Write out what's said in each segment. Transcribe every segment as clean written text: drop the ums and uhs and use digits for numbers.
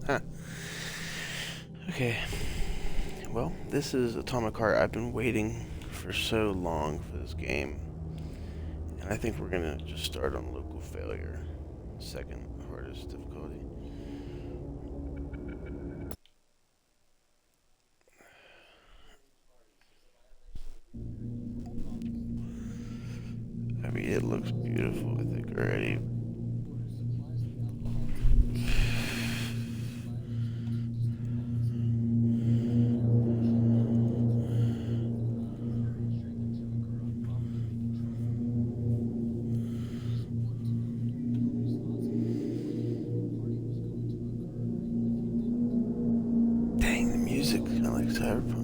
Huh. Okay. Well, this is Atomic Heart. I've been waiting for so long for this game. And I think we're gonna just start on local failure. Second hardest difficulty. I mean, it looks beautiful, I think, already. Dang, the music kind of like cyberpunk.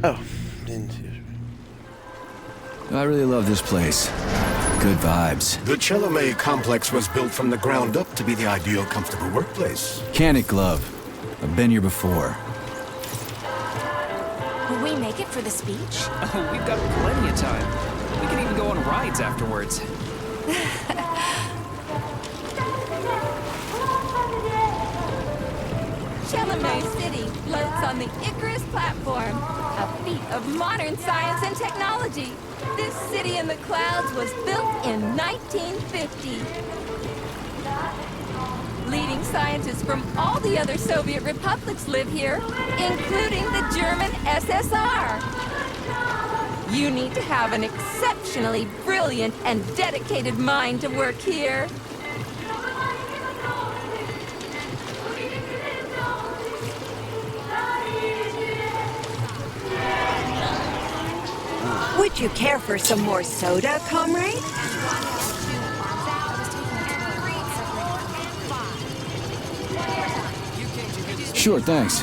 Oh, into. I really love this place. Good vibes. The Chelomey complex was built from the ground up to be the ideal, comfortable workplace. Can it, Glove? I've been here before. Will we make it for the speech? Oh, we've got plenty of time. We can even go on rides afterwards. Chelomey City floats on the Icarus platform, a feat of modern science and technology. This city in the clouds was built in 1950. Leading scientists from all the other Soviet republics live here, including the German SSR. You need to have an exceptionally brilliant and dedicated mind to work here. Would you care for some more soda, comrade? Sure, thanks.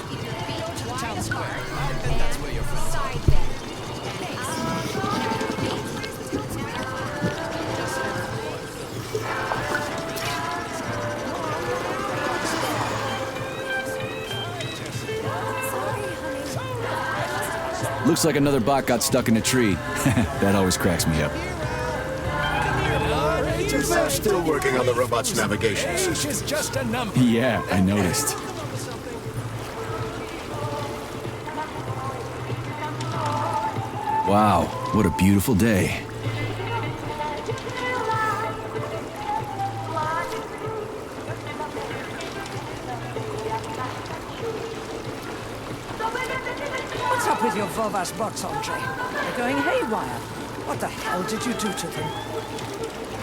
Looks like another bot got stuck in a tree. That always cracks me up. They're still working on the robot's navigation system. It's just a number. Yeah, I noticed. Wow, what a beautiful day. What's up with your Vovas bots, Andre? They're going haywire. What the hell did you do to them?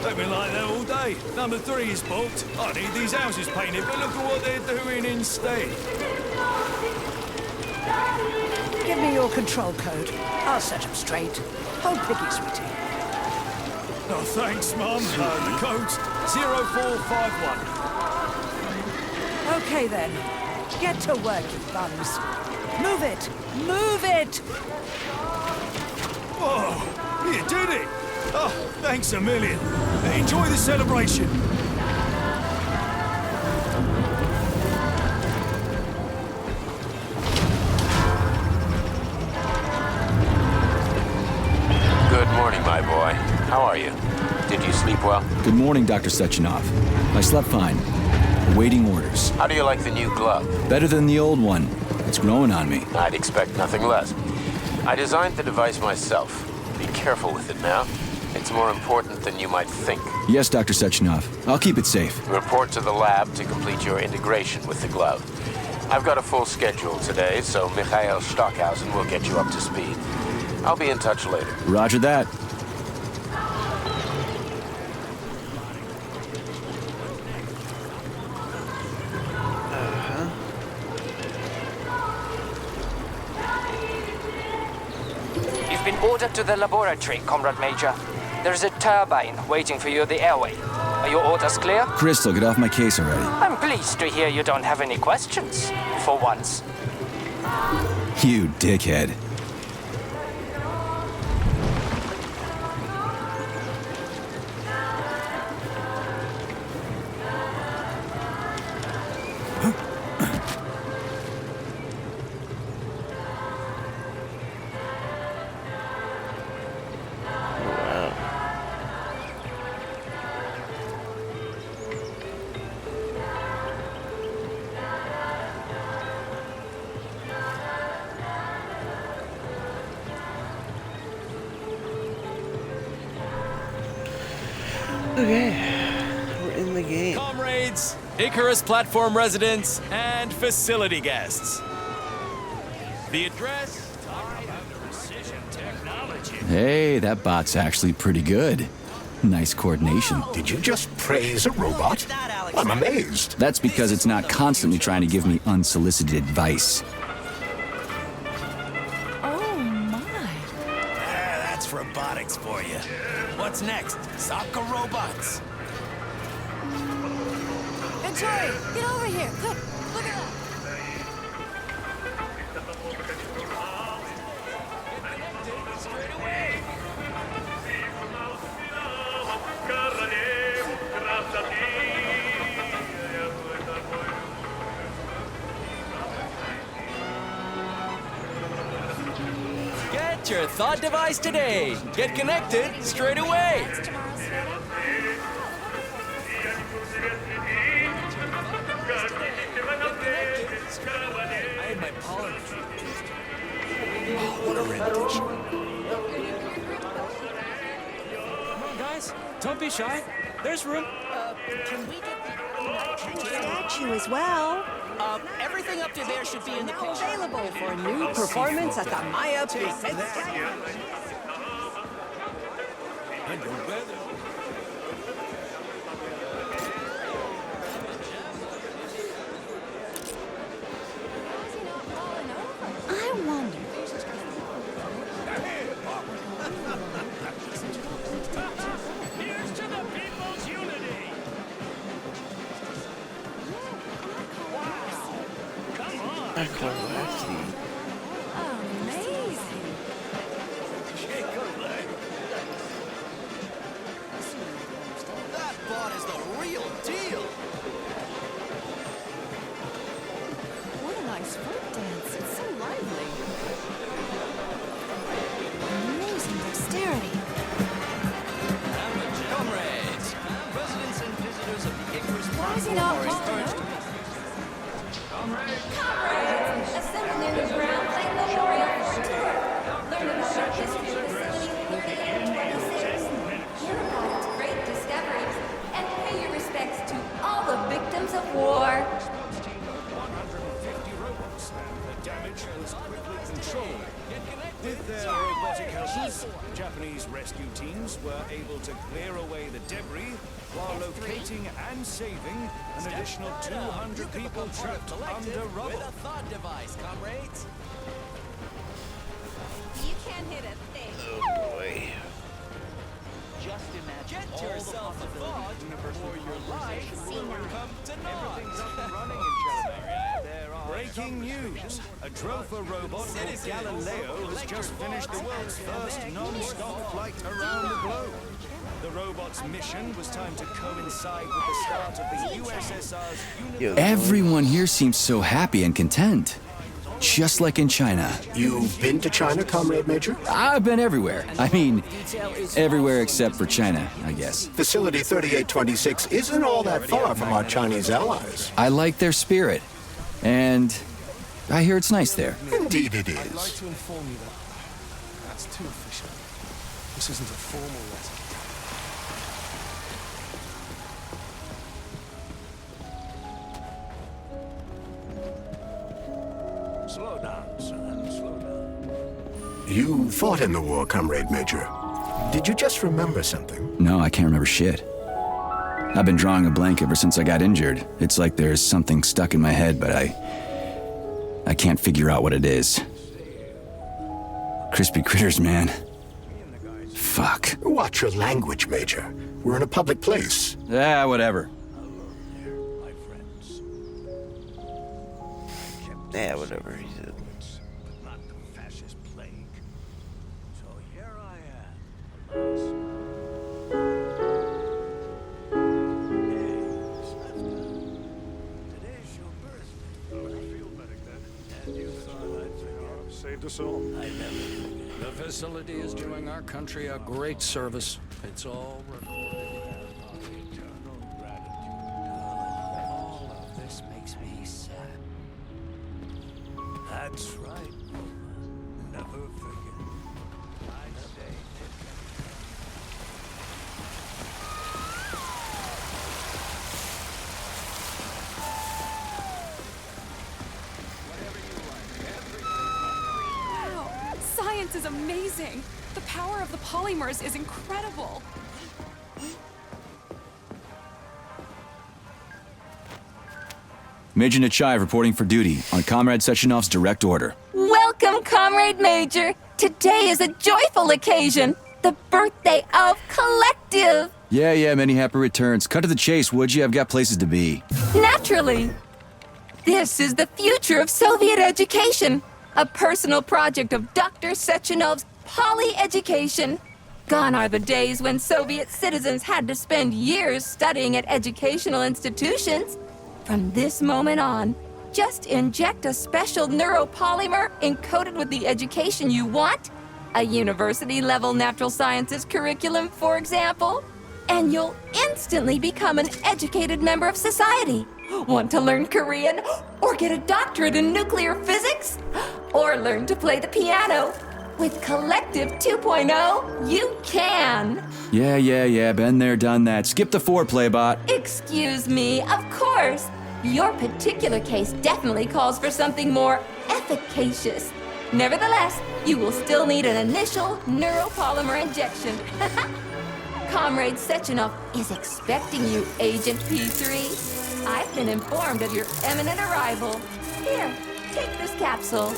They've been like that all day. Number 3 is booked. I need these houses painted, but look at what they're doing instead. Give me your control code. I'll set them straight. Hold piggy, sweetie. Oh, thanks, Mum. The code's 0451. Okay, then. Get to work, you bums. Move it! Move it! Whoa, you did it! Oh, thanks a million. Enjoy the celebration. Good morning, my boy. How are you? Did you sleep well? Good morning, Dr. Sechenov. I slept fine. Awaiting orders. How do you like the new glove? Better than the old one. It's growing on me. I'd expect nothing less. I designed the device myself. Be careful with it now. It's more important than you might think. Yes, Dr. Sechenov. I'll keep it safe. Report to the lab to complete your integration with the glove. I've got a full schedule today, so Mikhail Stockhausen will get you up to speed. I'll be in touch later. Roger that. You've been ordered to the laboratory, Comrade Major. There's a turbine waiting for you at the airway. Are your orders clear? Crystal, get off my case already. I'm pleased to hear you don't have any questions. For once. You dickhead. Okay, we're in the game. Comrades, Icarus platform residents, and facility guests. The address. Talk about precision technology. Hey, that bot's actually pretty good. Nice coordination. Did you just praise a robot? I'm amazed. That's because it's not constantly trying to give me unsolicited advice. Oh, my. That's robotics for you. What's next? Soccer robots. Venturi, get over here, quick! Look at that! Get your thought device today. Get connected straight away. I had my pollen. Oh, what a rendition. Come on, guys. Don't be shy. There's room. Can we get the statue as well? Everything up to there should be in the Now picture. available for new performance at the Maya Presents Gallery. And the weather. I wonder. Here's to the people's unity! Amazing. That bot is the real deal. What a nice folk dance. It's so lively. Amazing dexterity. Comrades, residents and visitors of the Icarus Why is he platform not are calling encouraged over? Comrades, assemble near the ground plane memorial for a tour. Learn about our history facility with the M26. Hear about its great discoveries and pay your respects to all the victims of war. 150 robots, and the damage was quickly controlled. With their robotic helpers, Japanese rescue teams were able to clear away the debris while locating and saving an additional 200 people trapped under rubble. with a thought device, comrades. You can't hit a thing. Oh boy. Just imagine get yourself a thought, or your life will come to naught. Breaking news! A Drofa robot called Galileo has just finished the world's first non-stop flight around the globe. The robot's mission was timed to coincide with the start of the USSR's Yo, Everyone here seems so happy and content. Just like in China. You've been to China, Comrade Major? I've been everywhere. I mean, everywhere except for China, I guess. Facility 3826 isn't all that far from our Chinese allies. I like their spirit. And I hear it's nice there. Indeed it I'd like is. to inform you that that's too official. This isn't a formal letter. Slow down, son, slow down. You fought in the war, Comrade Major. Did you just remember something? No, I can't remember shit. I've been drawing a blank ever since I got injured. It's like there's something stuck in my head, but I can't figure out what it is. Crispy critters, man. Fuck. Fuck. Watch your language, Major. We're in a public place. Yeah, whatever. My friends. Yeah, whatever he said. But not the fascist plague. So here I am. Alas. Hey, Slevka. Today's your birthday. How do you feel, medic, then? And you thought I'd forget? Saved us all. I never forget. The facility is doing our country a great service. It's all recorded. Our eternal gratitude. All of this makes me sad. That's right. Never forget. I say Wow, science is amazing. The power of the polymers is incredible. Major Nechayev reporting for duty on Comrade Sechenov's direct order. Welcome, Comrade Major. Today is a joyful occasion. The birthday of Collective. Yeah, many happy returns. Cut to the chase, would you? I've got places to be. Naturally. This is the future of Soviet education. A personal project of Dr. Sechenov's Poly Education. Gone are the days when Soviet citizens had to spend years studying at educational institutions. From this moment on, just inject a special neuropolymer encoded with the education you want, a university-level natural sciences curriculum, for example, and you'll instantly become an educated member of society. Want to learn Korean? Or get a doctorate in nuclear physics? Or learn to play the piano? With Collective 2.0, you can. Yeah, been there, done that. Skip the foreplay, bot. Excuse me, of course. Your particular case definitely calls for something more efficacious. Nevertheless, you will still need an initial neuropolymer injection. Comrade Sechenov is expecting you, Agent P3. I've been informed of your imminent arrival. Here, take this capsule.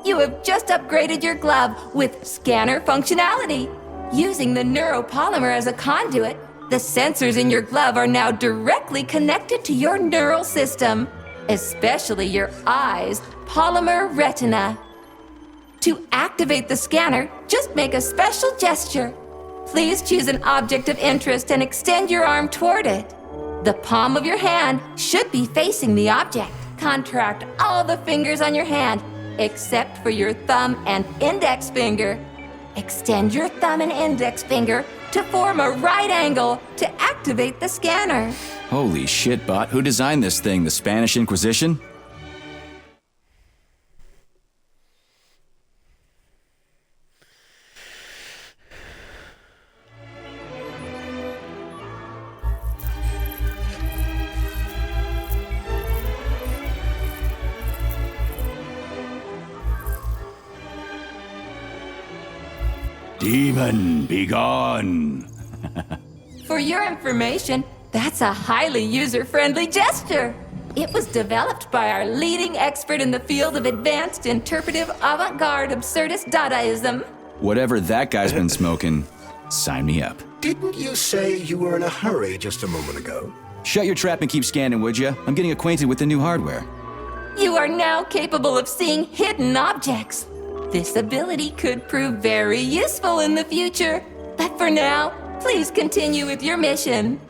You have just upgraded your glove with scanner functionality. Using the neuropolymer as a conduit, the sensors in your glove are now directly connected to your neural system, especially your eyes' polymer retina. To activate the scanner, just make a special gesture. Please choose an object of interest and extend your arm toward it. The palm of your hand should be facing the object. Contract all the fingers on your hand, except for your thumb and index finger. Extend your thumb and index finger to form a right angle to activate the scanner. Holy shit, bot. Who designed this thing? The Spanish Inquisition? Demon, be gone! For your information, that's a highly user-friendly gesture. It was developed by our leading expert in the field of advanced interpretive avant-garde absurdist Dadaism. Whatever that guy's been smoking, sign me up. Didn't you say you were in a hurry just a moment ago? Shut your trap and keep scanning, would ya? I'm getting acquainted with the new hardware. You are now capable of seeing hidden objects. This ability could prove very useful in the future. But for now, please continue with your mission.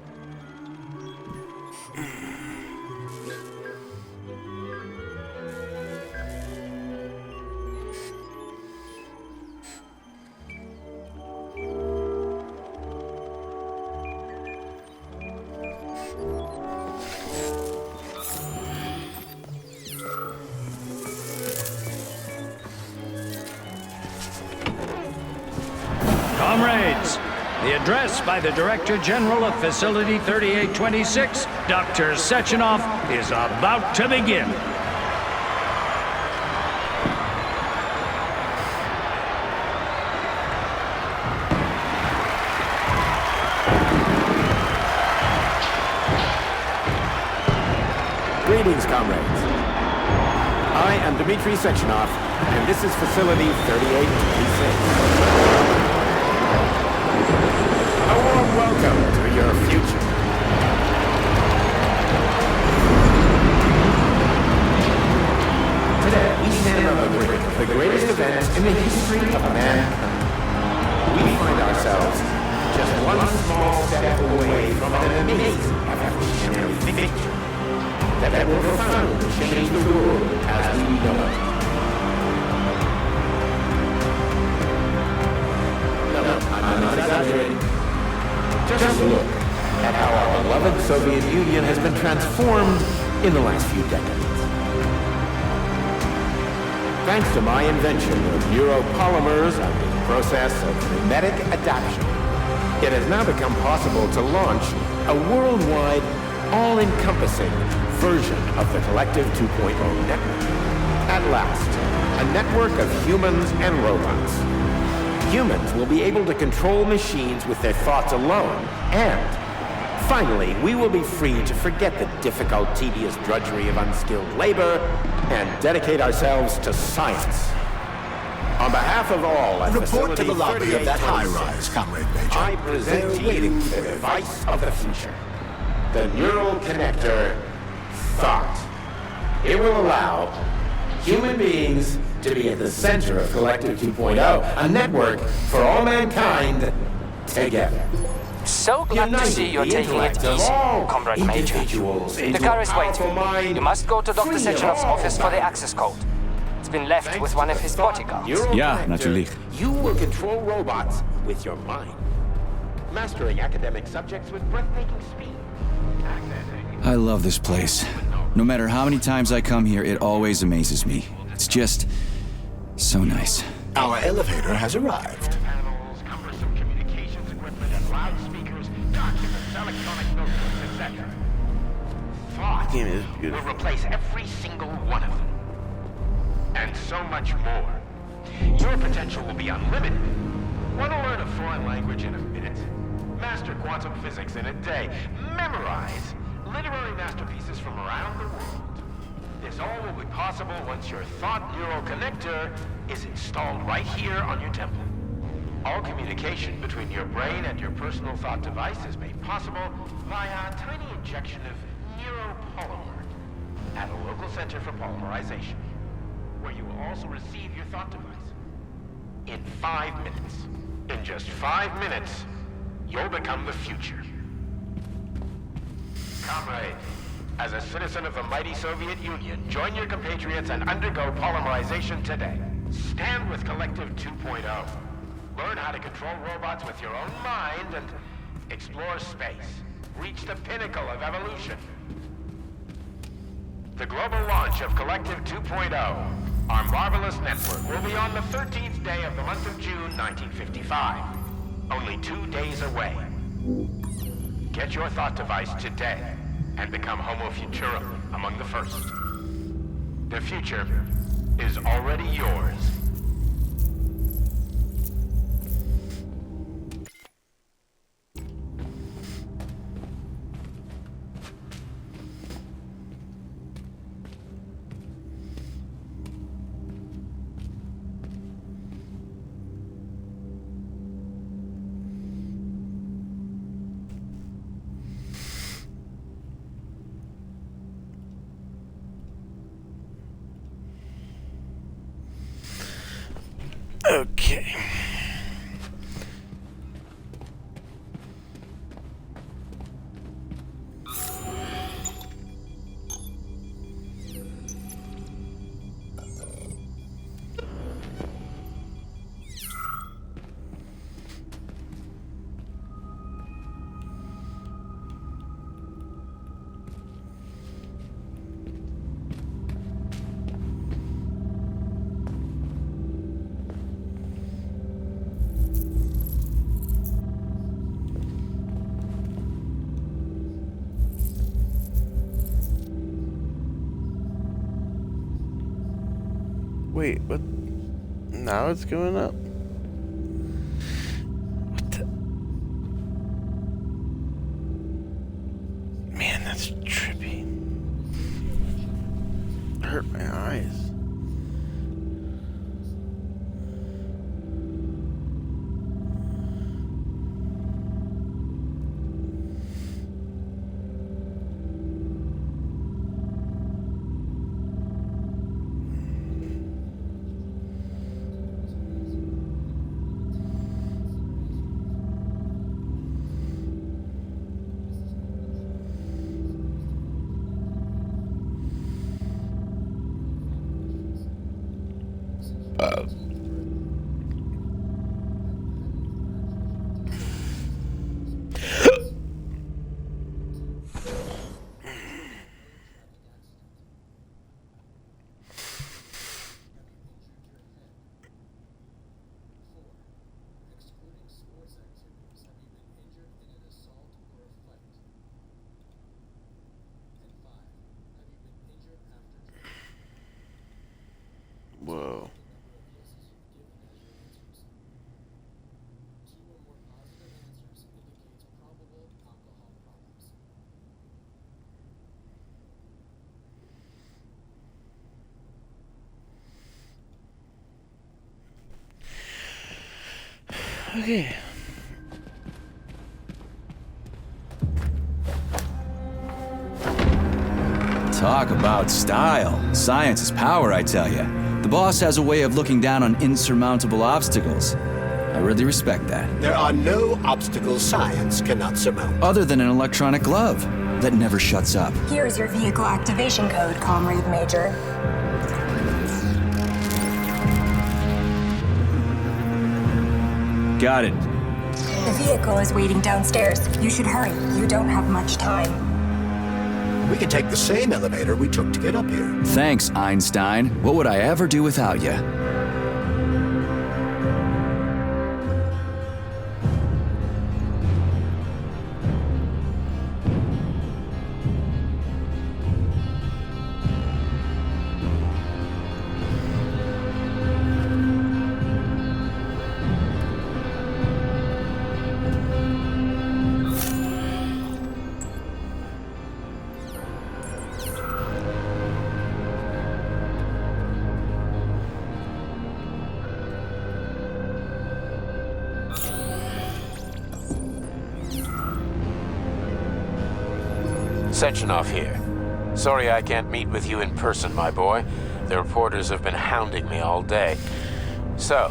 The address by the Director General of Facility 3826, Dr. Sechenov, is about to begin. Greetings, comrades. I am Dmitry Sechenov, and this is Facility 3826. A warm welcome to your future. Today, we stand on the brink of the greatest event in the history of mankind. We find ourselves just one small step away from an amazing evolutionary victory that will profoundly change the world as we know it. No, I'm not exaggerating. Just look at how our beloved Soviet Union has been transformed in the last few decades. Thanks to my invention of neuropolymers and the process of mimetic adaptation, it has now become possible to launch a worldwide, all-encompassing version of the Collective 2.0 network. At last, a network of humans and robots. Humans will be able to control machines with their thoughts alone, and finally, we will be free to forget the difficult, tedious drudgery of unskilled labor and dedicate ourselves to science. On behalf of all at Report to the lobby of that high-rise, Comrade Major. I present to you the device of the future. The neural connector, Thought. It will allow human beings to be at the center of Collective 2.0, a network for all mankind together. So glad to see you're taking it easy, Comrade Major. The car is waiting. You must go to Dr. Sechenov's office for the access code. It's been left with one of his bodyguards. Ja, natuurlijk. You will control robots with your mind, mastering academic subjects with breathtaking speed. I love this place. No matter how many times I come here, it always amazes me. It's just so nice. Our elevator has arrived. Panels, cumbersome communications equipment, and loudspeakers, documents, electronic notebooks, etc. Thought Game is will beautiful. replace every single one of them. And so much more. Your potential will be unlimited. Want to learn a foreign language in a minute? Master quantum physics in a day. Memorize literary masterpieces from around the world. This all will be possible once your Thought Neural Connector is installed right here on your temple. All communication between your brain and your personal thought device is made possible via a tiny injection of neuropolymer at a local center for polymerization, where you will also receive your thought device. In 5 minutes, in just 5 minutes, you'll become the future. Comrade, as a citizen of the mighty Soviet Union, join your compatriots and undergo polymerization today. Stand with Collective 2.0. Learn how to control robots with your own mind and explore space. Reach the pinnacle of evolution. The global launch of Collective 2.0, our marvelous network, will be on the 13th day of the month of June, 1955. Only 2 days away. Get your thought device today and become Homo Futurum among the first. The future is already yours. Okay. Wait, but now it's going up? What the? Man, that's trippy. Hurt my eyes. Whoa. Okay. Talk about style. Science is power, I tell ya. The boss has a way of looking down on insurmountable obstacles. I really respect that. There are no obstacles science cannot surmount. Other than an electronic glove that never shuts up. Here's your vehicle activation code, Comrade Major. Got it. The vehicle is waiting downstairs. You should hurry. You don't have much time. We can take the same elevator we took to get up here. Thanks, Einstein. What would I ever do without you? Sechenov here. Sorry I can't meet with you in person, my boy. The reporters have been hounding me all day. So,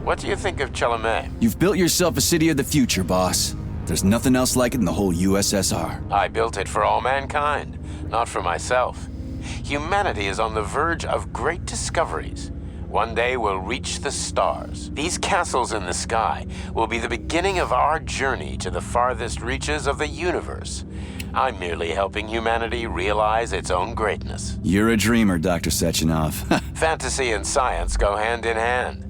what do you think of Chalamet? You've built yourself a city of the future, boss. There's nothing else like it in the whole USSR. I built it for all mankind, not for myself. Humanity is on the verge of great discoveries. One day we'll reach the stars. These castles in the sky will be the beginning of our journey to the farthest reaches of the universe. I'm merely helping humanity realize its own greatness. You're a dreamer, Dr. Sechenov. Fantasy and science go hand in hand.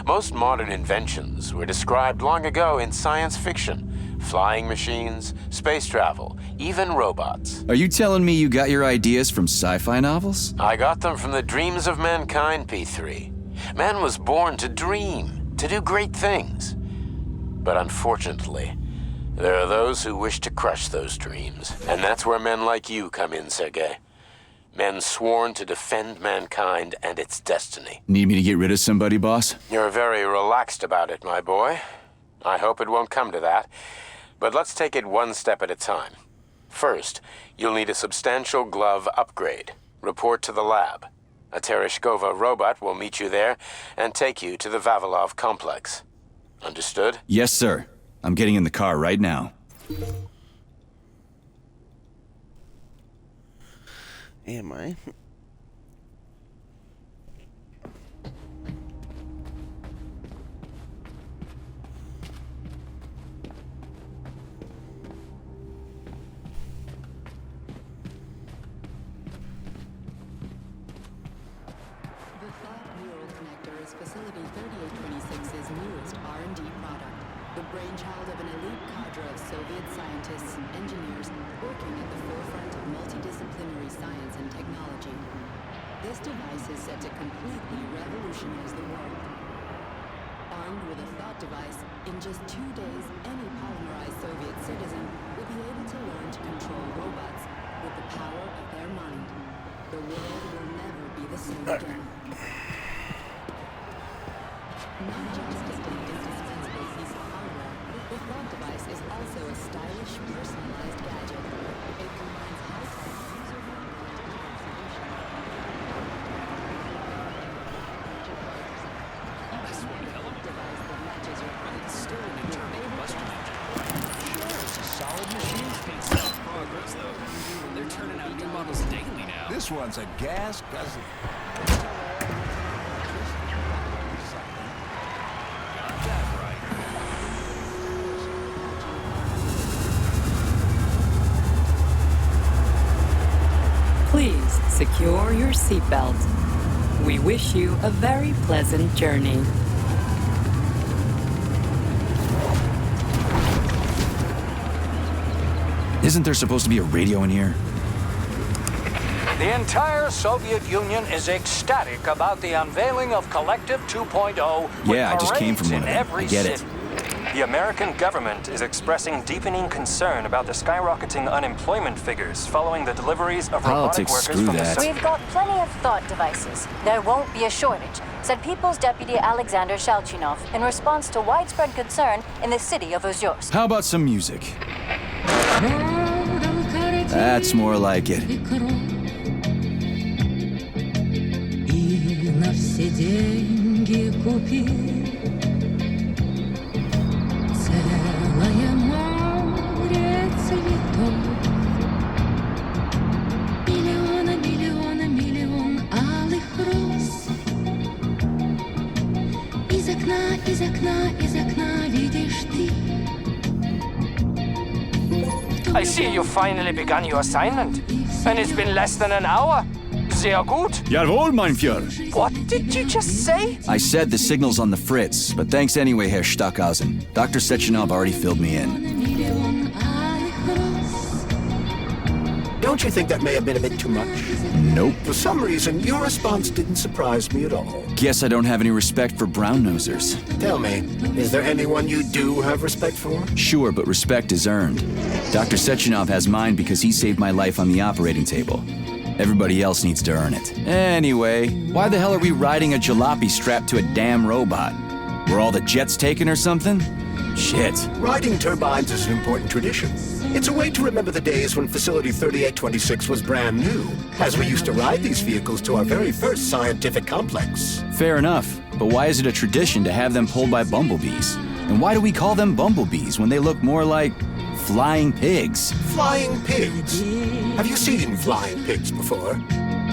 Most modern inventions were described long ago in science fiction. Flying machines, space travel, even robots. Are you telling me you got your ideas from sci-fi novels? I got them from the dreams of mankind, P3. Man was born to dream, to do great things. But unfortunately, there are those who wish to crush those dreams. And that's where men like you come in, Sergei. Men sworn to defend mankind and its destiny. Need me to get rid of somebody, boss? You're very relaxed about it, my boy. I hope it won't come to that. But let's take it one step at a time. First, you'll need a substantial glove upgrade. Report to the lab. A Tereshkova robot will meet you there and take you to the Vavilov complex. Understood? Yes, sir. I'm getting in the car right now. Am I? Facility 3826's newest R&D product, the brainchild of an elite cadre of Soviet scientists and engineers working at the forefront of multidisciplinary science and technology. This device is set to completely revolutionize the world. Armed with a thought device, in just 2 days, any polymerized Soviet citizen will be able to learn to control robots with the power of their mind. The world will never be the same again. Not just an indispensable piece of hardware, the thought device is also a stylish, personalized gadget. It combines high-tech This one's a gas guzzler. Please secure your seatbelt. We wish you a very pleasant journey. Isn't there supposed to be a radio in here? The entire Soviet Union is ecstatic about the unveiling of Collective 2.0. Yeah, I just came from one of them. I get it. The American government is expressing deepening concern about the skyrocketing unemployment figures following the deliveries of robotic Politics, workers screw from that. the We've got plenty of thought devices. There won't be a shortage, said People's Deputy Alexander Shalchinov in response to widespread concern in the city of Ozyorsk. How about some music? That's more like it. На все деньги купил целое море цветов. Миллион алых роз. Из окна видишь ты. I see you finally begun your assignment. And it's been less than an hour. Sehr gut. Jawohl, mein Führer. What did you just say? I said the signal's on the fritz, but thanks anyway, Herr Stockhausen. Dr. Sechenov already filled me in. Don't you think that may have been a bit too much? Nope. For some reason, your response didn't surprise me at all. Guess I don't have any respect for brown-nosers. Tell me, is there anyone you do have respect for? Sure, but respect is earned. Dr. Sechenov has mine because he saved my life on the operating table. Everybody else needs to earn it. Anyway, why the hell are we riding a jalopy strapped to a damn robot? Were all the jets taken or something? Shit. Riding turbines is an important tradition. It's a way to remember the days when Facility 3826 was brand new, as we used to ride these vehicles to our very first scientific complex. Fair enough, but why is it a tradition to have them pulled by bumblebees? And why do we call them bumblebees when they look more like flying pigs? Flying pigs? Have you seen flying pigs before?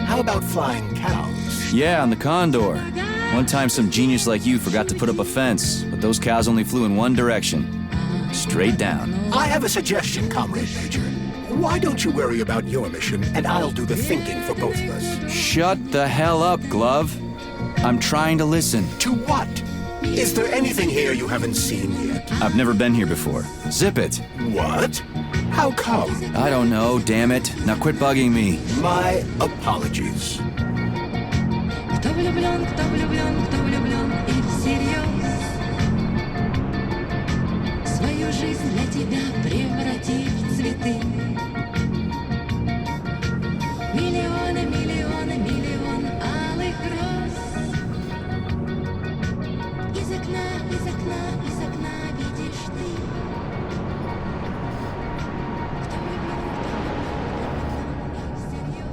How about flying cows? Yeah, on the Condor. One time some genius like you forgot to put up a fence, but those cows only flew in one direction. Straight down. I have a suggestion, Comrade Major. Why don't you worry about your mission, and I'll do the thinking for both of us? Shut the hell up, Glove. I'm trying to listen. To what? Is there anything here you haven't seen yet? I've never been here before. Zip it. What? How come? I don't know, damn it. Now quit bugging me. My apologies. Кто влюблен и всерьез свою жизнь для тебя превратив в цветы. Миллион алых роз. Из окна видишь ты. Кто влюблен и всерьез.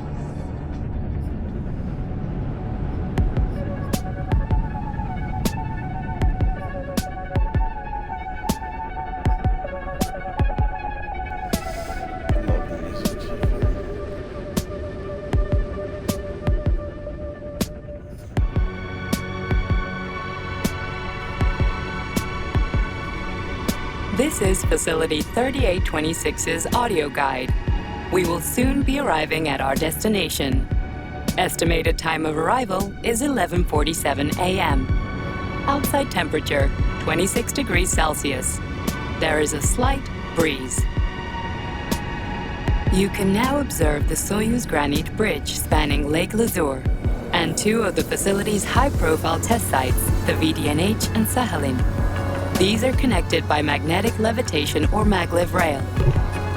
This is Facility 3826's audio guide. We will soon be arriving at our destination. Estimated time of arrival is 11:47 a.m. Outside temperature, 26 degrees Celsius. There is a slight breeze. You can now observe the Soyuz Granite Bridge spanning Lake Lazur. and 2 of the facility's high-profile test sites, the VDNH and Sakhalin. These are connected by magnetic levitation or maglev rail.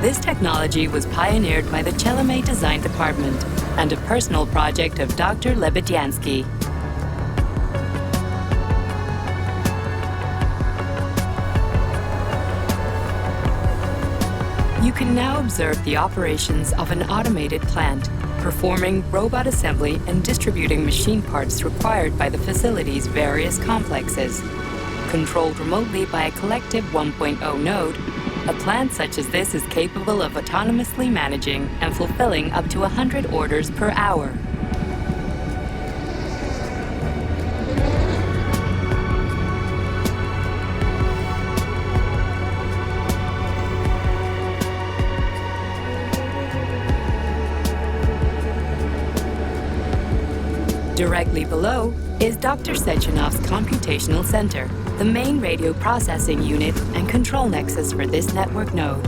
This technology was pioneered by the Chelomey Design Department and a personal project of Dr. Lebedyansky. You can now observe the operations of an automated plant, performing robot assembly and distributing machine parts required by the facility's various complexes. Controlled remotely by a collective 1.0 node, a plant such as this is capable of autonomously managing and fulfilling up to 100 orders per hour. Directly below is Dr. Sechenov's computational center, the main radio processing unit and control nexus for this network node.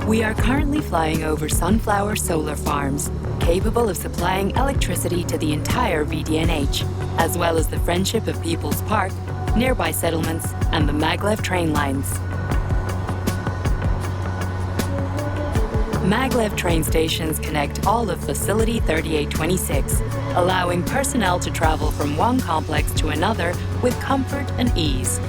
We are currently flying over sunflower solar farms, capable of supplying electricity to the entire VDNH, as well as the Friendship of People's Park, nearby settlements, and the maglev train lines. Maglev train stations connect all of Facility 3826, allowing personnel to travel from one complex to another with comfort and ease.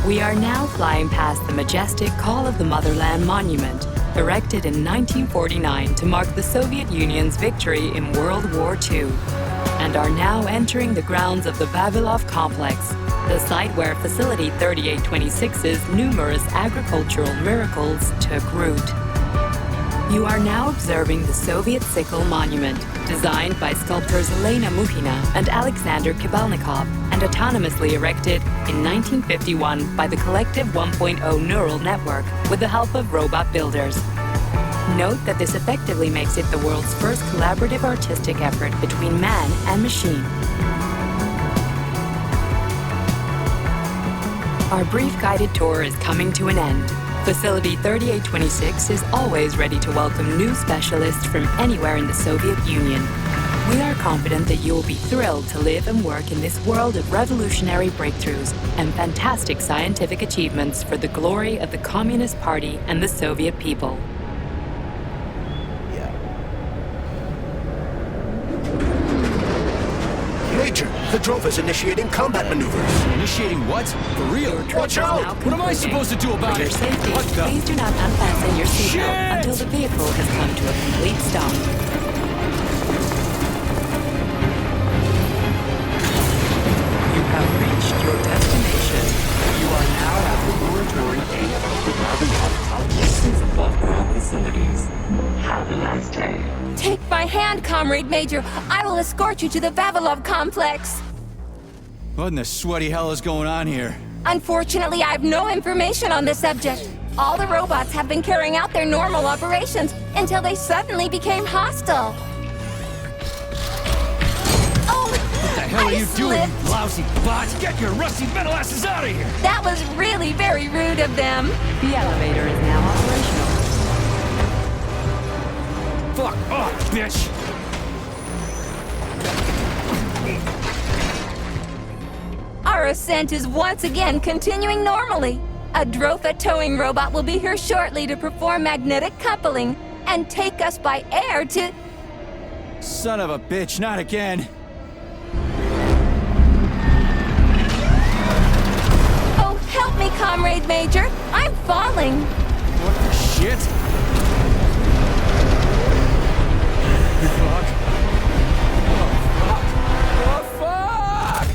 We are now flying past the majestic Call of the Motherland monument, erected in 1949 to mark the Soviet Union's victory in World War II, and are now entering the grounds of the Vavilov complex, the site where Facility 3826's numerous agricultural miracles took root. You are now observing the Soviet Sickle Monument, designed by sculptors Elena Mukhina and Alexander Kibalnikov, and autonomously erected in 1951 by the Collective 1.0 Neural Network with the help of robot builders. Note that this effectively makes it the world's first collaborative artistic effort between man and machine. Our brief guided tour is coming to an end. Facility 3826 is always ready to welcome new specialists from anywhere in the Soviet Union. We are confident that you will be thrilled to live and work in this world of revolutionary breakthroughs and fantastic scientific achievements for the glory of the Communist Party and the Soviet people. Major, the Drover's initiating combat maneuvers. Initiating what? For real? Watch out! What am I supposed to do about For your it? safety, What the? please do not unfasten your seatbelt Shit! until the vehicle has come to a complete stop. You have reached your destination. You are now at Laboratory 8 of the Vavilov Complex's above-ground facilities. Have a nice day. Take my hand, Comrade Major. I will escort you to the Vavilov complex. What in the sweaty hell is going on here? Unfortunately, I have no information on the subject. All the robots have been carrying out their normal operations until they suddenly became hostile. Oh, What the hell are you doing, slipped. you lousy bot? Get your rusty metal asses out of here! That was really very rude of them. The elevator is now operational. Fuck off, bitch! Our ascent is once again continuing normally. A Drofa towing robot will be here shortly to perform magnetic coupling and take us by air to... Son of a bitch, not again! Oh, help me, Comrade Major. I'm falling. What the shit? Fuck. Oh, fuck!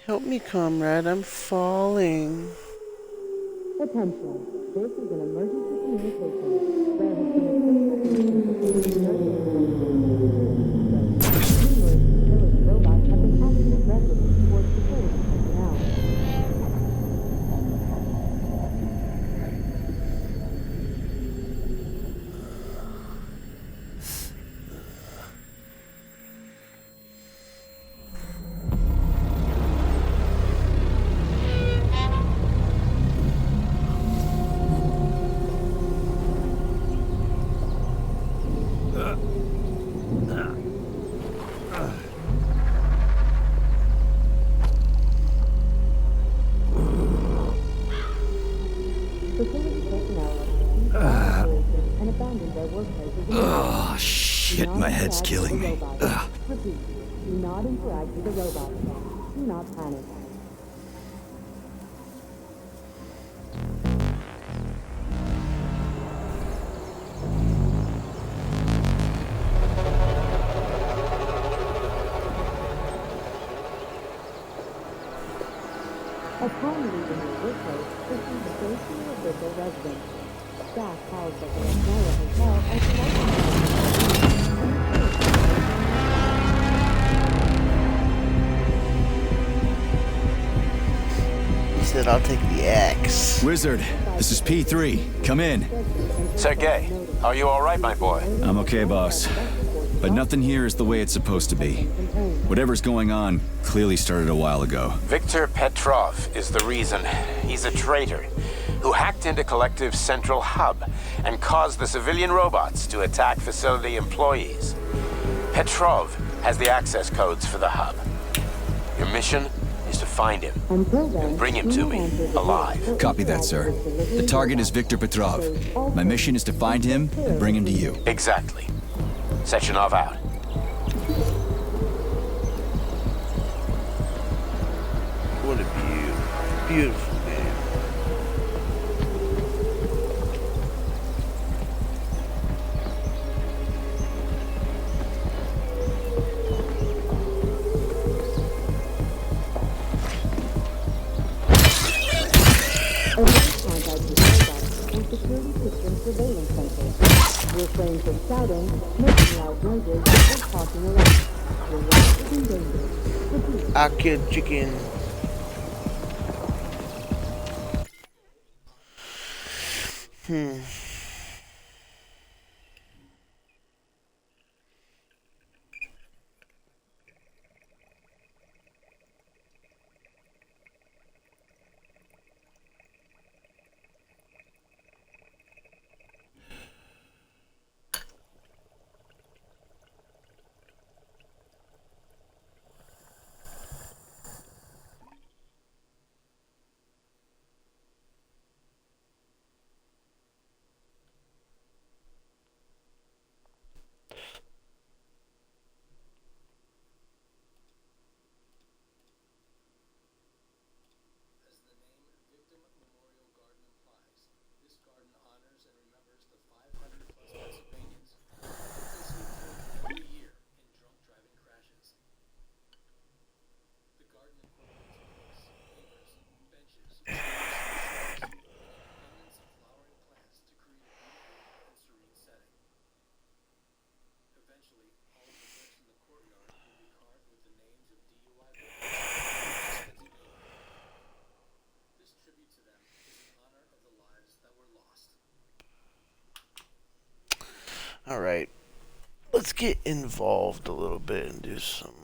Help me, comrade. I'm falling. Attention. This is an emergency communication. There has been a numerous robots have been acting aggressively towards facilities now. abandoned their workplaces. Oh, shit, my head's killing me. Ugh. Repeat, do not interact with the robots. Do not panic. Upon leaving your workplace, proceed to go to your official residence. Staff housed at the Esmera Hotel are He said, I'll take the axe. Wizard, this is P3. Come in. Sergei, are you all right, my boy? I'm okay, boss. But nothing here is the way it's supposed to be. Whatever's going on clearly started a while ago. Viktor Petrov is the reason. He's a traitor who hacked into Collective's central hub and caused the civilian robots to attack facility employees. Petrov has the access codes for the hub. Your mission is to find him and bring him to me alive. Copy that, sir. The target is Viktor Petrov. My mission is to find him and bring him to you. Exactly. Sechenov out. What a beautiful game. security system surveillance center. Refrain from shouting, making loud noises, or talking around. Your life is in danger. Repeat. I killed chicken. Alright, let's get involved a little bit and do some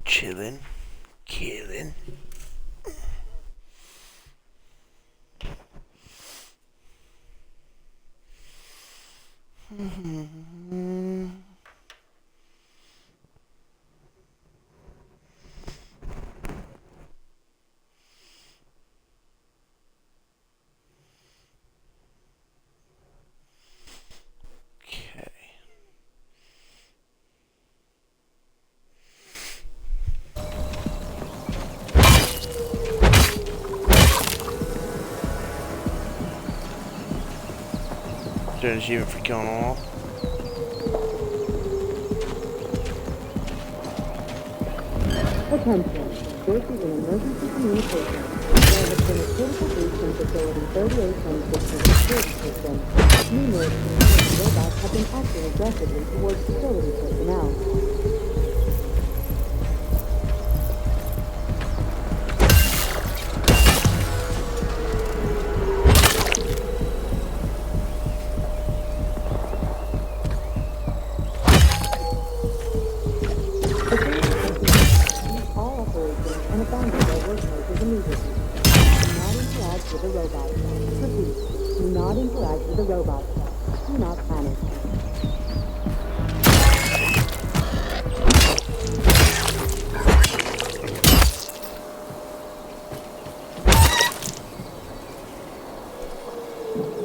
chilling, killing. An achievement for killing them all. Attention. This is an emergency communication. There has been a critical breach in facility 3826 security system. Numerous communication robots have been acting aggressively towards facility personnel.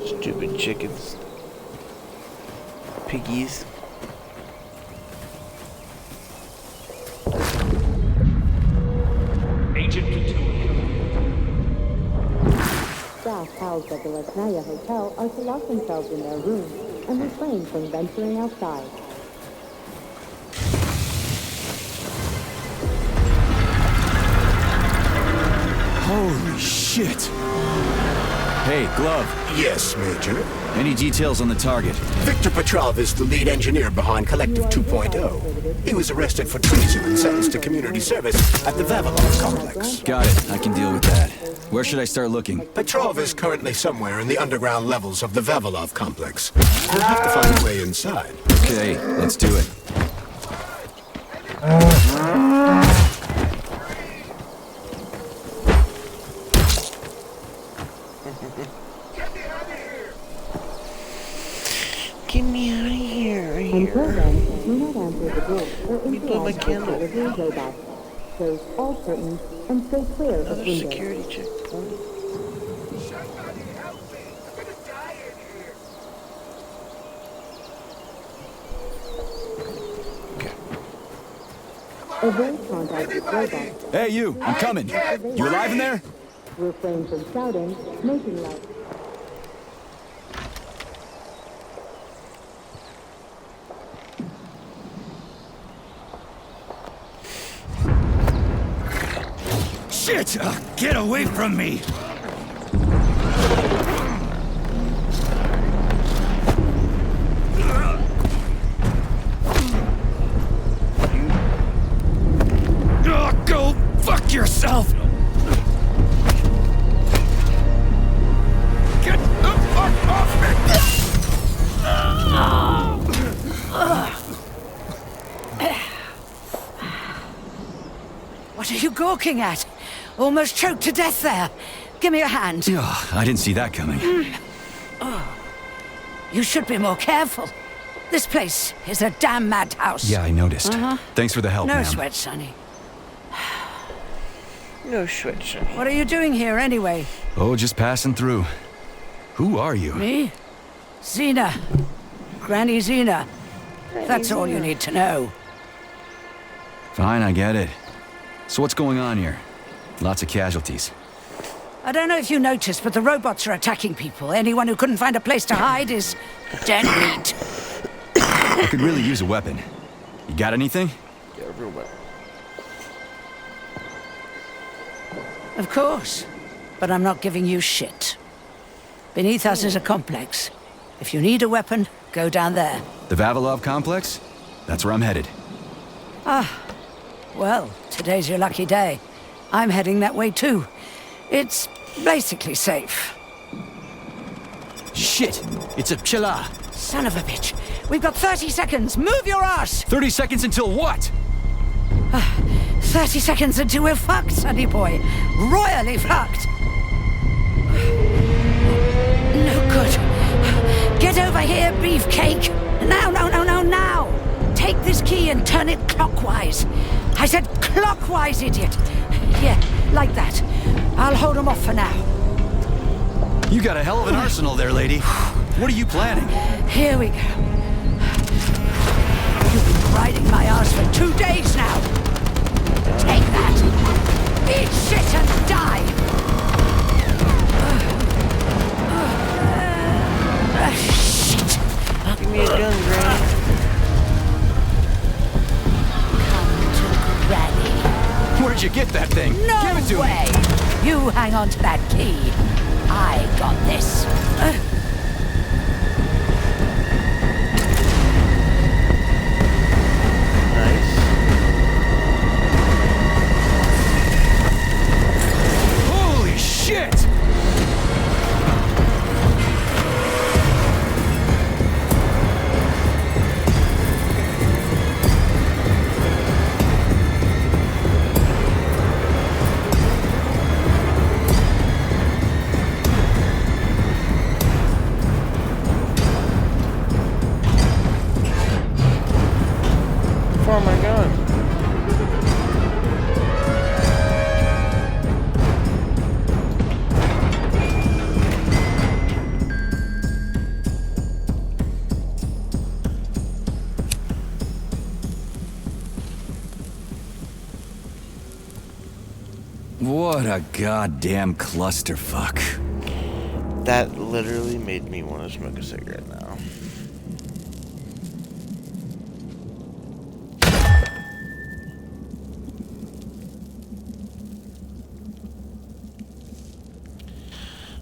Stupid chickens. Piggies. Agent Petunia. Staff housed at the Lesnaya Hotel are to lock themselves in their rooms and refrain from venturing outside. Holy shit! Hey, Glove. Yes, Major? Any details on the target? Victor Petrov is the lead engineer behind Collective 2.0. He was arrested for treason and sentenced to community service at the Vavilov complex. Got it. I can deal with that. Where should I start looking? Petrov is currently somewhere in the underground levels of the Vavilov complex. We'll have to find a way inside. Okay, let's do it. Get me out of here. Until then, do not answer the door or Let me blow my interact with candle. delivery robots. Close all curtains and stay clear of Another windows. security checkpoint. Avoid contact with robots. Hey, you! I'm coming! You alive in there? Refrain from shouting, making light. Shit! Get away from me! Go fuck yourself! Get the fuck off me! What are you gawking at? Almost choked to death there. Give me your hand. Ugh, I didn't see that coming. You should be more careful. This place is a damn madhouse. Yeah, I noticed. Uh-huh. Thanks for the help, No ma'am. sweat, Sonny. No sweat, Sonny. What are you doing here anyway? Oh, just passing through. Who are you? Me? Xena. Granny Xena. That's all you need to know. Fine, I get it. So what's going on here? Lots of casualties. I don't know if you noticed, but the robots are attacking people. Anyone who couldn't find a place to hide is dead meat. I could really use a weapon. You got anything? Get a real weapon. Of course. But I'm not giving you shit. Beneath us is a complex. If you need a weapon, go down there. The Vavilov complex? That's where I'm headed. Ah. Well, today's your lucky day. I'm heading that way too. It's basically safe. Shit! It's a Pchela! Son of a bitch. We've got 30 seconds. Move your ass! 30 seconds until what? 30 seconds until we're fucked, sonny boy. Royally fucked. No good. Get over here, beefcake. Now, now. Take this key and turn it clockwise. I said clockwise, idiot. Yeah, like that. I'll hold them off for now. You got a hell of an arsenal there, lady. What are you planning? Here we go. You've been riding my ass for 2 days now. Take that. Eat shit and die. Shit. Give me a gun, Granny. Come to Granny. Where'd you get that thing? No Give it to way. me. You hang on to that key. I got this. Holy shit! What a goddamn clusterfuck. That literally made me want to smoke a cigarette now.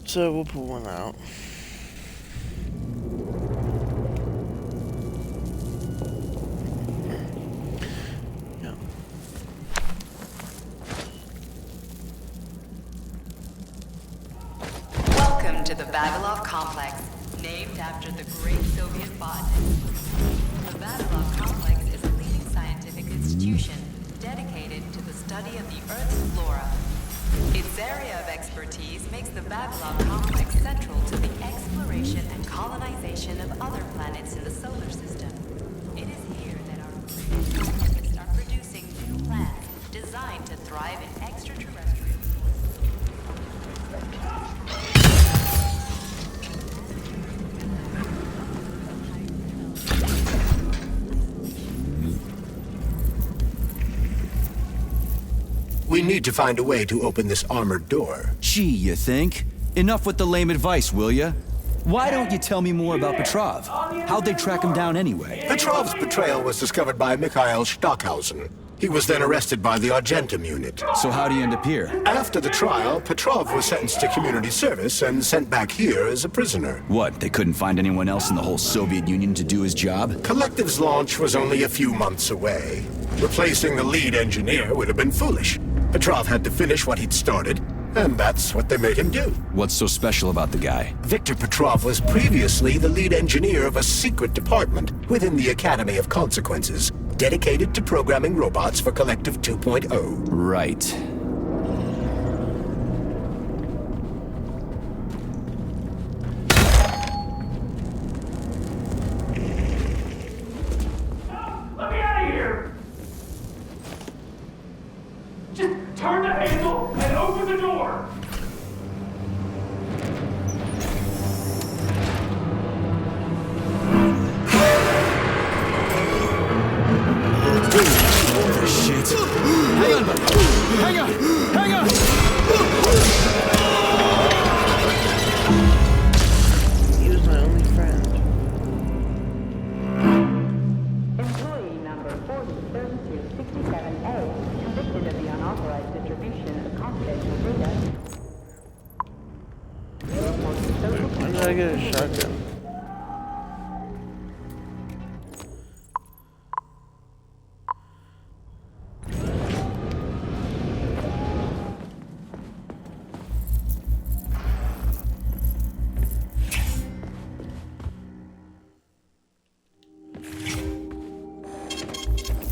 So we'll pull one out. Yeah. Welcome to the Vavilov Complex, named after the great Soviet botanist. The Vavilov Complex is a leading scientific institution dedicated to the study of the Earth's flora. Its area of expertise makes the Vavilov Complex central to the exploration and colonization of other planets in the solar system. It is here that our scientists are producing new plants designed to thrive in extraterrestrial. We need to find a way to open this armored door. Gee, you think? Enough with the lame advice, will ya? Why don't you tell me more about Petrov? How'd they track him down anyway? Petrov's betrayal was discovered by Mikhail Stockhausen. He was then arrested by the Argentum unit. So how'd he end up here? After the trial, Petrov was sentenced to community service and sent back here as a prisoner. What, they couldn't find anyone else in the whole Soviet Union to do his job? Collective's launch was only a few months away. Replacing the lead engineer would have been foolish. Petrov had to finish what he'd started, and that's what they made him do. What's so special about the guy? Viktor Petrov was previously the lead engineer of a secret department within the Academy of Consequences, dedicated to programming robots for Collective 2.0. Right. Let me out of here! Just turn the handle and open the door! Shit. Hang on, buddy. Hang on! Hang on! He was my only friend. Employee number 403267A, convicted of the unauthorized distribution of confidential data. When did I get a shotgun?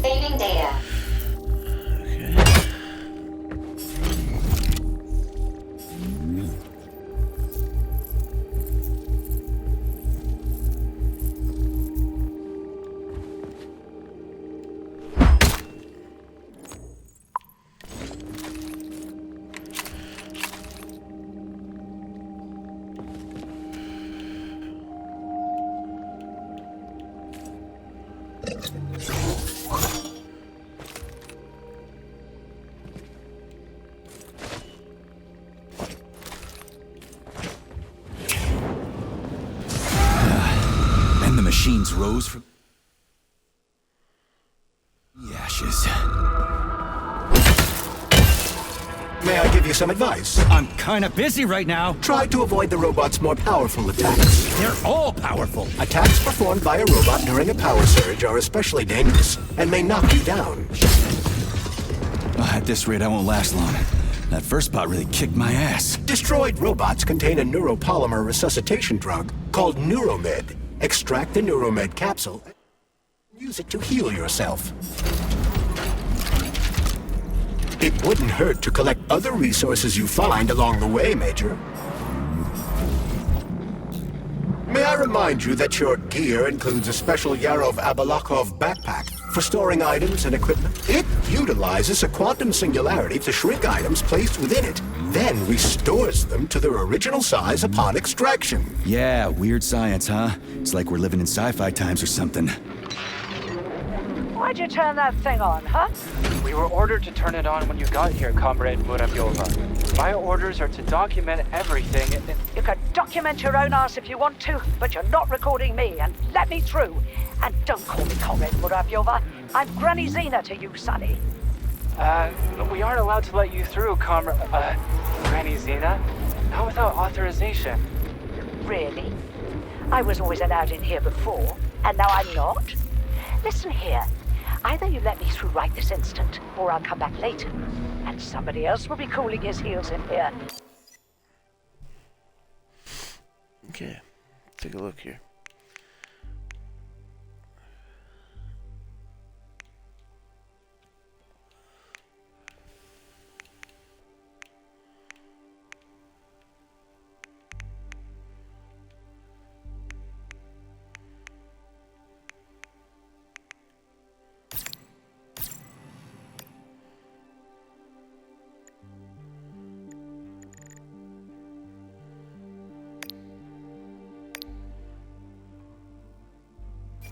Saving data. And the machines rose from the ashes. May I give you some advice? I'm kinda busy right now. Try to avoid the robot's more powerful attacks. They're all powerful. Attacks performed by a robot during a power surge are especially dangerous and may knock you down. At this rate, I won't last long. That first bot really kicked my ass. Destroyed robots contain a neuropolymer resuscitation drug called Neuromed. Extract the Neuromed capsule and use it to heal yourself. It wouldn't hurt to collect other resources you find along the way, Major. May I remind you that your gear includes a special Yarov Abalakov backpack for storing items and equipment? It utilizes a quantum singularity to shrink items placed within it, then restores them to their original size upon extraction. Yeah, weird science, huh? It's like we're living in sci-fi times or something. Why'd you turn that thing on, huh? We were ordered to turn it on when you got here, Comrade Muravyova. My orders are to document everything and... You can document your own ass if you want to, but you're not recording me, and let me through. And don't call me Comrade Muravyova. I'm Granny Zena to you, Sonny. We aren't allowed to let you through, Granny Zena. Not without authorization. Really? I was always allowed in here before, and now I'm not? Listen here. Either you let me through right this instant, or I'll come back later, and somebody else will be cooling his heels in here. Okay, take a look here.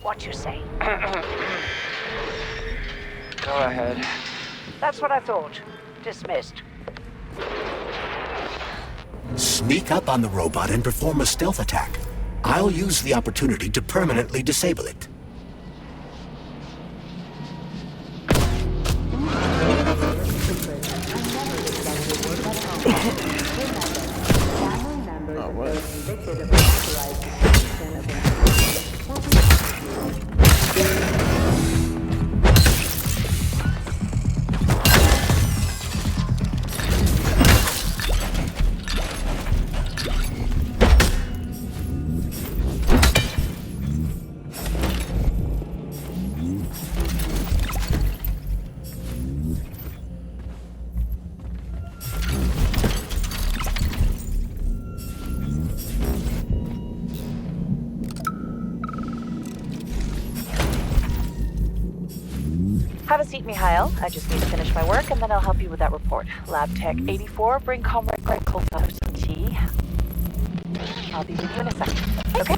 What you say? Go ahead. That's what I thought. Dismissed. Sneak up on the robot and perform a stealth attack. I'll use the opportunity to permanently disable it. Have a seat, Mikhail. I just need to finish my work, and then I'll help you with that report. Lab Tech 84, bring Comrade Greg Colton for some tea. I'll be with you in a second. Okay?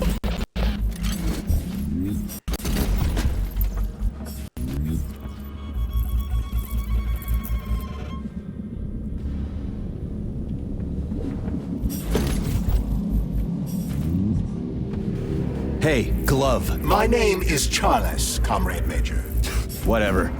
Hey, Glove. My name is Charles, Comrade Major. Whatever.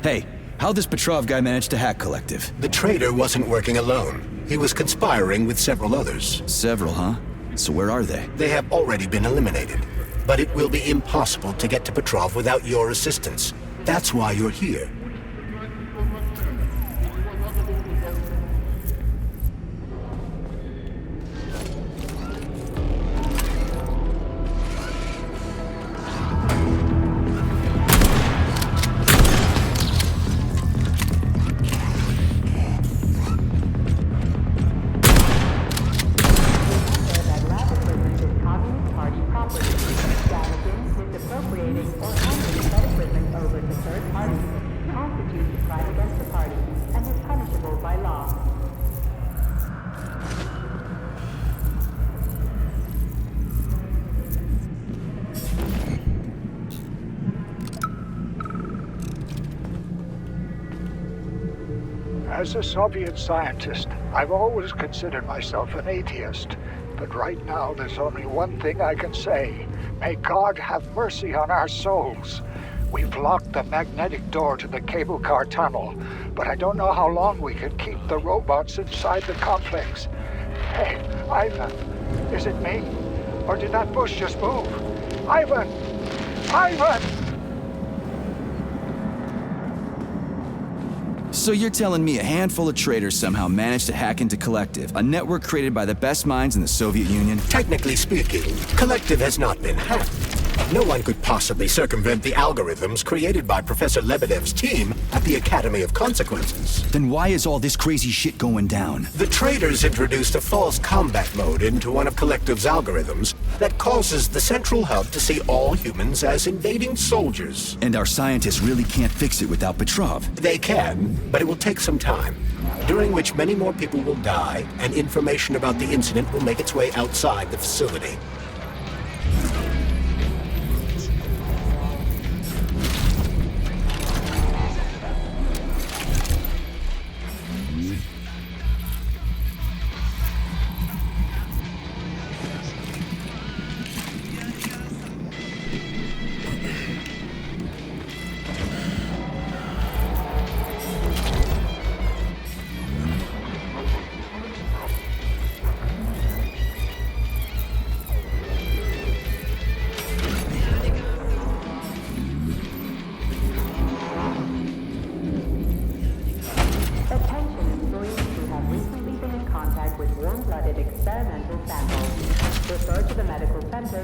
Hey, how'd this Petrov guy manage to hack Collective? The traitor wasn't working alone. He was conspiring with several others. Several, huh? So where are they? They have already been eliminated. But it will be impossible to get to Petrov without your assistance. That's why you're here. As a Soviet scientist, I've always considered myself an atheist. But right now, there's only one thing I can say. May God have mercy on our souls. We've locked the magnetic door to the cable car tunnel, but I don't know how long we can keep the robots inside the complex. Hey, Ivan, is it me? Or did that bush just move? Ivan! Ivan! So you're telling me a handful of traitors somehow managed to hack into Collective, a network created by the best minds in the Soviet Union? Technically speaking, Collective has not been hacked. No one could possibly circumvent the algorithms created by Professor Lebedev's team at the Academy of Consequences. Then why is all this crazy shit going down? The traitors introduced a false combat mode into one of Collective's algorithms that causes the central hub to see all humans as invading soldiers. And our scientists really can't fix it without Petrov. They can, but it will take some time, during which many more people will die, and information about the incident will make its way outside the facility.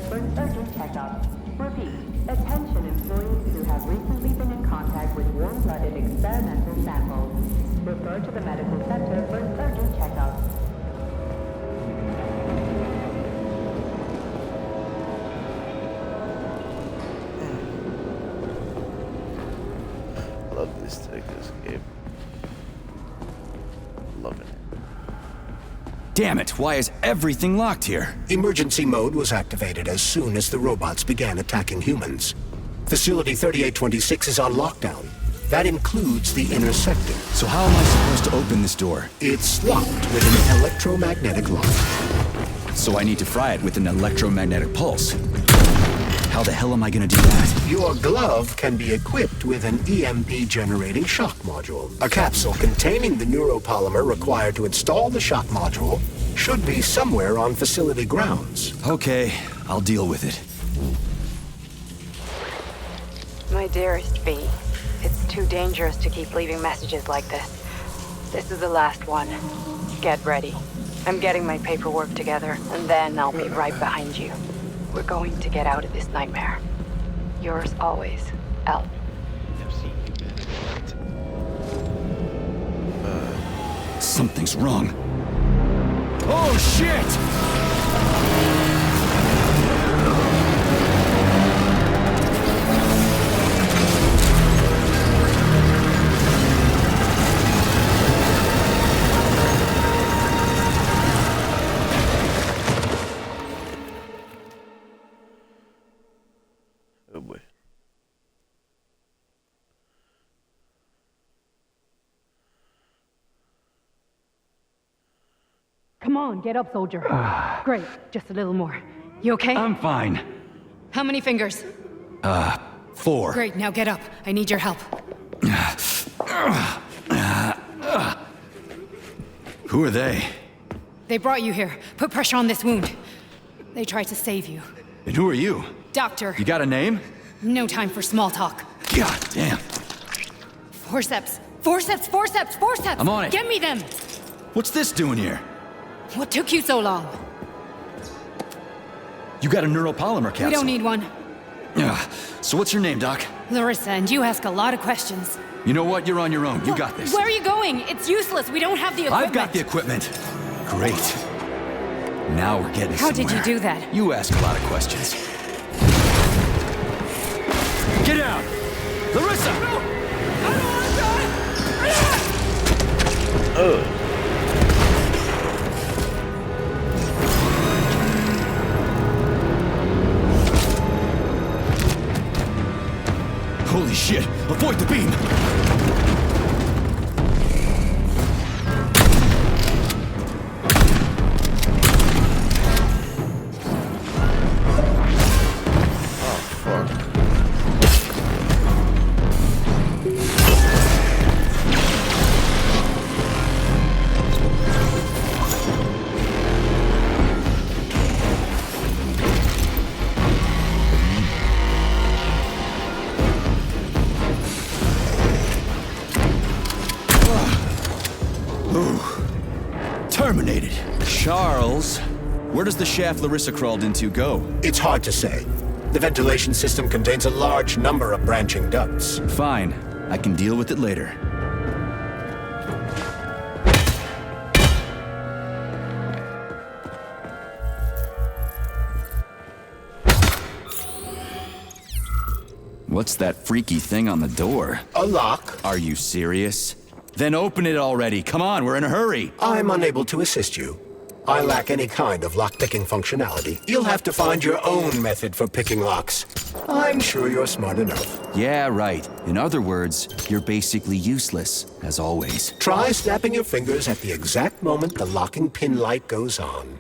for an urgent checkup. Repeat, attention employees who have recently been in contact with warm-blooded experimental samples. Refer to the medical center for an urgent checkup. Love this game. Loving it. Damn it, why is everything locked here? Emergency mode was activated as soon as the robots began attacking humans. Facility 3826 is on lockdown. That includes the inner sector. So how am I supposed to open this door? It's locked with an electromagnetic lock. So I need to fry it with an electromagnetic pulse. How the hell am I gonna do that? Your glove can be equipped with an EMP-generating shock module. A capsule containing the neuropolymer required to install the shock module should be somewhere on facility grounds. Okay, I'll deal with it. My dearest B, it's too dangerous to keep leaving messages like this. This is the last one. Get ready. I'm getting my paperwork together, and then I'll be right behind you. We're going to get out of this nightmare. Yours always, L. Something's wrong. Oh, shit! Oh boy. Come on, get up, soldier. Great, just a little more. You okay? I'm fine. How many fingers? 4. Great, now get up. I need your help. Who are they? They brought you here. Put pressure on this wound. They tried to save you. And who are you? Doctor. You got a name? No time for small talk. God damn. Forceps. Forceps, forceps, forceps! I'm on it. Get me them! What's this doing here? What took you so long? You got a neuropolymer capsule. We don't need one. So what's your name, Doc? Larissa, and you ask a lot of questions. You know what? You're on your own. You got this. Where are you going? It's useless. We don't have the equipment. I've got the equipment. Great. Now we're getting How somewhere. did you do that? You ask a lot of questions. Get down! Larissa! No! I don't want to die! Oh. Holy shit! Avoid the beam! Terminated. Charles, where does the shaft Larissa crawled into go? It's hard to say. The ventilation system contains a large number of branching ducts. Fine. I can deal with it later. What's that freaky thing on the door? A lock. Are you serious? Then open it already. Come on, we're in a hurry. I'm unable to assist you. I lack any kind of lock-picking functionality. You'll have to find your own method for picking locks. I'm sure you're smart enough. Yeah, right. In other words, you're basically useless, as always. Try snapping your fingers at the exact moment the locking pin light goes on.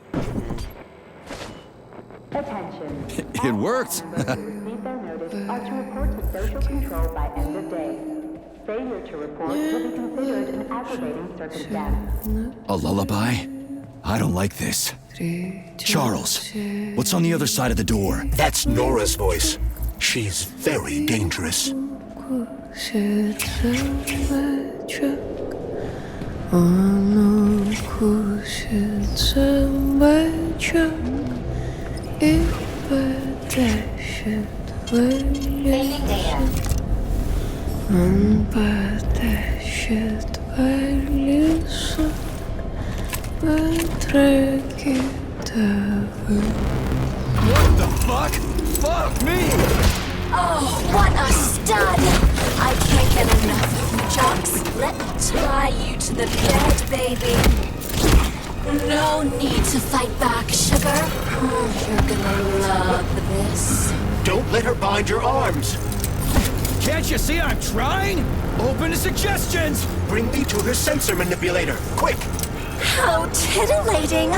Attention. It worked. Receive their notice are to report to social control by end of day. Failure to report will be considered an aggravating circumstance. A lullaby? I don't like this. Charles, what's on the other side of the door? That's Nora's voice. She's very dangerous. What the fuck? Fuck me! Oh, what a stud! I can't get enough of you, Jocks. Let me tie you to the bed, baby. No need to fight back, sugar. Oh, you're gonna love this. Don't let her bind your arms. Can't you see I'm trying? Open to suggestions! Bring me to her sensor manipulator, quick! How titillating!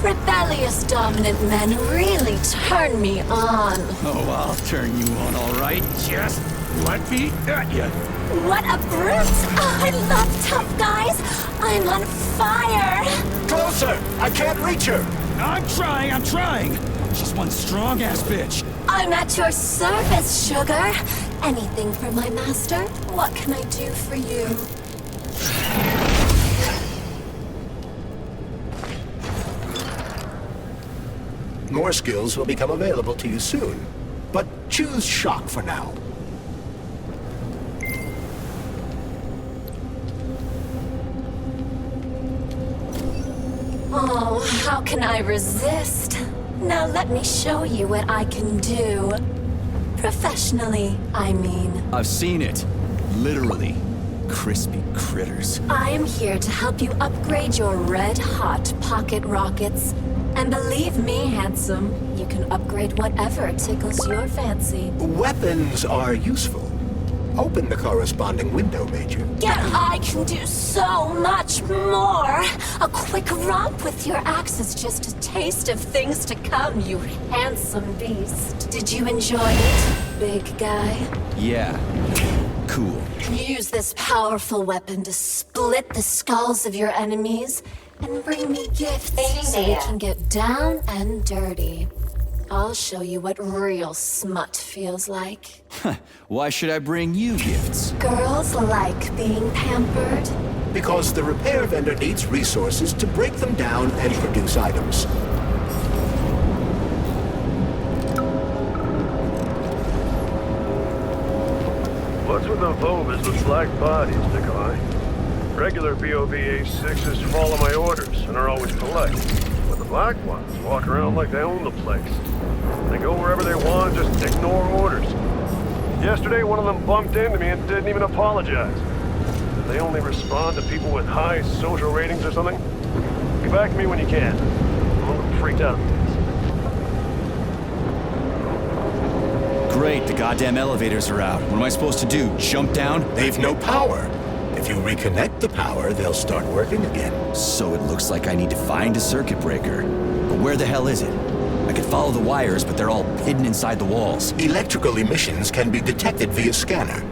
Rebellious dominant men really turn me on. Oh, I'll turn you on, all right. Just let me at you. What a brute! Oh, I love tough guys. I'm on fire. Closer! I can't reach her. I'm trying. She's one strong-ass bitch. I'm at your service, sugar. Anything for my master? What can I do for you? More skills will become available to you soon, but choose shock for now. Oh, how can I resist? Now let me show you what I can do. Professionally, I mean. I've seen it. Literally. Crispy critters. I am here to help you upgrade your red-hot pocket rockets. And believe me, handsome, you can upgrade whatever tickles your fancy. Weapons are useful. Open the corresponding window, Major. Yet I can do so much more! A quick romp with your axe is just a taste of things to come, you handsome beast. Did you enjoy it, big guy? Yeah. Cool. Use this powerful weapon to split the skulls of your enemies and bring me gifts so we can get down and dirty. I'll show you what real smut feels like. Why should I bring you gifts? Girls like being pampered. Because the repair vendor needs resources to break them down and produce items. What's with the Vovas with black bodies, Nikolai? Regular BOV-A6s follow my orders and are always polite. But the black ones walk around like they own the place. They go wherever they want and just ignore orders. Yesterday, one of them bumped into me and didn't even apologize. Do they only respond to people with high social ratings or something? Get back to me when you can. I'm a little freaked out. Great, the goddamn elevators are out. What am I supposed to do? Jump down? They've no power. If you reconnect the power, they'll start working again. So it looks like I need to find a circuit breaker. But where the hell is it? I could follow the wires, but they're all hidden inside the walls. Electrical emissions can be detected via scanner.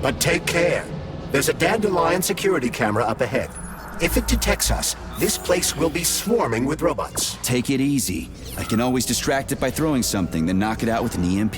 But take care. There's a Dandelion security camera up ahead. If it detects us, this place will be swarming with robots. Take it easy. I can always distract it by throwing something, then knock it out with an EMP.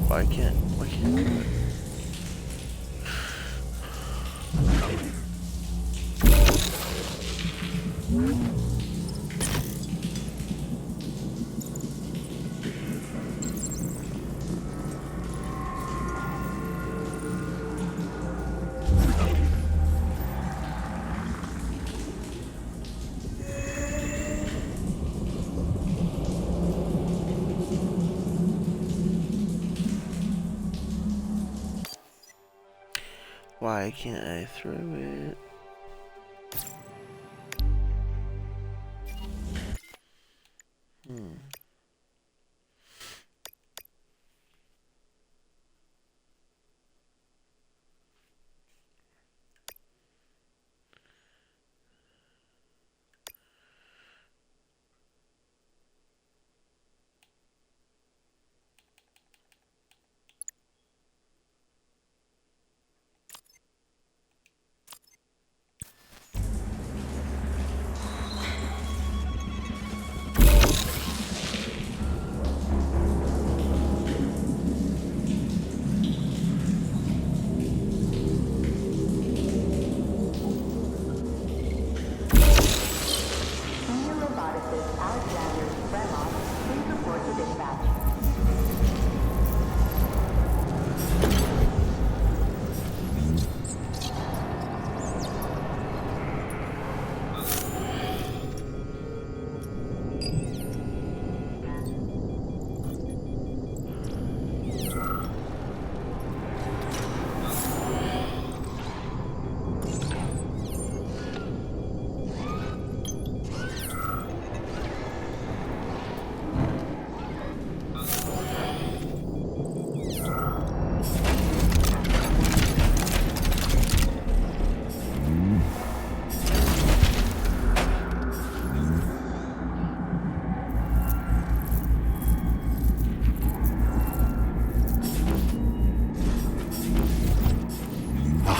Why can't I do it? Why can't I throw it?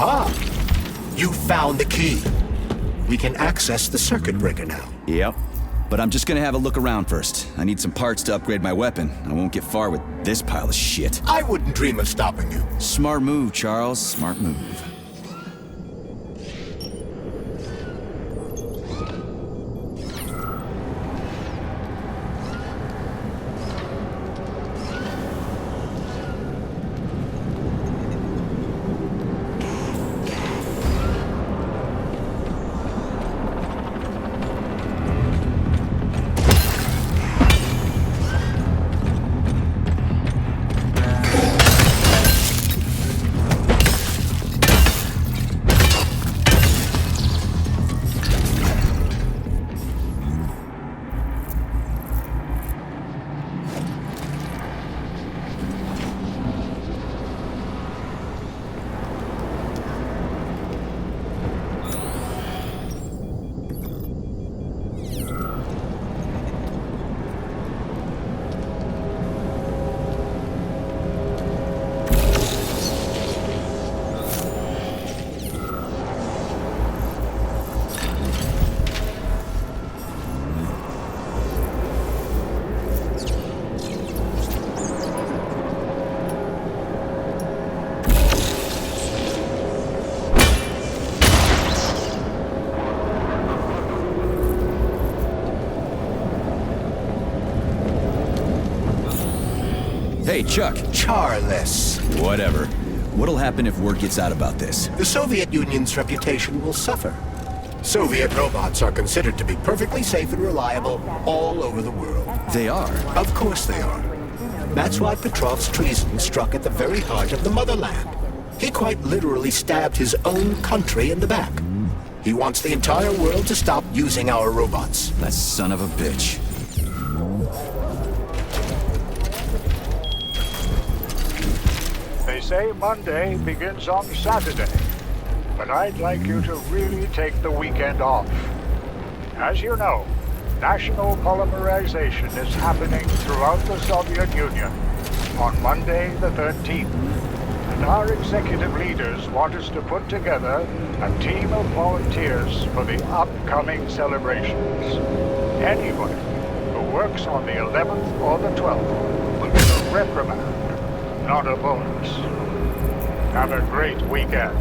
Aha! You found the key. We can access the circuit breaker now. Yep. But I'm just gonna have a look around first. I need some parts to upgrade my weapon. I won't get far with this pile of shit. I wouldn't dream of stopping you. Smart move, Charles. Smart move. Hey, Chuck. Charles. Whatever. What'll happen if word gets out about this? The Soviet Union's reputation will suffer. Soviet robots are considered to be perfectly safe and reliable all over the world. They are? Of course they are. That's why Petrov's treason struck at the very heart of the motherland. He quite literally stabbed his own country in the back. He wants the entire world to stop using our robots. That son of a bitch. They say Monday begins on Saturday, but I'd like you to really take the weekend off. As you know, national polymerization is happening throughout the Soviet Union on Monday the 13th. And our executive leaders want us to put together a team of volunteers for the upcoming celebrations. Anybody who works on the 11th or the 12th will get a reprimand, not a bonus. Have a great weekend.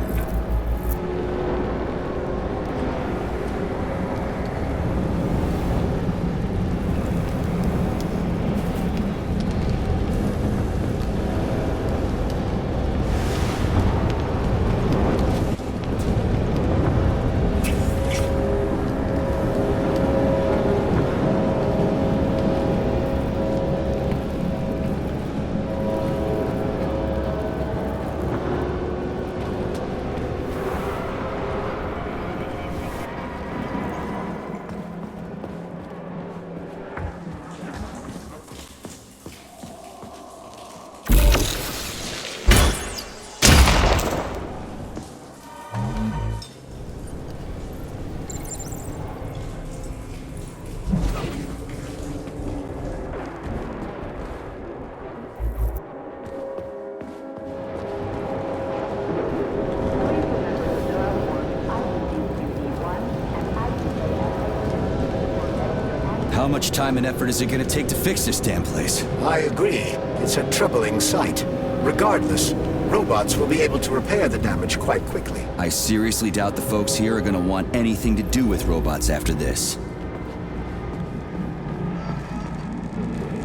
How much time and effort is it gonna take to fix this damn place? I agree. It's a troubling sight. Regardless, robots will be able to repair the damage quite quickly. I seriously doubt the folks here are gonna want anything to do with robots after this.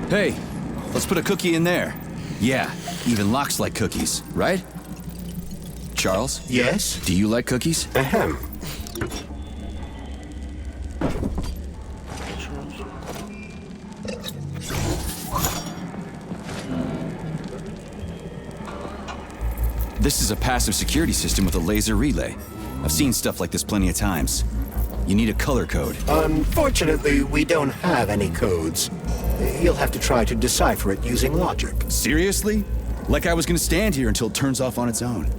Hey, let's put a cookie in there. Yeah, even Locke's like cookies, right? Charles? Yes? Do you like cookies? Ahem. This is a passive security system with a laser relay. I've seen stuff like this plenty of times. You need a color code. Unfortunately, we don't have any codes. You'll have to try to decipher it using logic. Seriously? Like I was gonna stand here until it turns off on its own.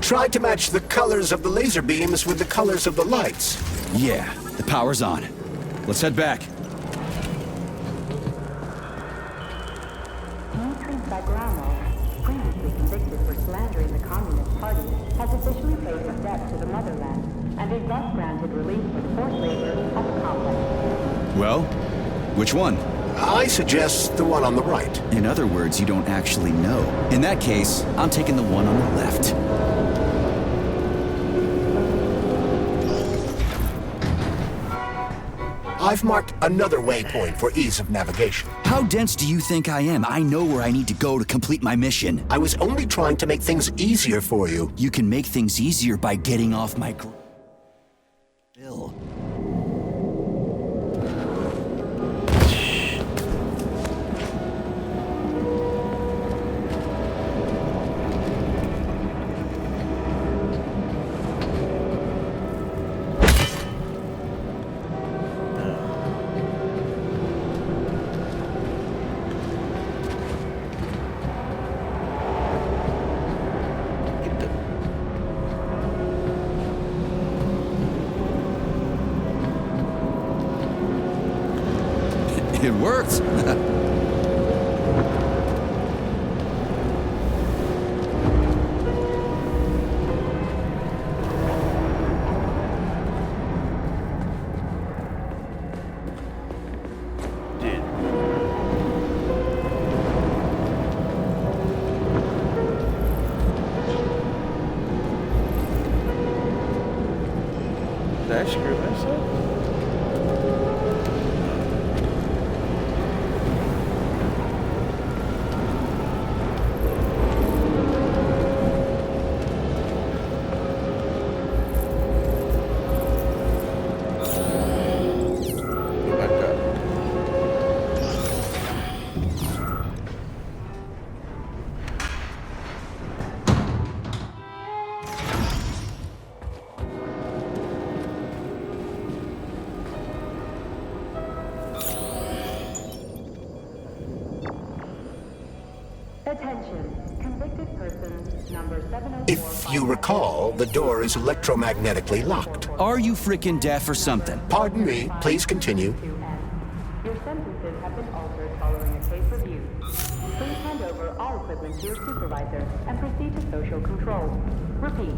Try to match the colors of the laser beams with the colors of the lights. Yeah, the power's on. Let's head back. Dmitry Bagramov, previously convicted for slandering the Communist Party, has officially paid a debt to the motherland and is thus granted release from forced labor at the complex. Well, which one? I suggest the one on the right. In other words, you don't actually know. In that case, I'm taking the one on the left. I've marked another waypoint for ease of navigation. How dense do you think I am? I know where I need to go to complete my mission. I was only trying to make things easier for you. You can make things easier by getting off my bill. It worked! Did I screw myself? If you recall, the door is electromagnetically locked. Are you frickin' deaf or something? Pardon me, please continue. Your sentences have been altered following a case review. Please hand over all equipment to your supervisor and proceed to social control. Repeat.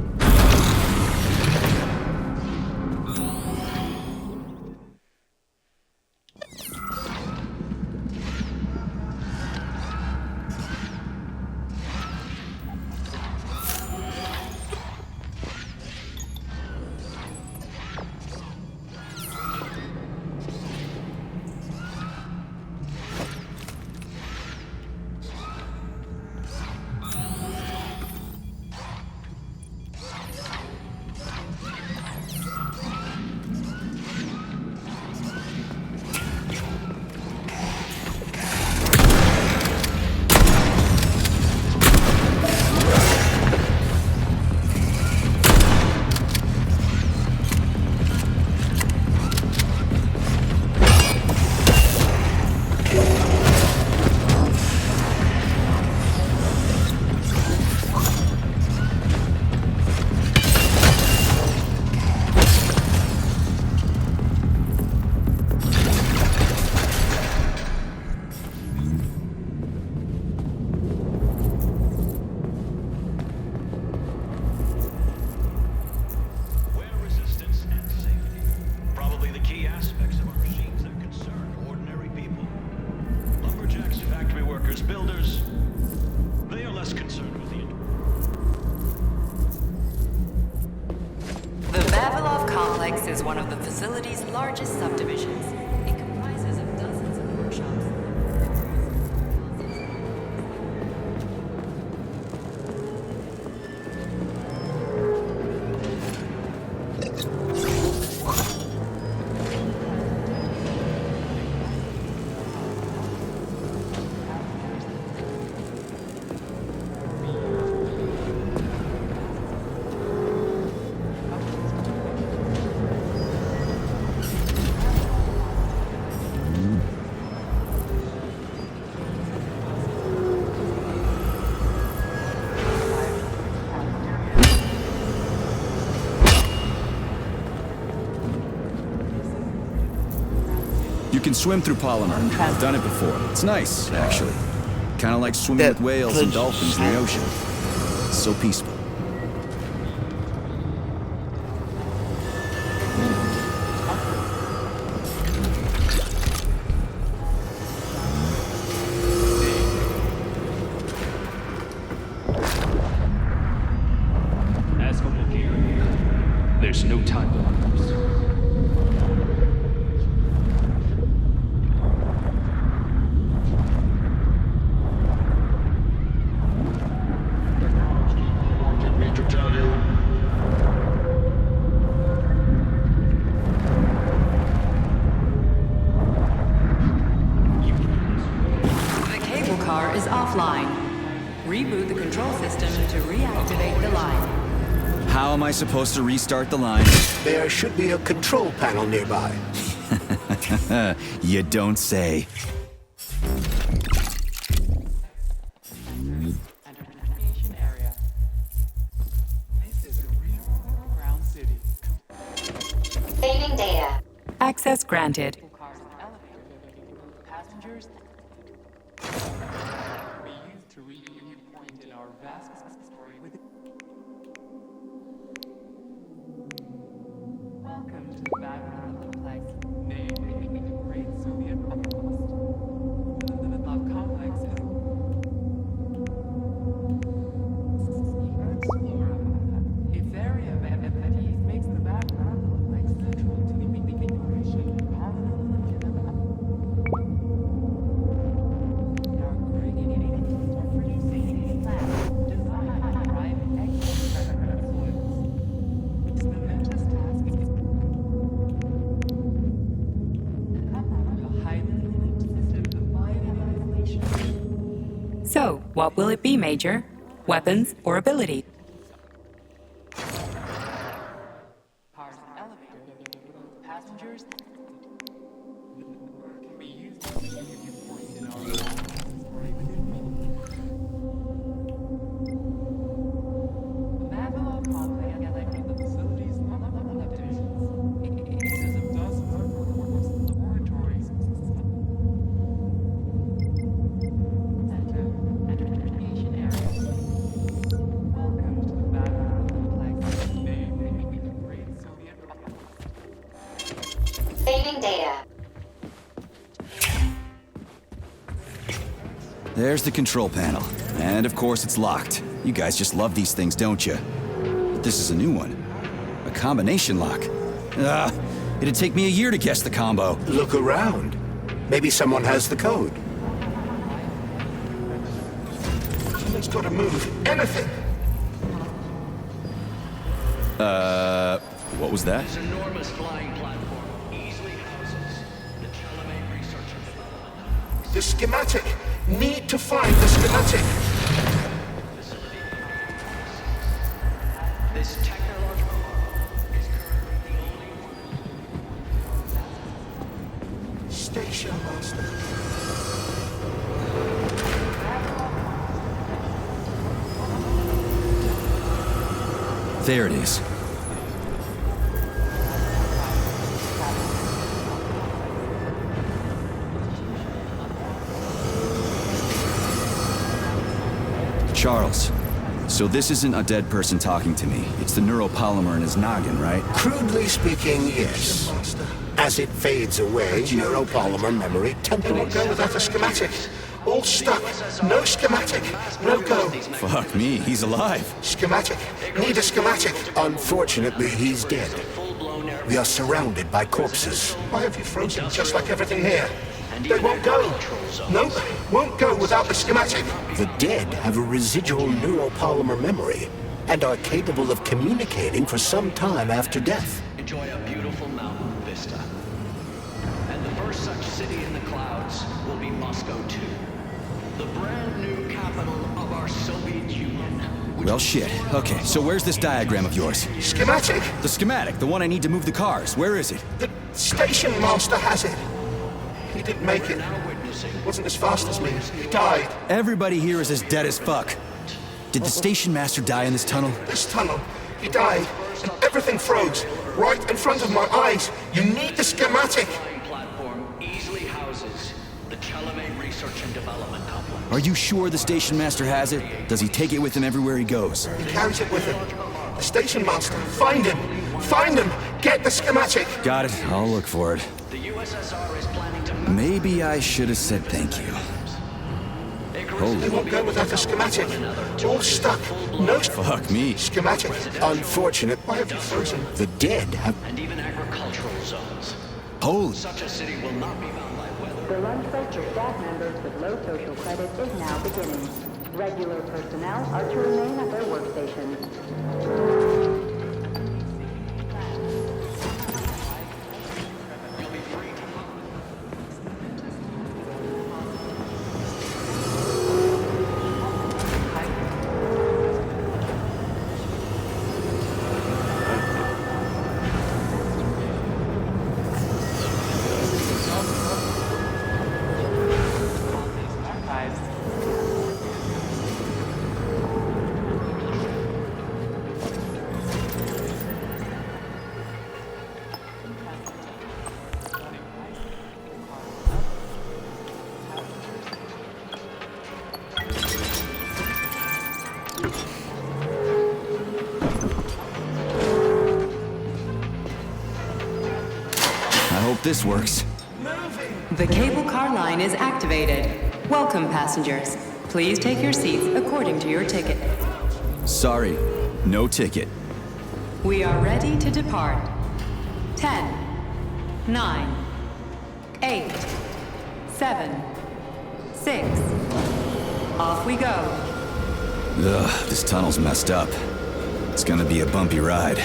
surface builders, they are less concerned with the... The Vavilov complex is one of the facility's largest subdivisions. It comprises of dozens of workshops. You can swim through polymer. I've done it before. It's nice, actually. Kind of like swimming with whales and dolphins in the ocean. It's so peaceful. As for Bulgaria, there's no time to lose. Reboot the control system to reactivate the line. How am I supposed to restart the line? There should be a control panel nearby. You don't say. Saving data. Access granted. Welcome to the Vavilov complex, named Great Soviet Outpost. The complex is Explorer. Its area of expertise makes the Vavilov complex central to the operation of our gradients are producing slabs designed to drive extra soils. Its momentous task is So, what will it be, Major? Weapons or ability? Cars and elevators, passengers can be used as a viewpoint in our Vavilov complex elected the facilities divisions. It consists of dozens of laboratories, interrogation areas. Welcome to the Vavilov complex, named Great Soviet Outpost. Saving data. There's the control panel. And of course it's locked. You guys just love these things, don't you? But this is a new one. A combination lock. It'd take me a year to guess the combo. Look around. Maybe someone has the code. Someone's got to move. Anything! What was that? This enormous flying platform easily houses the Chalamet Research and Development. The schematic! Need to find the schematic! This technological marvel is currently the only one. Station Master. There it is. Charles, so this isn't a dead person talking to me. It's the neuropolymer in his noggin, right? Crudely speaking, yes. As it fades away, neuropolymer memory temporarily go without a schematic. All stuck. No schematic. No go. Fuck me, he's alive. Schematic. Need a schematic. Unfortunately, he's dead. We are surrounded by corpses. Why have you frozen just like everything here? They won't go. Nope, won't go without the schematic. The dead have a residual neuropolymer memory and are capable of communicating for some time after death. Enjoy a beautiful mountain vista. And the first such city in the clouds will be Moscow 2, the brand new capital of our Soviet Union. Well, shit. Okay, so where's this diagram of yours? Schematic? The schematic, the one I need to move the cars. Where is it? The station master has it. He didn't make it. Wasn't as fast as me. He died. Everybody here is as dead as fuck. Did the station master die in this tunnel? This tunnel. He died. And everything froze. Right in front of my eyes. You need the schematic. Platform easily houses the Chalamet Research and Development Complex. Are you sure the station master has it? Does he take it with him everywhere he goes? He carries it with him. The station master. Find him. Find him. Get the schematic. Got it. I'll look for it. The USSR is planning to... Maybe I should have said thank you. They won't go without a schematic. All stuck. No... Fuck me. Schematic. Unfortunate. Why have you frozen? The dead have... And even agricultural zones. Holy... Such a city will not be bound by weather. The lunch break for staff members with low social credit is now beginning. Regular personnel are to remain at their workstations. This works. The cable car line is activated. Welcome, passengers. Please take your seats according to your ticket. Sorry, no ticket. We are ready to depart. 10, 9, 8, 7, 6. Off we go. Ugh, this tunnel's messed up. It's gonna be a bumpy ride.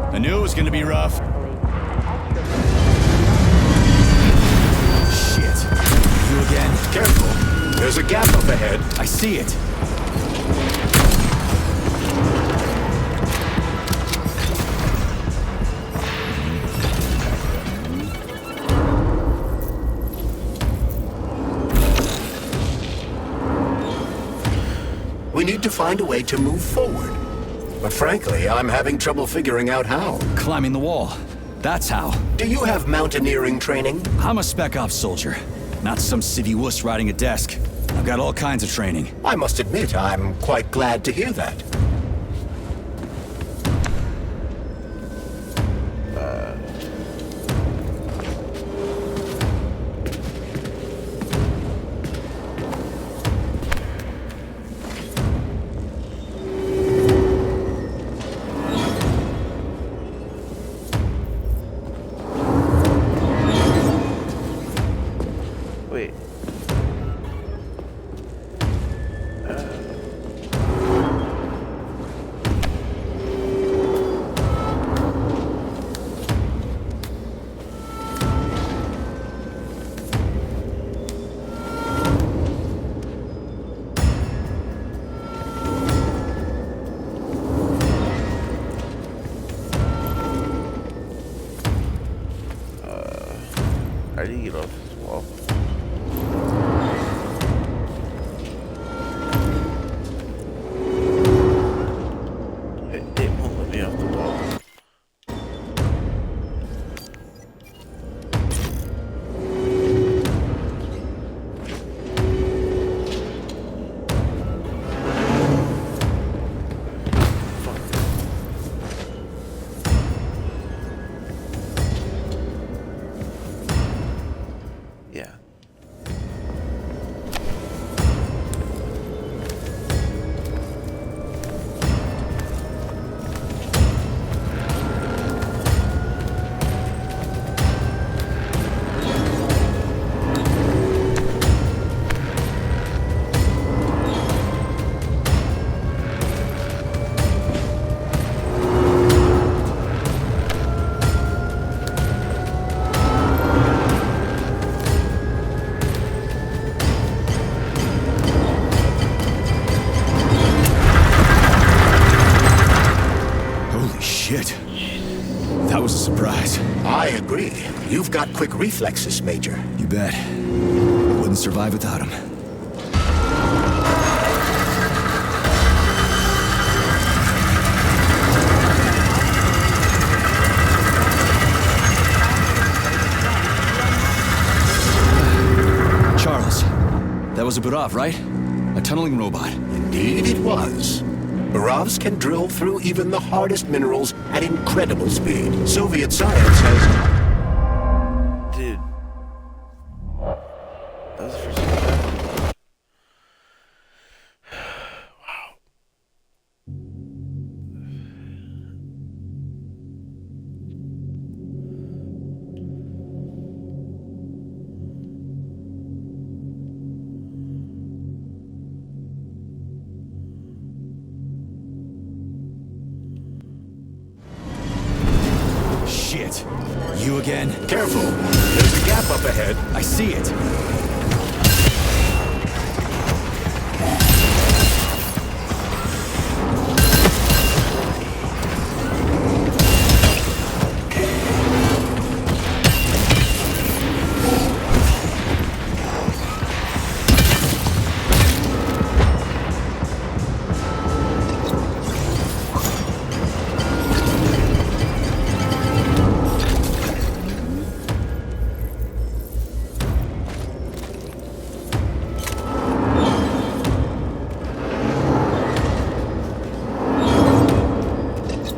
I knew it was gonna be rough. Shit. You again? Careful. There's a gap up ahead. I see it. We need to find a way to move forward. But frankly, I'm having trouble figuring out how. Climbing the wall. That's how. Do you have mountaineering training? I'm a Spec Ops soldier, not some civvy wuss riding a desk. I've got all kinds of training. I must admit, I'm quite glad to hear that. Wait. I agree. You've got quick reflexes, Major. You bet. Wouldn't survive without him. Charles, that was a Burav, right? A tunneling robot. Indeed it was. Buravs can drill through even the hardest minerals at incredible speed. Soviet science has... Dude. That was the first time I've ever... Wow. Shit. You again? Careful. There's a gap up ahead. I see it.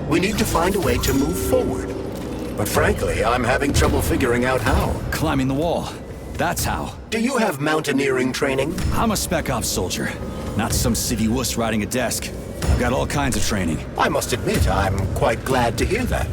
We need to find a way to move forward. But frankly, I'm having trouble figuring out how. Climbing the wall. That's how. Do you have mountaineering training? I'm a Spec Ops soldier, not some city wuss riding a desk. I've got all kinds of training. I must admit, I'm quite glad to hear that.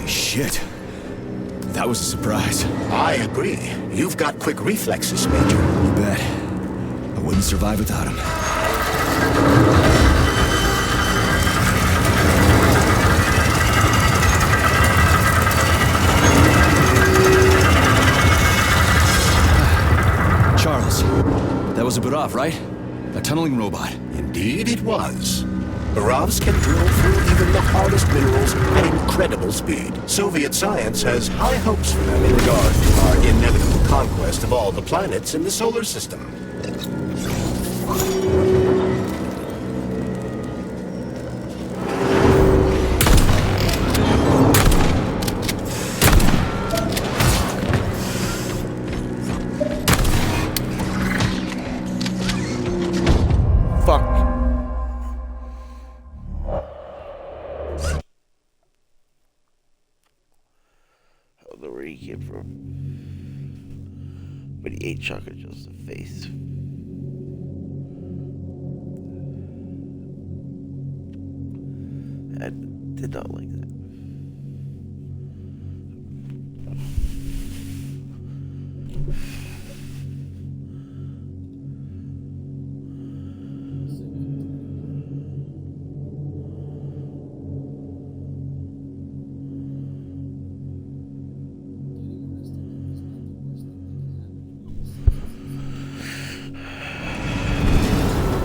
Shit. That was a surprise. I agree. You've got quick reflexes, Major. You bet. I wouldn't survive without him. Charles, that was a Burav, right? A tunneling robot. Indeed it was. Buravs can drill through even the hardest minerals at incredible speed. Soviet science has high hopes for them in regard to our inevitable conquest of all the planets in the solar system. Where he came from, but he ate chocolate just the face. I did not like that.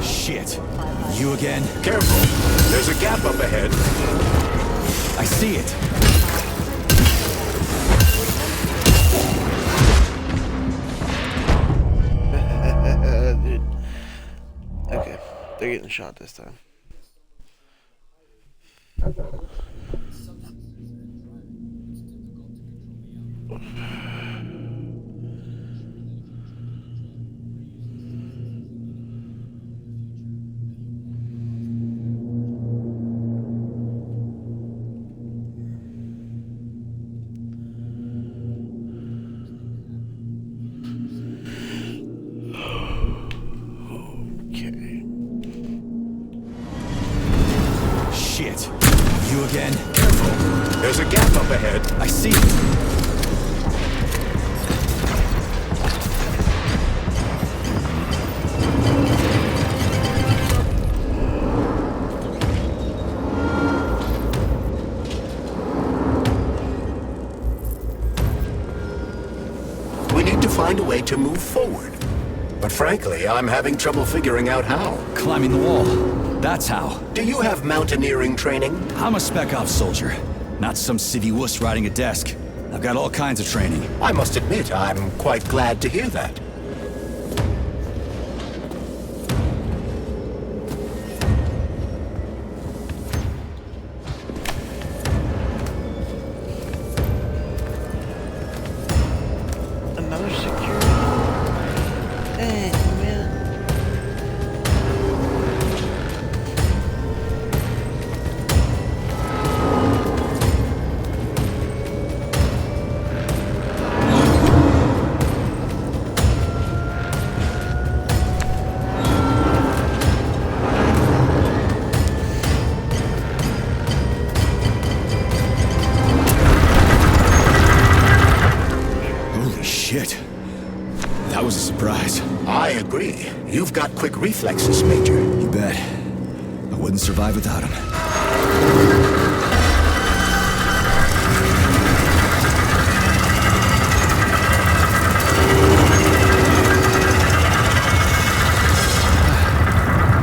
Shit. You again? Careful. There's a gap up ahead. I see it. Dude. Okay. They're getting shot this time. Shit. You again? Careful. There's a gap up ahead. I see it. find a way to move forward. But frankly, I'm having trouble figuring out how. Climbing the wall. That's how. Do you have mountaineering training? I'm a Spec Ops soldier, not some civvy wuss riding a desk. I've got all kinds of training. I must admit, I'm quite glad to hear that. Another security. Dang, man. Shit. That was a surprise. I agree. You've got quick reflexes, Major. You bet. I wouldn't survive without him.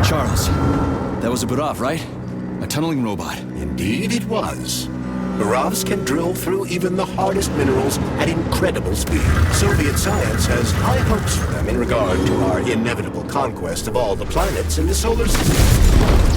Charles, that was a Barov, right? A tunneling robot. Indeed it was. Barovs can drill through even the hardest minerals at incredible speed. Soviet science has high hopes for them in regard to our inevitable conquest of all the planets in the solar system.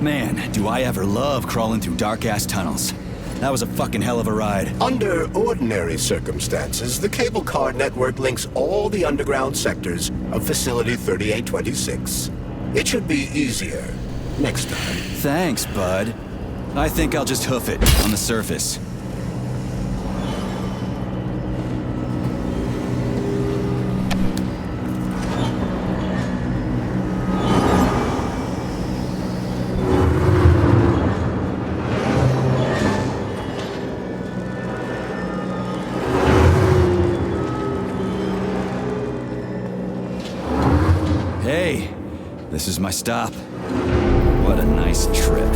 Man, do I ever love crawling through dark-ass tunnels. That was a fucking hell of a ride. Under ordinary circumstances, the cable car network links all the underground sectors of Facility 3826. It should be easier next time. Thanks, bud. I think I'll just hoof it on the surface. Hey, this is my stop. What a nice trip.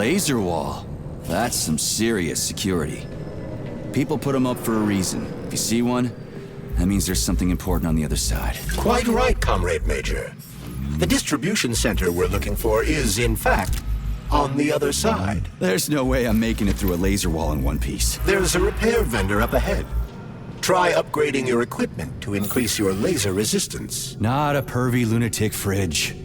laser wall. That's some serious security. People put them up for a reason. If you see one, that means there's something important on the other side. Quite right, Comrade Major. The distribution center we're looking for is, in fact, on the other side. There's no way I'm making it through a laser wall in one piece. There's a repair vendor up ahead. Try upgrading your equipment to increase your laser resistance. Not a pervy lunatic fridge.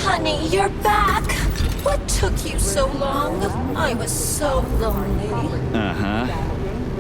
Honey, you're back! What took you so long? I was so lonely. Uh-huh.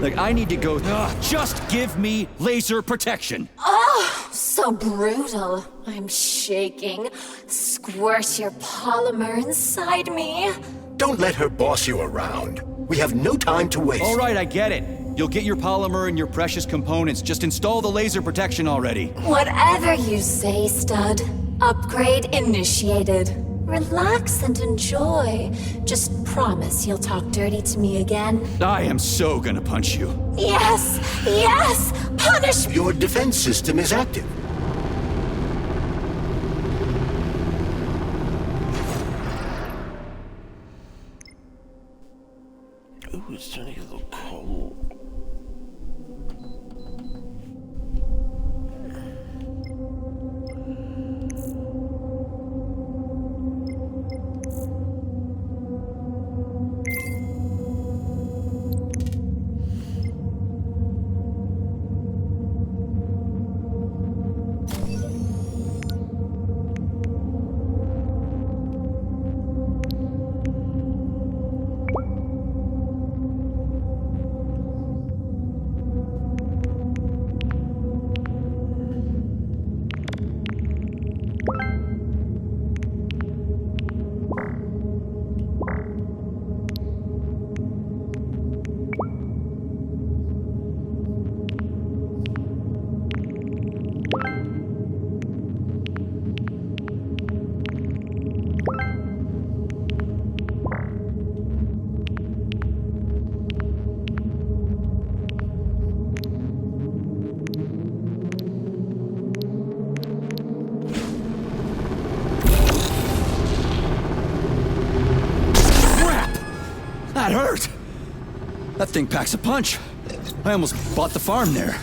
Like, I need to go... just give me laser protection! Oh, so brutal. I'm shaking. Squirt your polymer inside me. Don't let her boss you around. We have no time to waste. All right, I get it. You'll get your polymer and your precious components. Just install the laser protection already. Whatever you say, stud. Upgrade initiated. Relax and enjoy. Just promise you'll talk dirty to me again. I am so gonna punch you. Yes! Yes! Punish me! Your defense system is active. Ooh, it's starting to get a little cold. That hurt! That thing packs a punch. I almost bought the farm there.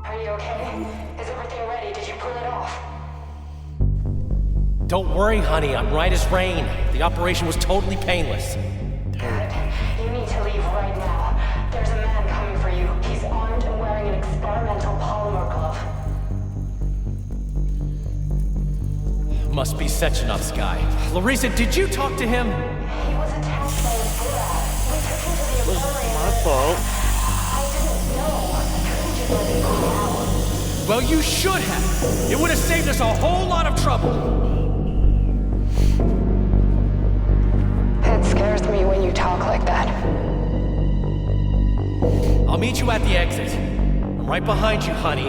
Are you okay? Is everything ready? Did you pull it off? Don't worry, honey. I'm right as rain. The operation was totally painless. Good. You need to leave right now. There's a man coming for you. He's armed and wearing an experimental polymer glove. Must be Sechenov's guy. Larissa, did you talk to him? He was attacked by a Buddha. We took him to the infirmary. My fault. I didn't know. I couldn't just let him go out. Well, you should have. It would have saved us a whole lot of trouble. It scares me when you talk like that. I'll meet you at the exit. I'm right behind you, honey.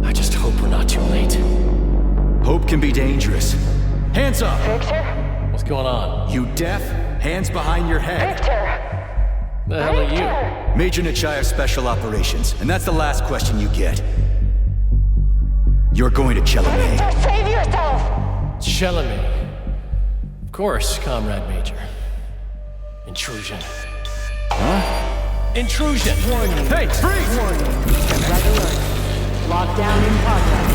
I just hope we're not too late. Hope can be dangerous. Hands up! Victor? What's going on? You deaf? Hands behind your head. Victor! The hell are you? Major Nechayev Special Operations, and that's the last question you get. You're going to Chelomey. Victor, save yourself! Chelomey. Of course, Comrade Major. Intrusion. Huh? Intrusion! Warning. Hey, freeze! Warning. Red alert. Lockdown in progress.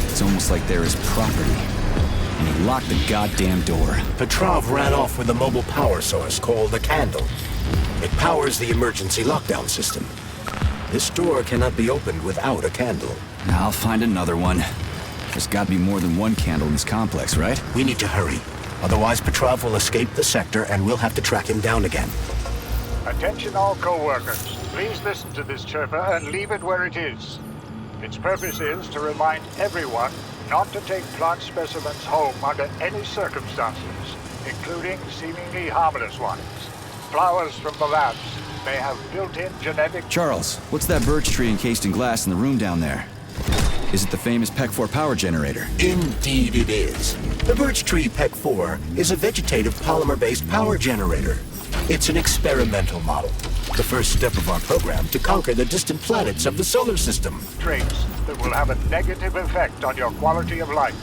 It's almost like they're his property. And he locked the goddamn door. Petrov ran off with a mobile power source called a candle. It powers the emergency lockdown system. This door cannot be opened without a candle. I'll find another one. There's gotta be more than one candle in this complex, right? We need to hurry. Otherwise, Petrov will escape the sector and we'll have to track him down again. Attention all co-workers. Please listen to this chirper and leave it where it is. Its purpose is to remind everyone not to take plant specimens home under any circumstances, including seemingly harmless ones. Flowers from the labs may have built-in genetic... Charles, what's that birch tree encased in glass in the room down there? Is it the famous PEC-4 power generator? Indeed it is. The birch tree PEC-4 is a vegetative polymer-based power generator. It's an experimental model. The first step of our program to conquer the distant planets of the solar system. Traits that will have a negative effect on your quality of life.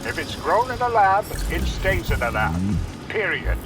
If it's grown in a lab, it stays in a lab. Period.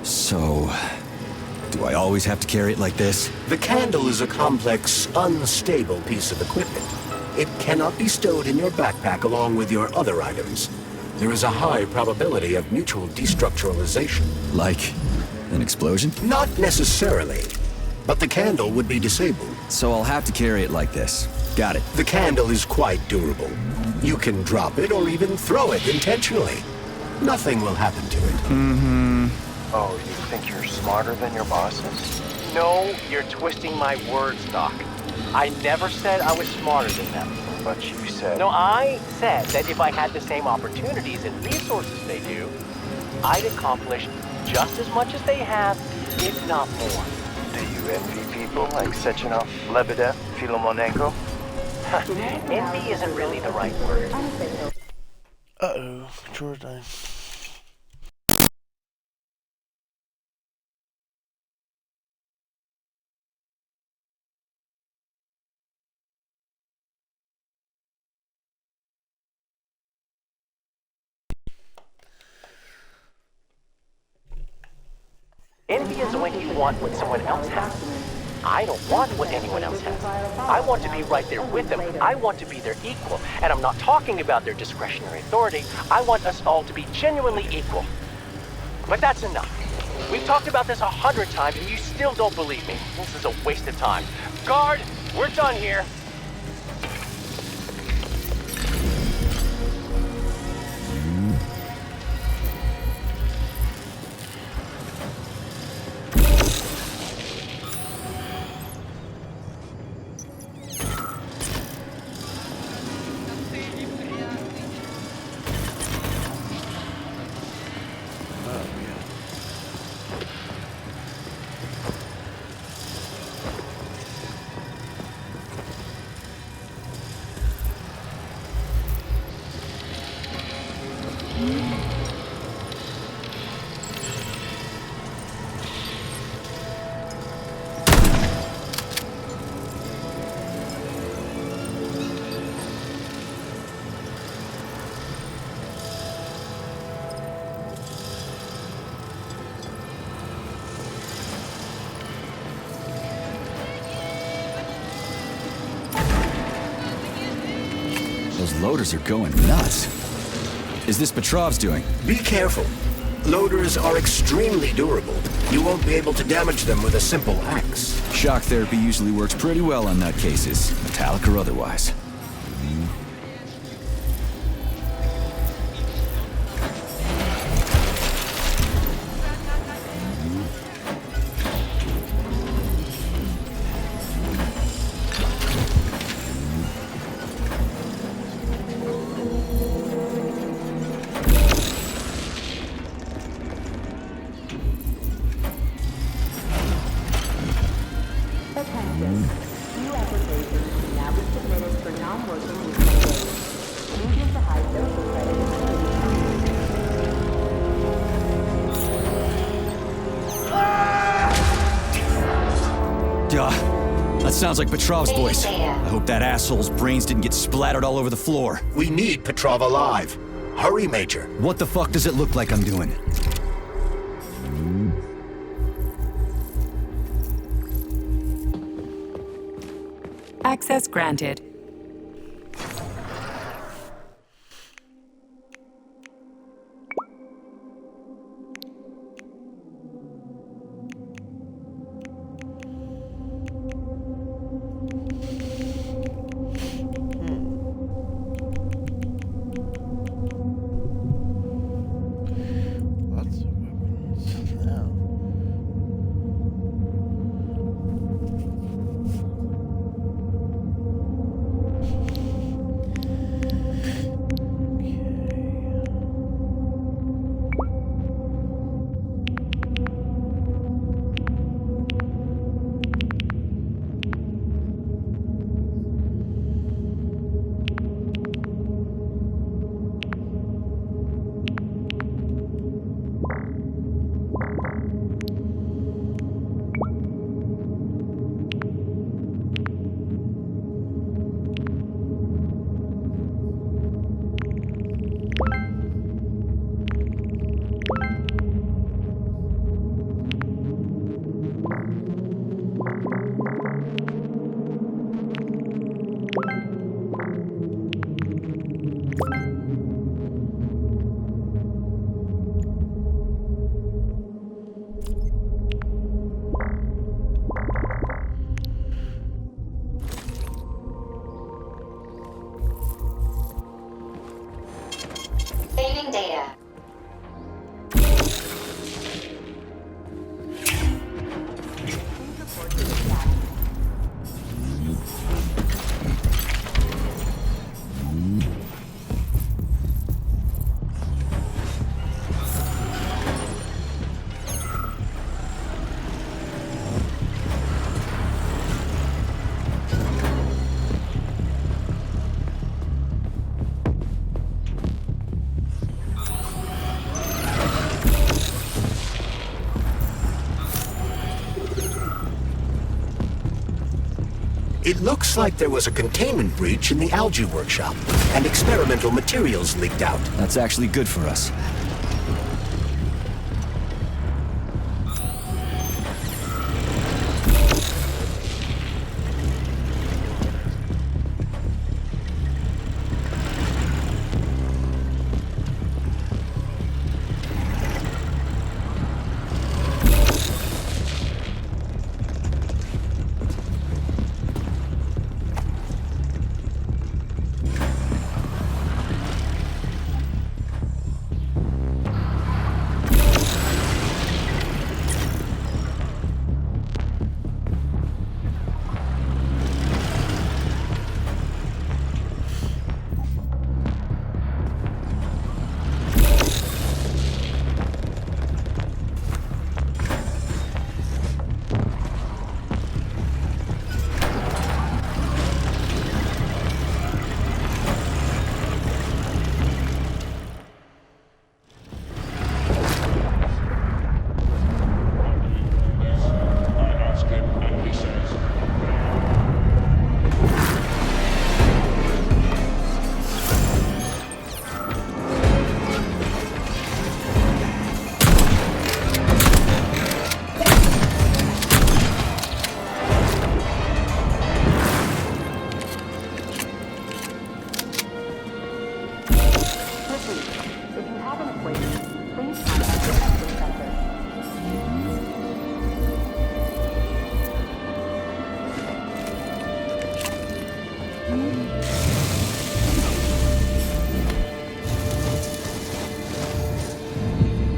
So, do I always have to carry it like this? The candle is a complex, unstable piece of equipment. It cannot be stowed in your backpack along with your other items. There is a high probability of mutual destructuralization. Like an explosion? Not necessarily, but the candle would be disabled. So I'll have to carry it like this. Got it. The candle is quite durable. You can drop it or even throw it intentionally. Nothing will happen to it. Mm-hmm. Oh, you think you're smarter than your bosses? No, you're twisting my words, Doc. I never said I was smarter than them. But you said... No, I said that if I had the same opportunities and resources they do, I'd accomplish just as much as they have, if not more. Do you envy people like Sechenov, Lebedev, Filomonenko? Envy isn't really the right word. Uh-oh, Jordan. Envy is when you want what someone else has. I don't want what anyone else has. I want to be right there with them. I want to be their equal. And I'm not talking about their discretionary authority. I want us all to be genuinely equal. But that's enough. We've talked about this 100 times and you still don't believe me. This is a waste of time. Guard, we're done here. Those loaders are going nuts. Is this Petrov's doing? Be careful. Loaders are extremely durable. You won't be able to damage them with a simple axe. Shock therapy usually works pretty well on nutcases, metallic or otherwise. social credit is That sounds like Petrov's voice. I hope that asshole's brains didn't get splattered all over the floor. We need Petrov alive. Hurry, Major. What the fuck does it look like I'm doing? Access granted. Saving data. It looks like there was a containment breach in the algae workshop, and experimental materials leaked out. That's actually good for us.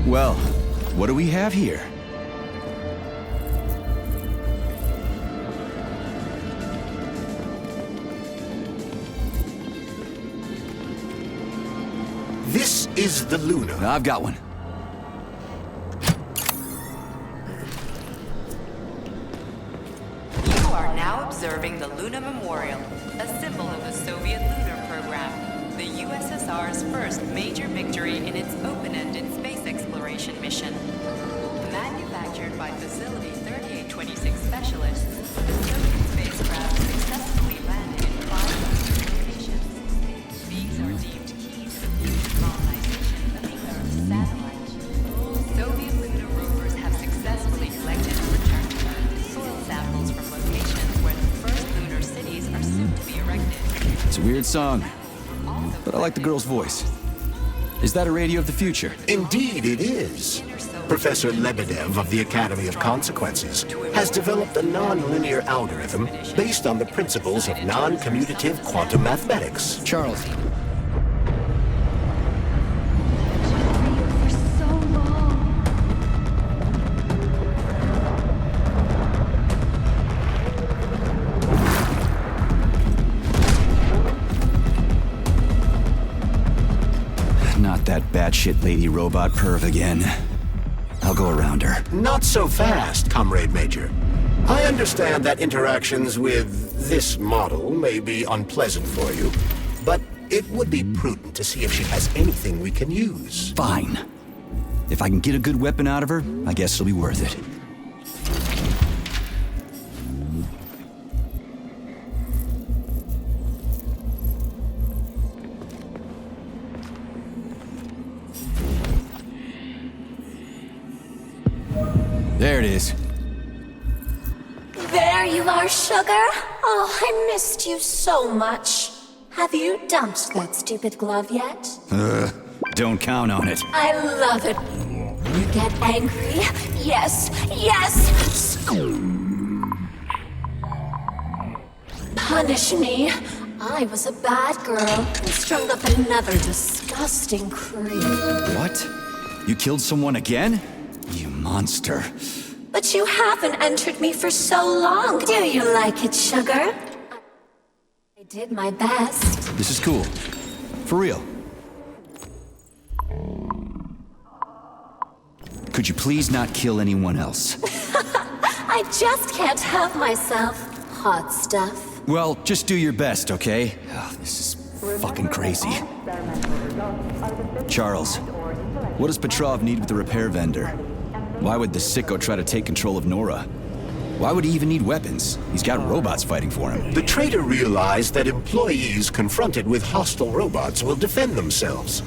Well, what do we have here? This is the Luna. I've got one. You are now observing the Luna Memorial, a symbol of the Soviet lunar program. the USSR's first major victory in its open-ended space exploration mission. Manufactured by Facility 3826 specialists, the Soviet spacecraft successfully landed in 5 locations. These are deemed key to the future colonization of the Earth's satellite. Soviet lunar rovers have successfully collected and returned to Earth soil samples from locations where the first lunar cities are soon to be erected. It's a weird song, but I like the girl's voice. Is that a radio of the future? Indeed it is. Professor Lebedev of the Academy of Consequences has developed a non-linear algorithm based on the principles of non-commutative quantum mathematics. Charles. Not that batshit lady robot perv again. I'll go around her. Not so fast, Comrade Major. I understand that interactions with this model may be unpleasant for you, but it would be prudent to see if she has anything we can use. Fine. If I can get a good weapon out of her, I guess it'll be worth it. There it is. There you are, sugar. Oh, I missed you so much. Have you dumped that stupid glove yet? Don't count on it. I love it. You get angry. Yes, yes. Punish me. I was a bad girl and strung up another disgusting creep. What? You killed someone again? You monster. But you haven't entered me for so long. Do you like it, sugar? I did my best. This is cool. For real. Could you please not kill anyone else? I just can't help myself. Hot stuff. Well, just do your best, okay? Oh, this is fucking crazy. Charles, what does Petrov need with the repair vendor? Why would the sicko try to take control of Nora? Why would he even need weapons? He's got robots fighting for him. The traitor realized that employees confronted with hostile robots will defend themselves.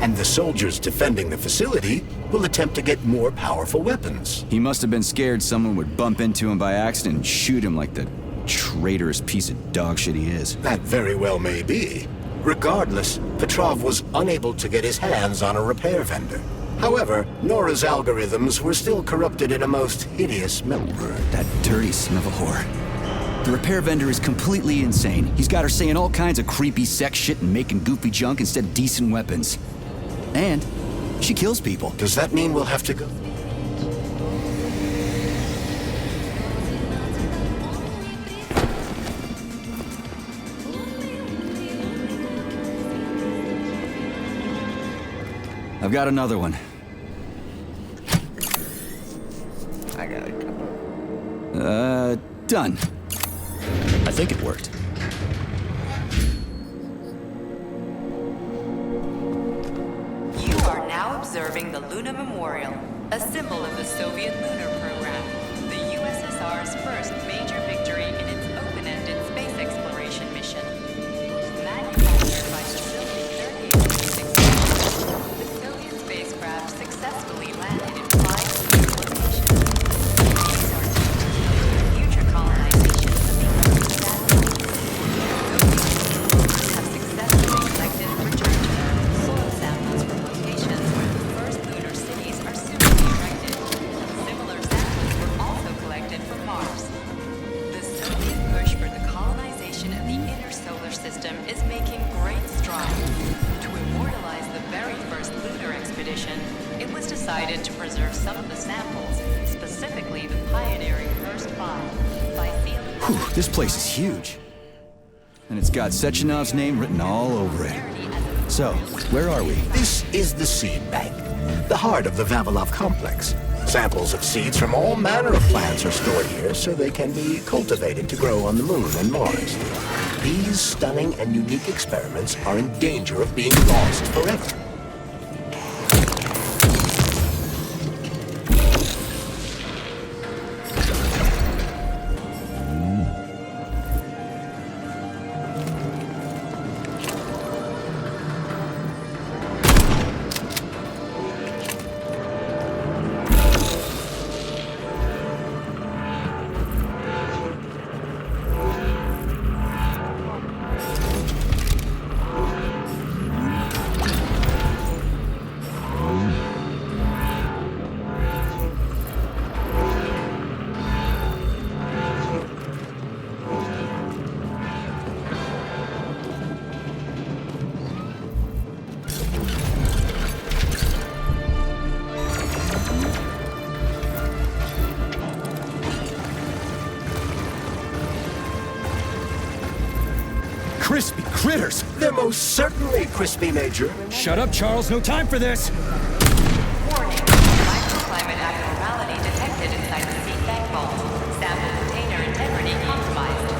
And the soldiers defending the facility will attempt to get more powerful weapons. He must have been scared someone would bump into him by accident and shoot him like the traitorous piece of dog shit he is. That very well may be. Regardless, Petrov was unable to get his hands on a repair vendor. However, Nora's algorithms were still corrupted in a most hideous manner. That dirty son of a whore. The repair vendor is completely insane. He's got her saying all kinds of creepy sex shit and making goofy junk instead of decent weapons. And she kills people. Does that mean we'll have to go? I've got another one. I got it. Done. I think it worked. You are now observing the Luna Memorial, a symbol of the Soviet lunar program, the USSR's first major victory in its open-ended space exploration mission. Manufactured by Facility 3826, the Soviet spacecraft successfully landed in 5 lunar locations. These are the future colonization of the Earth's satellite. Soviet have successfully collected and returned to Earth soil samples from locations where the first lunar cities are soon to be erected. Similar samples were also collected from Mars. The Soviet push for the colonization of the inner solar system is making great strides. To immortalize the very first lunar expedition, it was decided to preserve some of the samples, specifically the pioneering first 5, by sealing. Whew, this place is huge. And it's got Sechenov's name written all over it. So, where are we? This is the seed bank, the heart of the Vavilov complex. Samples of seeds from all manner of plants are stored here so they can be cultivated to grow on the moon and Mars. these stunning and unique experiments are in danger of being lost forever. Crispy critters! They're most certainly crispy, Major. Shut up, Charles. No time for this. Warning. Microclimate abnormality detected inside the seed bank vault. Sample container integrity compromised.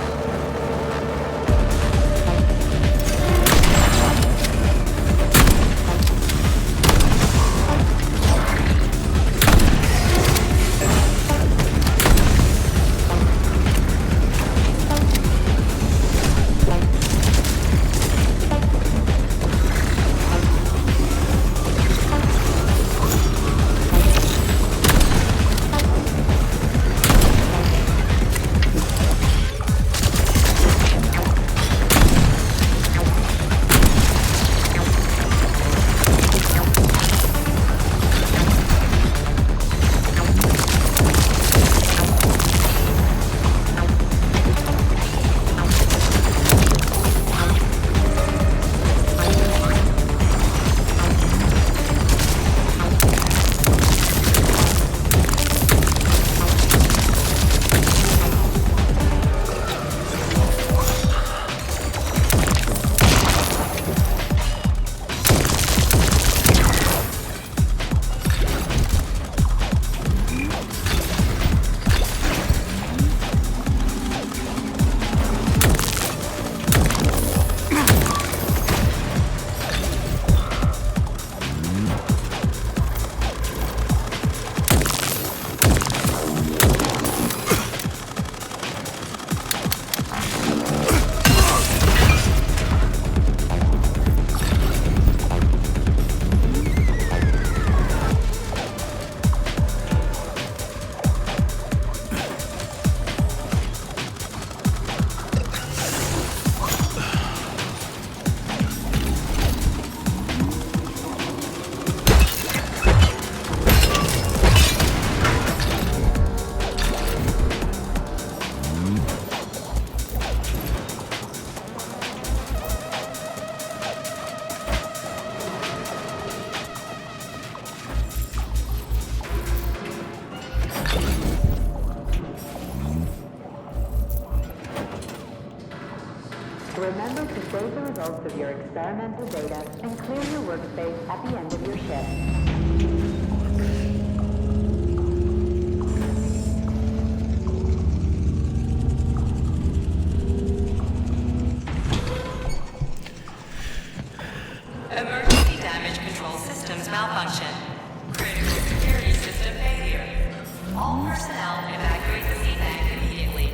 Remember to save the results of your experimental data and clear your workspace at the end of your shift. Emergency damage control systems malfunction. Critical security system failure. All personnel evacuate the seed bank immediately.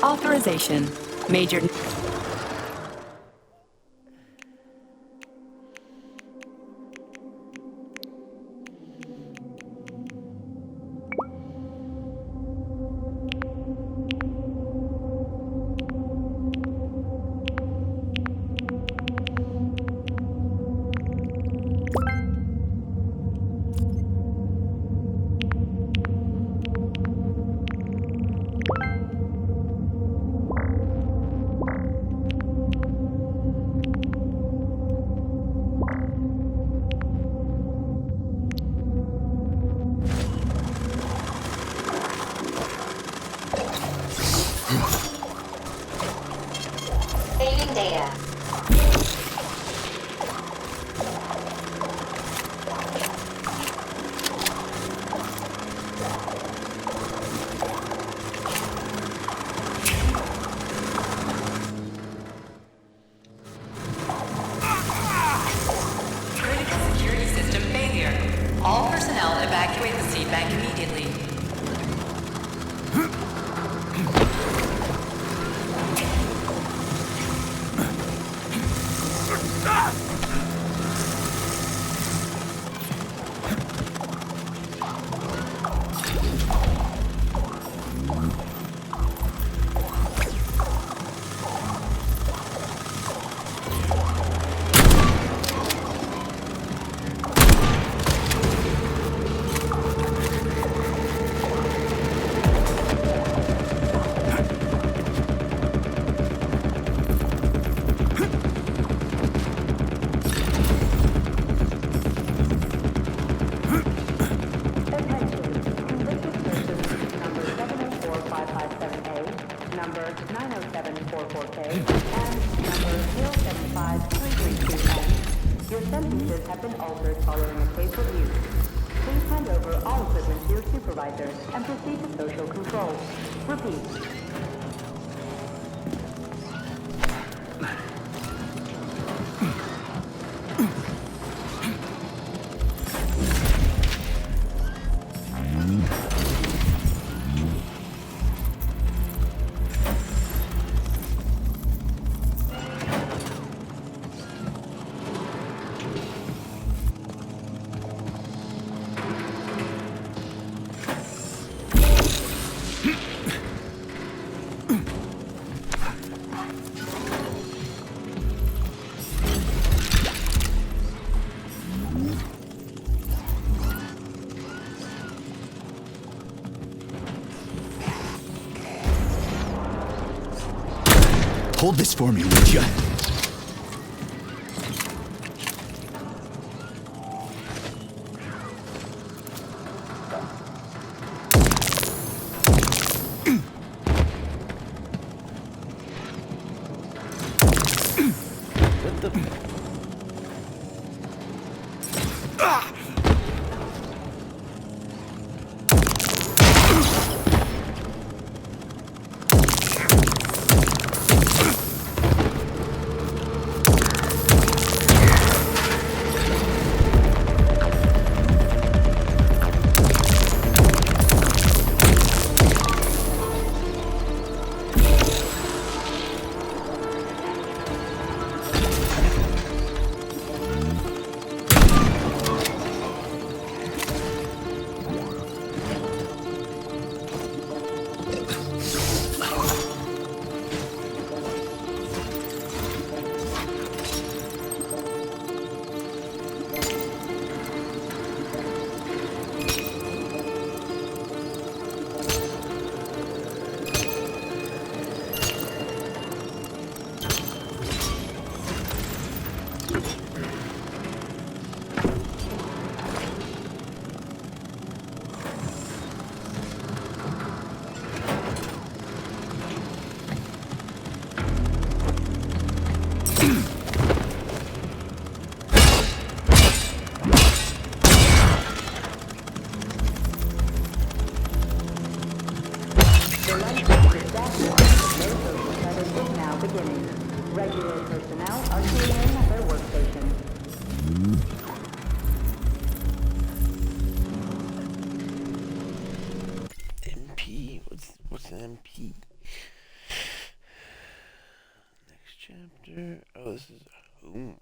Authorization. Major. pieces have been altered following a case of use. Please hand over all equipment to your supervisor and proceed to social control. Repeat. Hold this for me, would ya? What the? Regular personnel are tuning in at their workstation. MP? What's an MP? Next chapter. Oh, this is homework.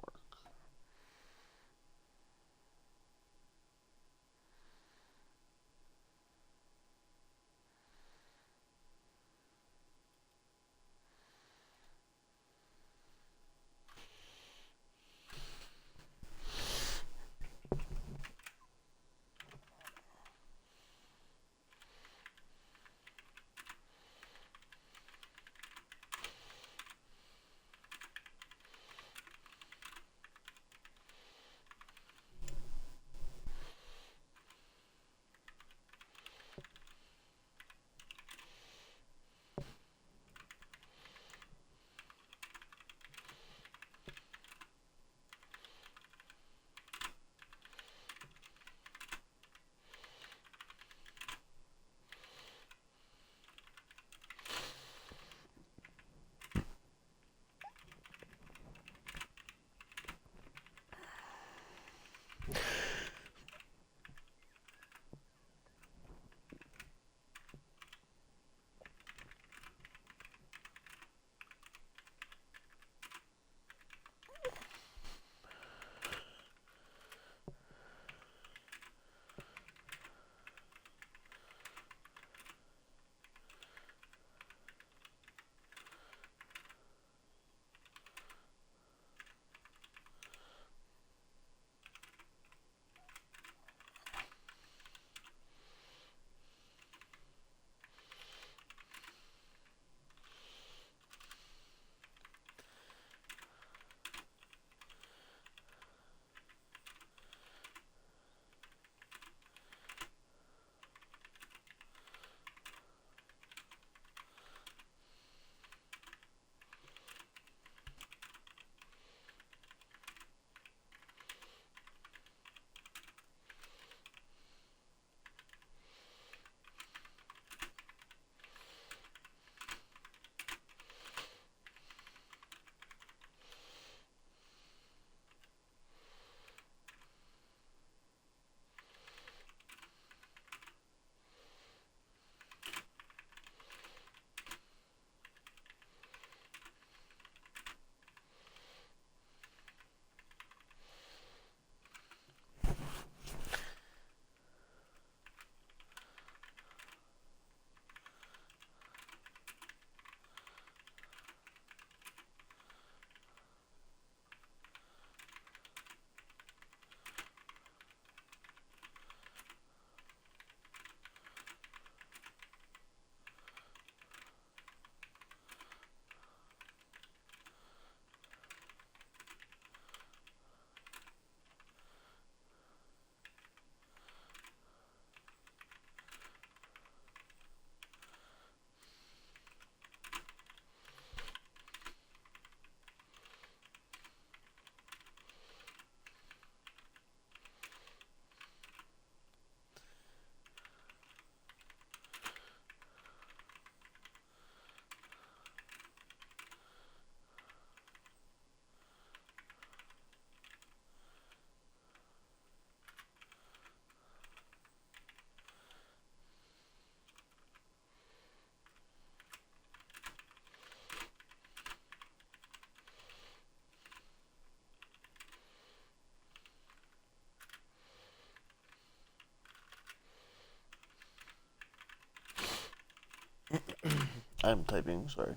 I'm typing, sorry.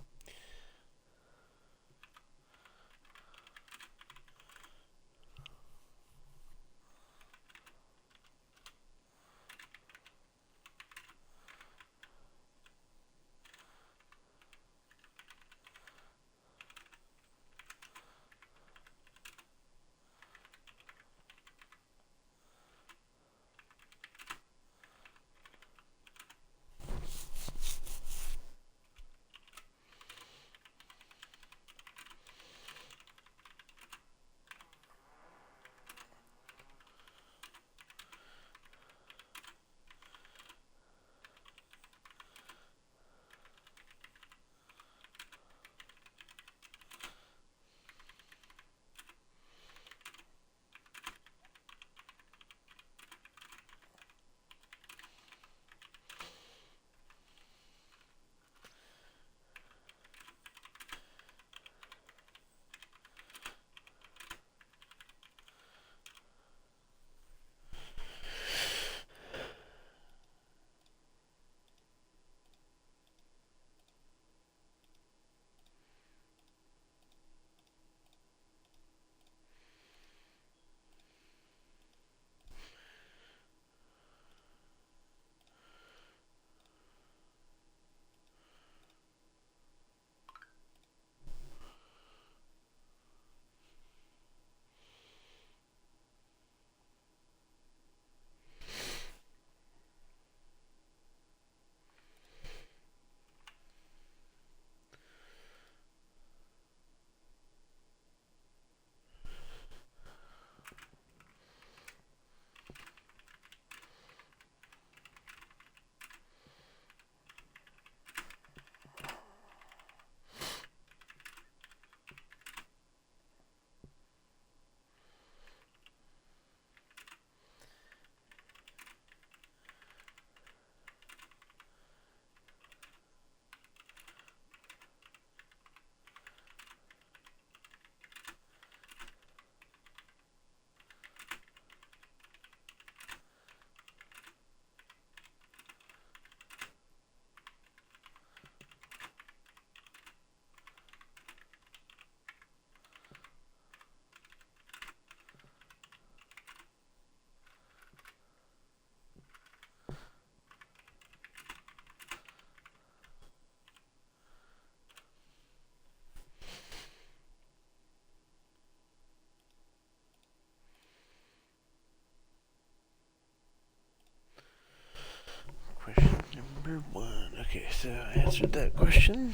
Question number 1. Okay, so I answered that question.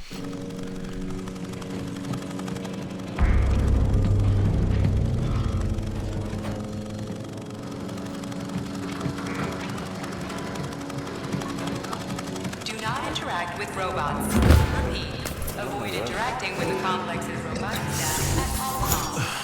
Do not interact with robots. Repeat. Avoid interacting with the complex's robotic staff at all costs.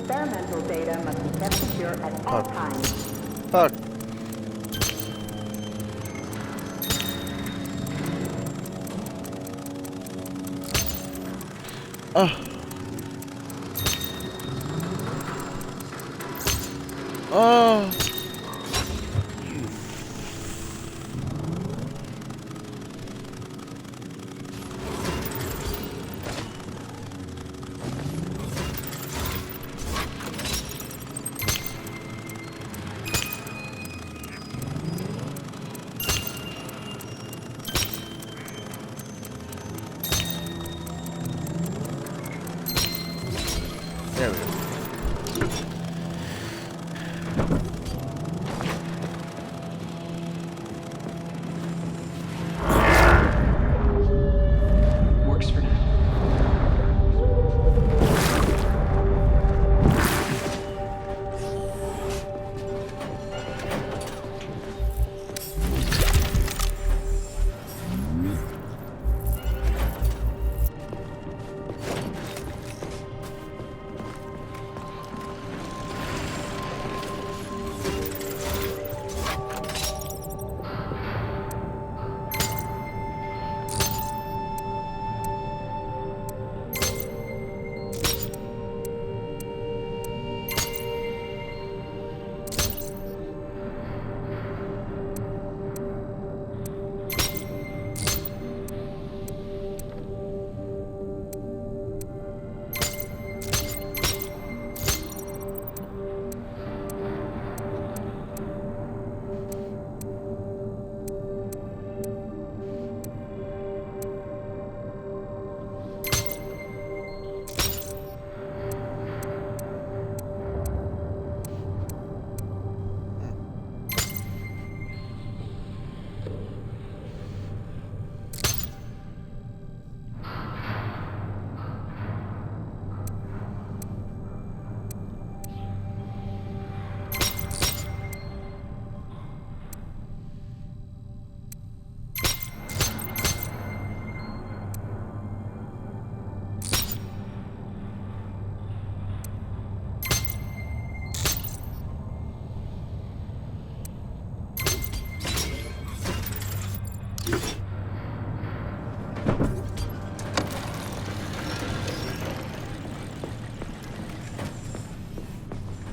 Experimental data must be kept secure at all times. Fuck. Oh. Oh. There we go. Works for now.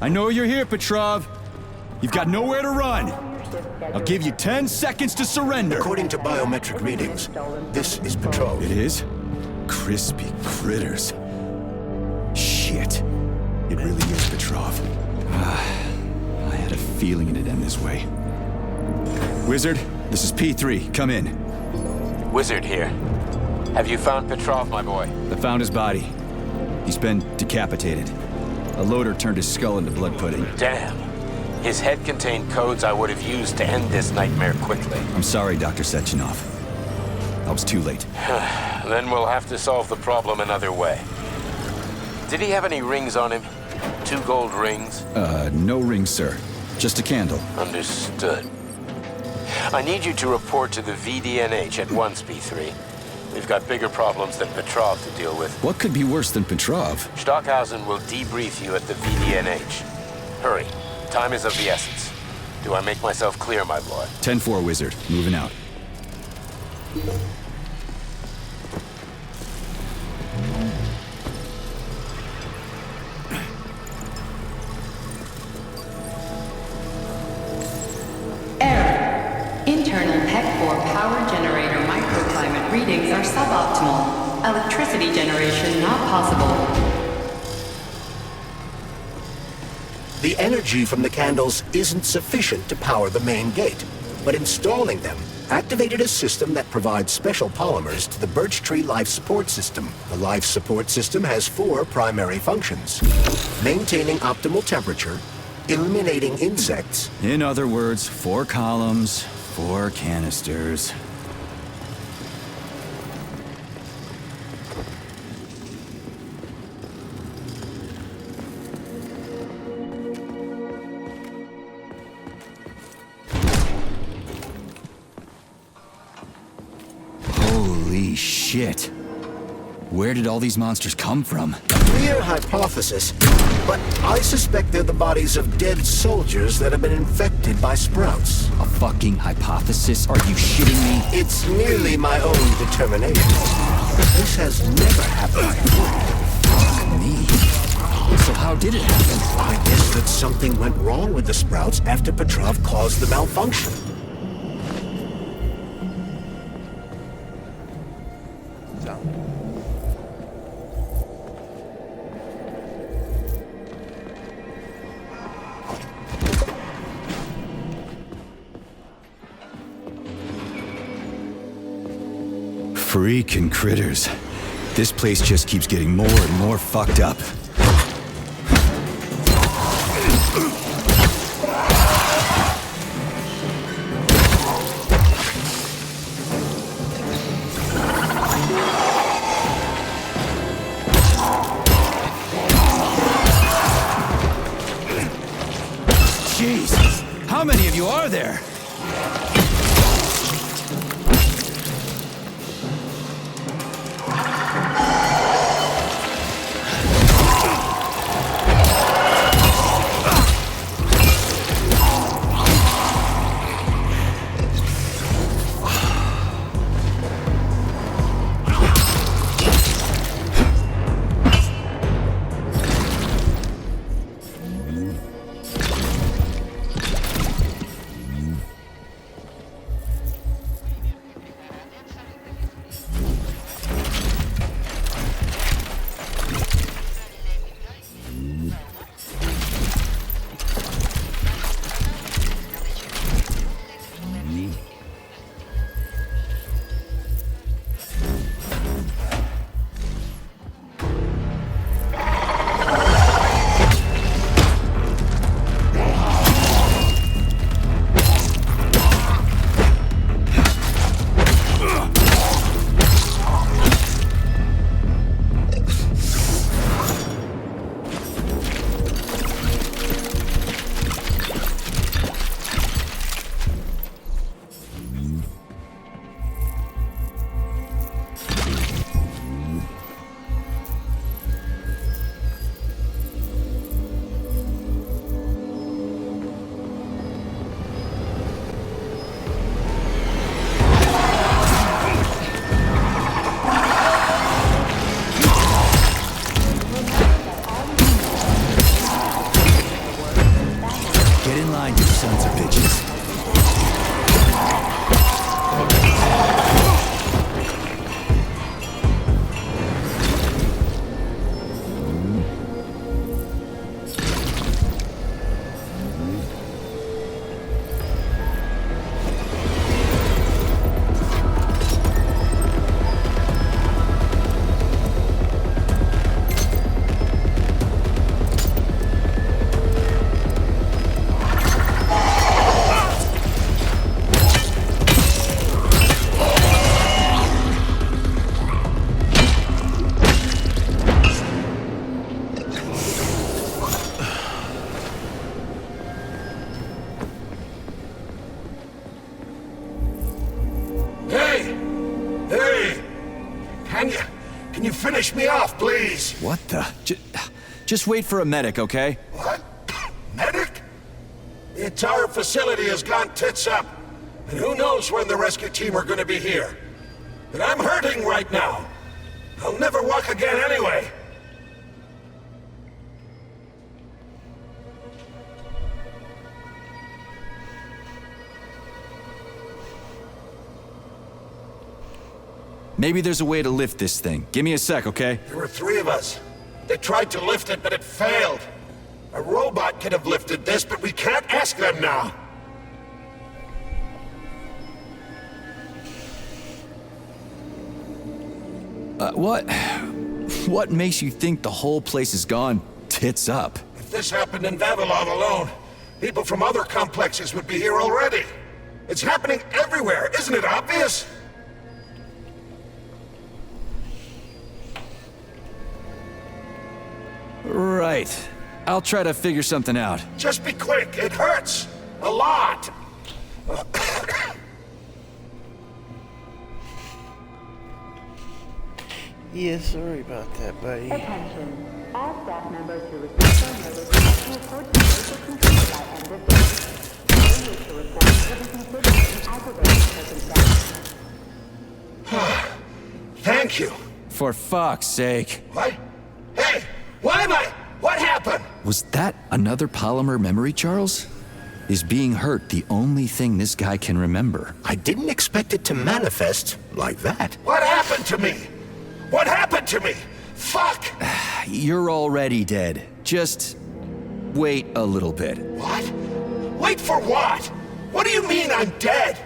I know you're here, Petrov. You've got nowhere to run. I'll give you 10 seconds to surrender. According to biometric readings, this is Petrov. It is? Crispy critters. Shit. It really is Petrov. I had a feeling it'd end this way. Wizard, this is P3. Come in. Wizard here. Have you found Petrov, my boy? I found his body. He's been decapitated. A loader turned his skull into blood pudding. Damn. His head contained codes I would have used to end this nightmare quickly. I'm sorry, Dr. Sechenov. I was too late. Then we'll have to solve the problem another way. Did he have any rings on him? 2 gold rings? No rings, sir. Just a candle. Understood. I need you to report to the VDNH at once, P3. We've got bigger problems than Petrov to deal with. What could be worse than Petrov? Stockhausen will debrief you at the VDNH. Hurry. Time is of the essence. Do I make myself clear, my boy? 10-4, Wizard. Moving out. Error. Internal PEC-4 power generator microclimate readings are suboptimal. Electricity generation not possible. The energy from the candles isn't sufficient to power the main gate, but installing them activated a system that provides special polymers to the Birch Tree Life Support System. The Life Support System has 4 primary functions: maintaining optimal temperature, eliminating insects. In other words, 4 columns, 4 canisters. Holy shit. Where did all these monsters come from? Mere hypothesis, but I suspect they're the bodies of dead soldiers that have been infected by sprouts. A fucking hypothesis? Are you shitting me? It's merely my own determination. This has never happened before. Fuck me. So how did it happen? I guess that something went wrong with the sprouts after Petrov caused the malfunction. Freaking critters. This place just keeps getting more and more fucked up. Jesus! How many of you are there? Can you finish me off, please? What the? Just wait for a medic, okay? What? Medic? The entire facility has gone tits up. And who knows when the rescue team are gonna be here. And I'm hurting right now. I'll never walk again anyway. Maybe there's a way to lift this thing. Give me a sec, okay? There were 3 of us. They tried to lift it, but it failed. A robot could have lifted this, but we can't ask them now. What makes you think the whole place is gone tits up? If this happened in Vavilov alone, people from other complexes would be here already. It's happening everywhere, isn't it obvious? Right. I'll try to figure something out. Just be quick, it hurts. A lot. Yeah, sorry about that, buddy. Attention. All staff members who receive their notice to report to local control by end of day. Failure to report will be considered an aggravating circumstance. Thank you. For fuck's sake. What? Hey! Why am I? What happened? Was that another polymer memory, Charles? Is being hurt the only thing this guy can remember? I didn't expect it to manifest like that. What happened to me? What happened to me? Fuck! You're already dead. Just wait a little bit. What? Wait for what? What do you mean I'm dead?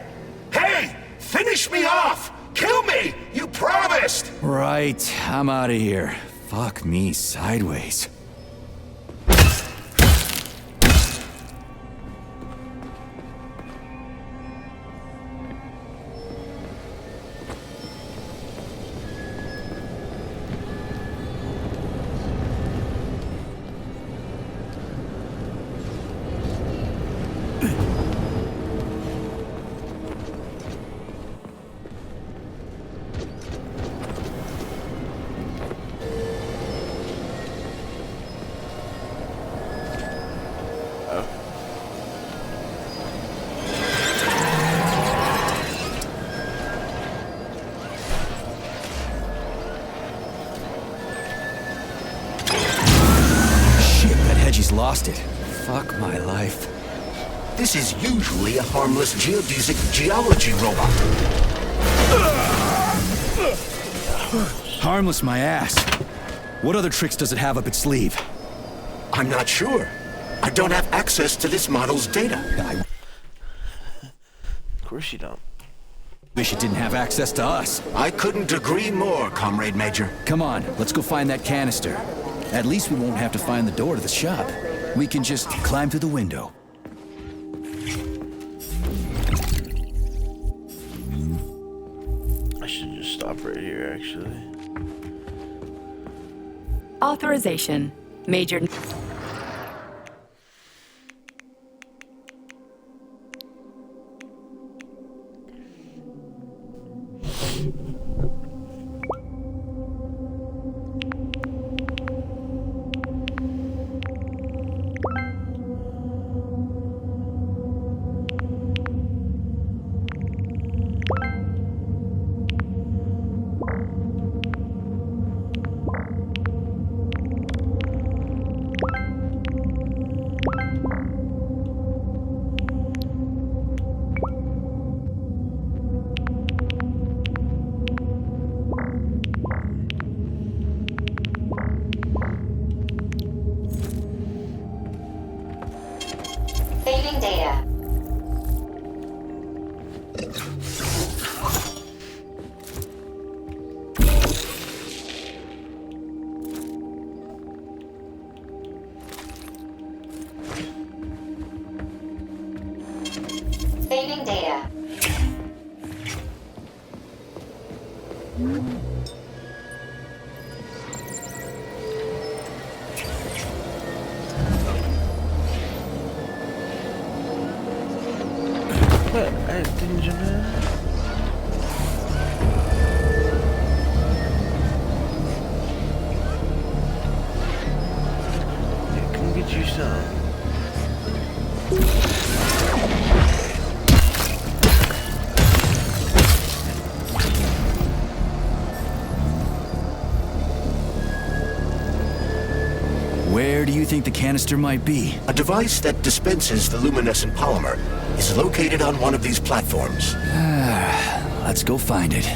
Hey! Finish me off! Kill me! You promised! Right, I'm out of here. Fuck me sideways. He's lost it. Fuck my life. This is usually a harmless geodesic geology robot. Harmless my ass. What other tricks does it have up its sleeve? I'm not sure. I don't have access to this model's data. Of course you don't. Wish it didn't have access to us. I couldn't agree more, Comrade Major. Come on, let's go find that canister. At least we won't have to find the door to the shop. We can just climb through the window. I should just stop right here, actually. Authorization. Major... Saving data. Saving data. What? I didn't jump in? Yeah, come get you some. Where do you think the canister might be? A device that dispenses the luminescent polymer is located on one of these platforms. Let's go find it.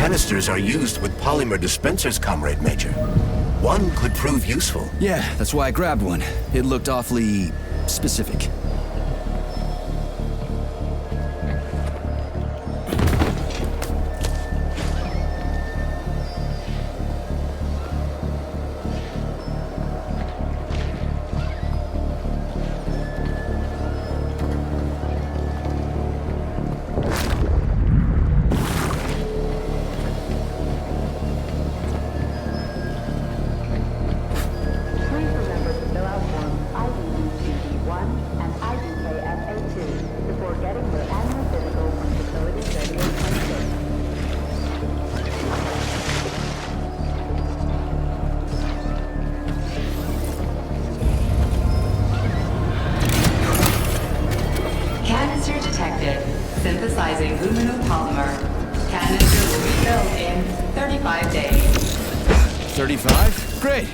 canisters are used with polymer dispensers, Comrade Major. One could prove useful. Yeah, that's why I grabbed one. It looked awfully specific. Synthesizing luminopolymer. Canister will be filled in 35 days. 35? Great.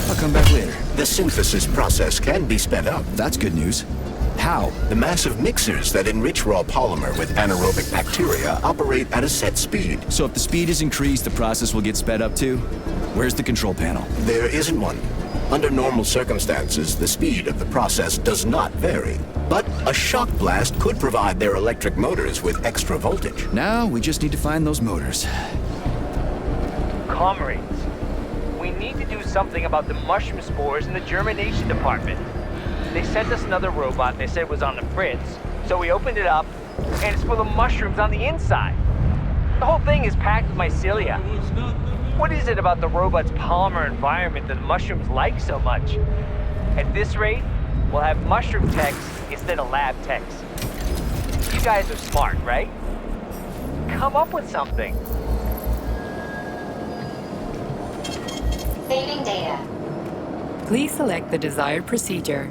I'll come back later. The synthesis process can be sped up. That's good news. How? The massive mixers that enrich raw polymer with anaerobic bacteria operate at a set speed. So if the speed is increased, the process will get sped up too? Where's the control panel? There isn't one. Under normal circumstances, the speed of the process does not vary. But a shock blast could provide their electric motors with extra voltage. Now we just need to find those motors. Comrades, we need to do something about the mushroom spores in the germination department. They sent us another robot they said it was on the fritz, so we opened it up, and it's full of mushrooms on the inside. The whole thing is packed with mycelia. What is it about the robot's polymer environment that the mushrooms like so much? At this rate, we'll have mushroom techs instead of lab techs. You guys are smart, right? Come up with something. Saving data. Please select the desired procedure.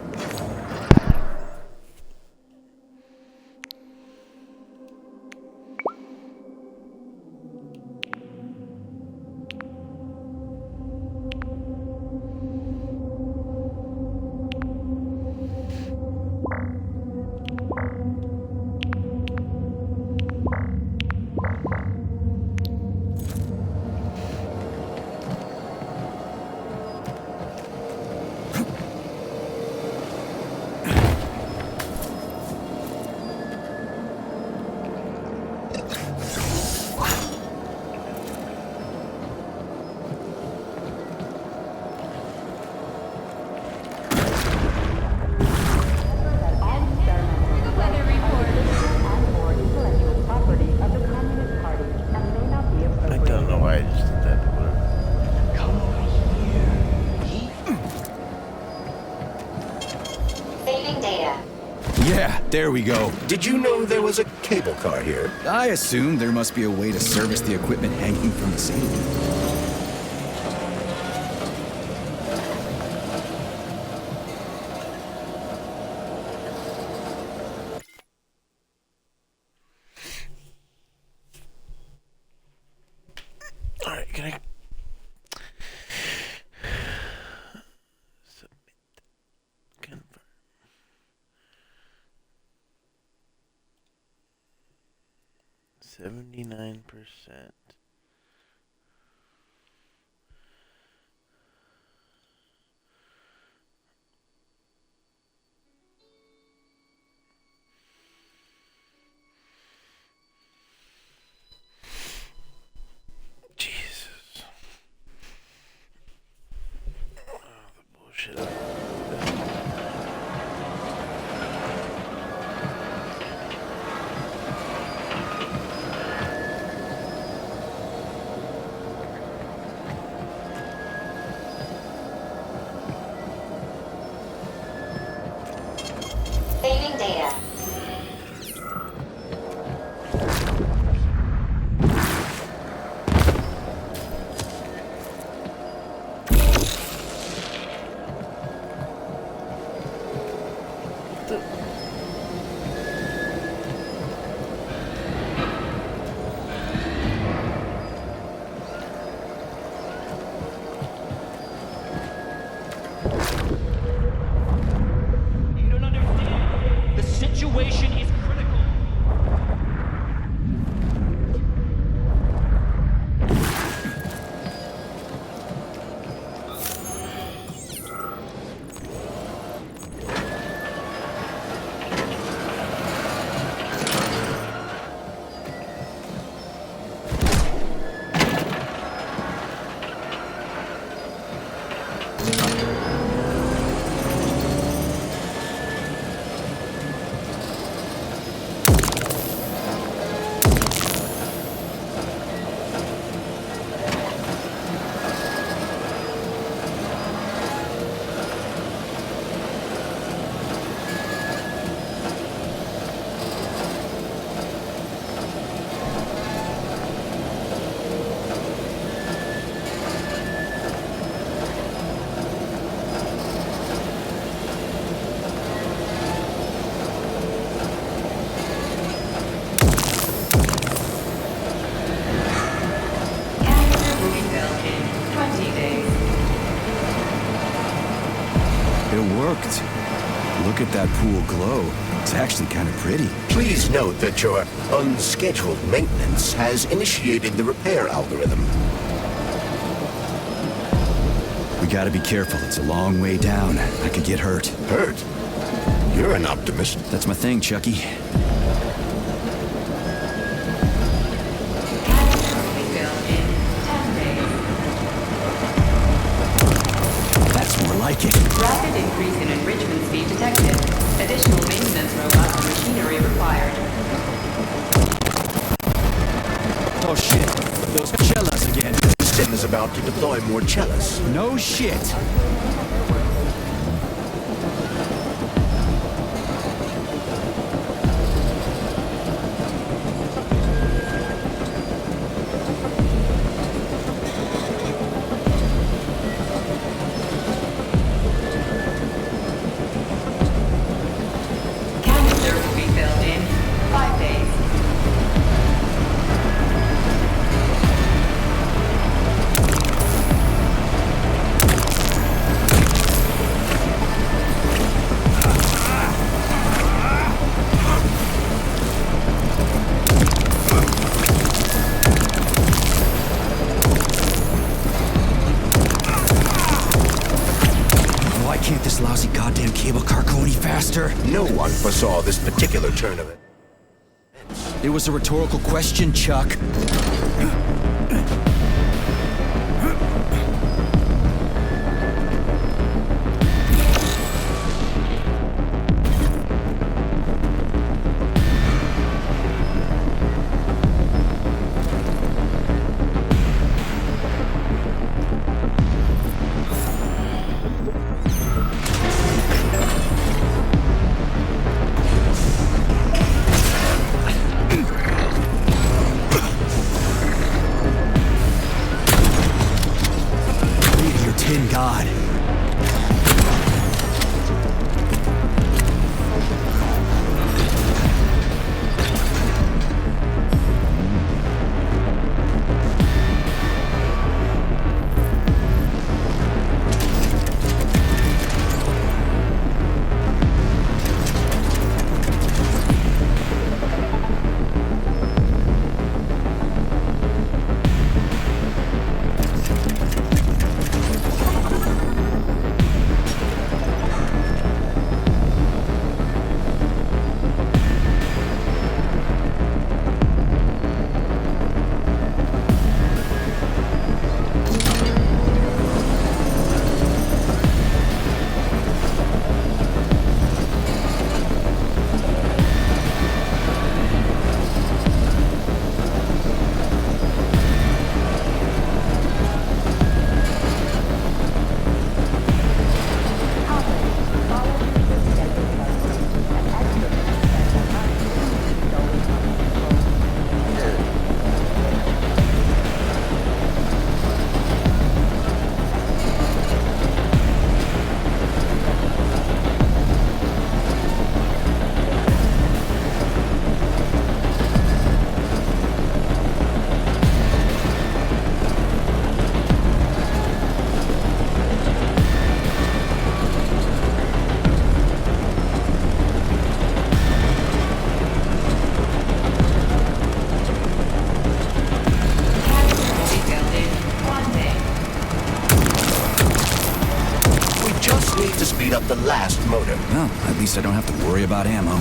There we go. Did you know there was a cable car here? I assumed there must be a way to service the equipment hanging from the ceiling. Alright, can I... 79%. Jesus. Oh, the bullshit. Saving data. It worked. Look at that pool glow. It's actually kind of pretty. Please note that your unscheduled maintenance has initiated the repair algorithm. We gotta be careful. It's a long way down. I could get hurt. Hurt? You're an optimist. That's my thing, Chucky. That's more like it. Rapid increase in enrichment speed detected. Additional maintenance robots and machinery required. Oh shit. Those cellas again. Sim is about to deploy more cellas. No shit. Canister will be filled in 5 days. Why can't this lousy goddamn cable car go any faster? No one foresaw this particular turn of it. It was a rhetorical question, Chuck. Tin God. Up the last motor. Well, at least I don't have to worry about ammo.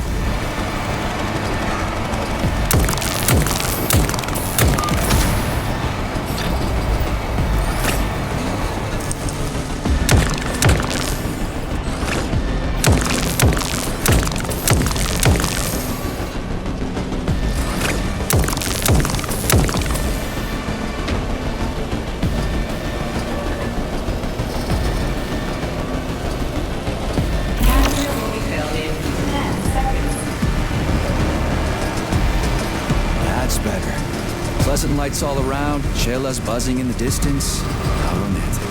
Pleasant lights all around, chelas buzzing in the distance. How romantic.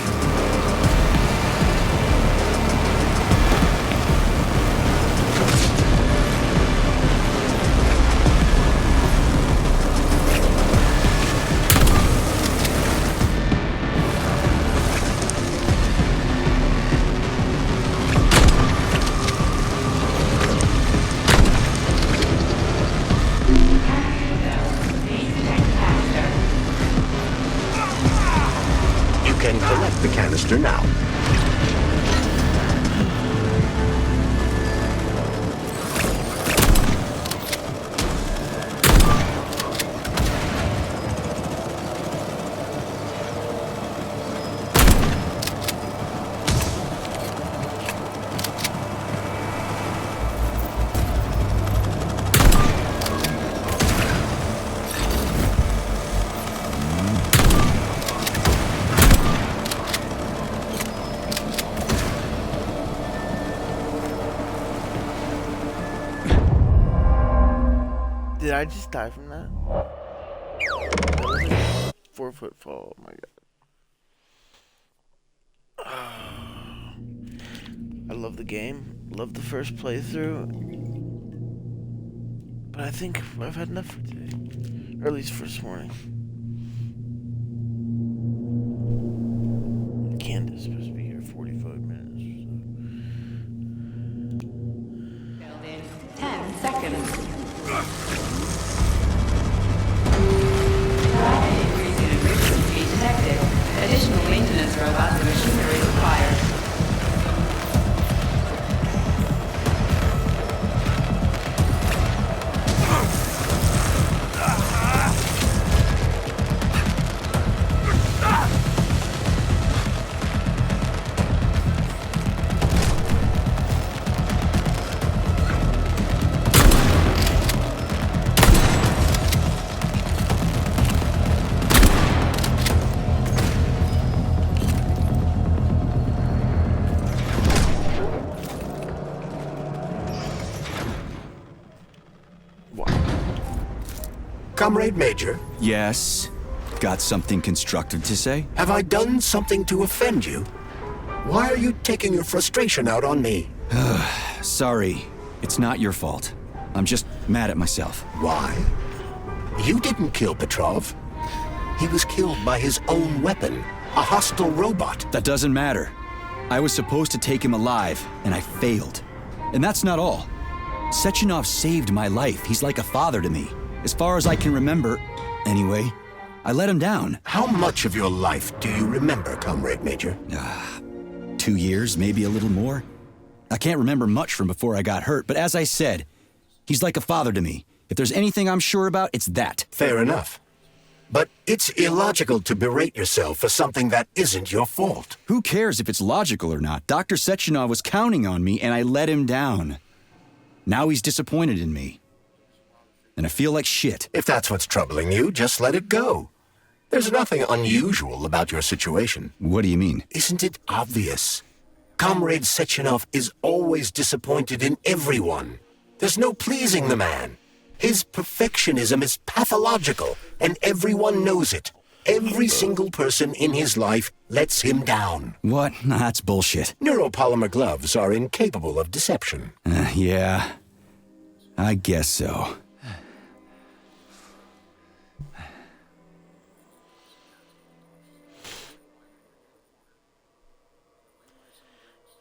I just died from that? That was like a 4-foot fall. Oh my god. I love the game. Love the first playthrough. But I think I've had enough for today. Or at least for this morning. Candace is supposed to be here 45 minutes or so. 10 seconds. Detected. Additional maintenance robots and machinery required. Comrade Major? Yes? Got something constructive to say? Have I done something to offend you? Why are you taking your frustration out on me? Sorry. It's not your fault. I'm just mad at myself. Why? You didn't kill Petrov. He was killed by his own weapon, a hostile robot. That doesn't matter. I was supposed to take him alive, and I failed. And that's not all. Sechenov saved my life. He's like a father to me. As far as I can remember, anyway, I let him down. How much of your life do you remember, Comrade Major? 2 years, maybe a little more. I can't remember much from before I got hurt, but as I said, he's like a father to me. If there's anything I'm sure about, it's that. Fair enough. But it's illogical to berate yourself for something that isn't your fault. Who cares if it's logical or not? Dr. Sechenov was counting on me, and I let him down. Now he's disappointed in me. And I feel like shit. If that's what's troubling you, just let it go. There's nothing unusual about your situation. What do you mean? Isn't it obvious? Comrade Sechenov is always disappointed in everyone. There's no pleasing the man. His perfectionism is pathological, and everyone knows it. Every single person in his life lets him down. What? That's bullshit. Neuropolymer gloves are incapable of deception. Yeah, I guess so.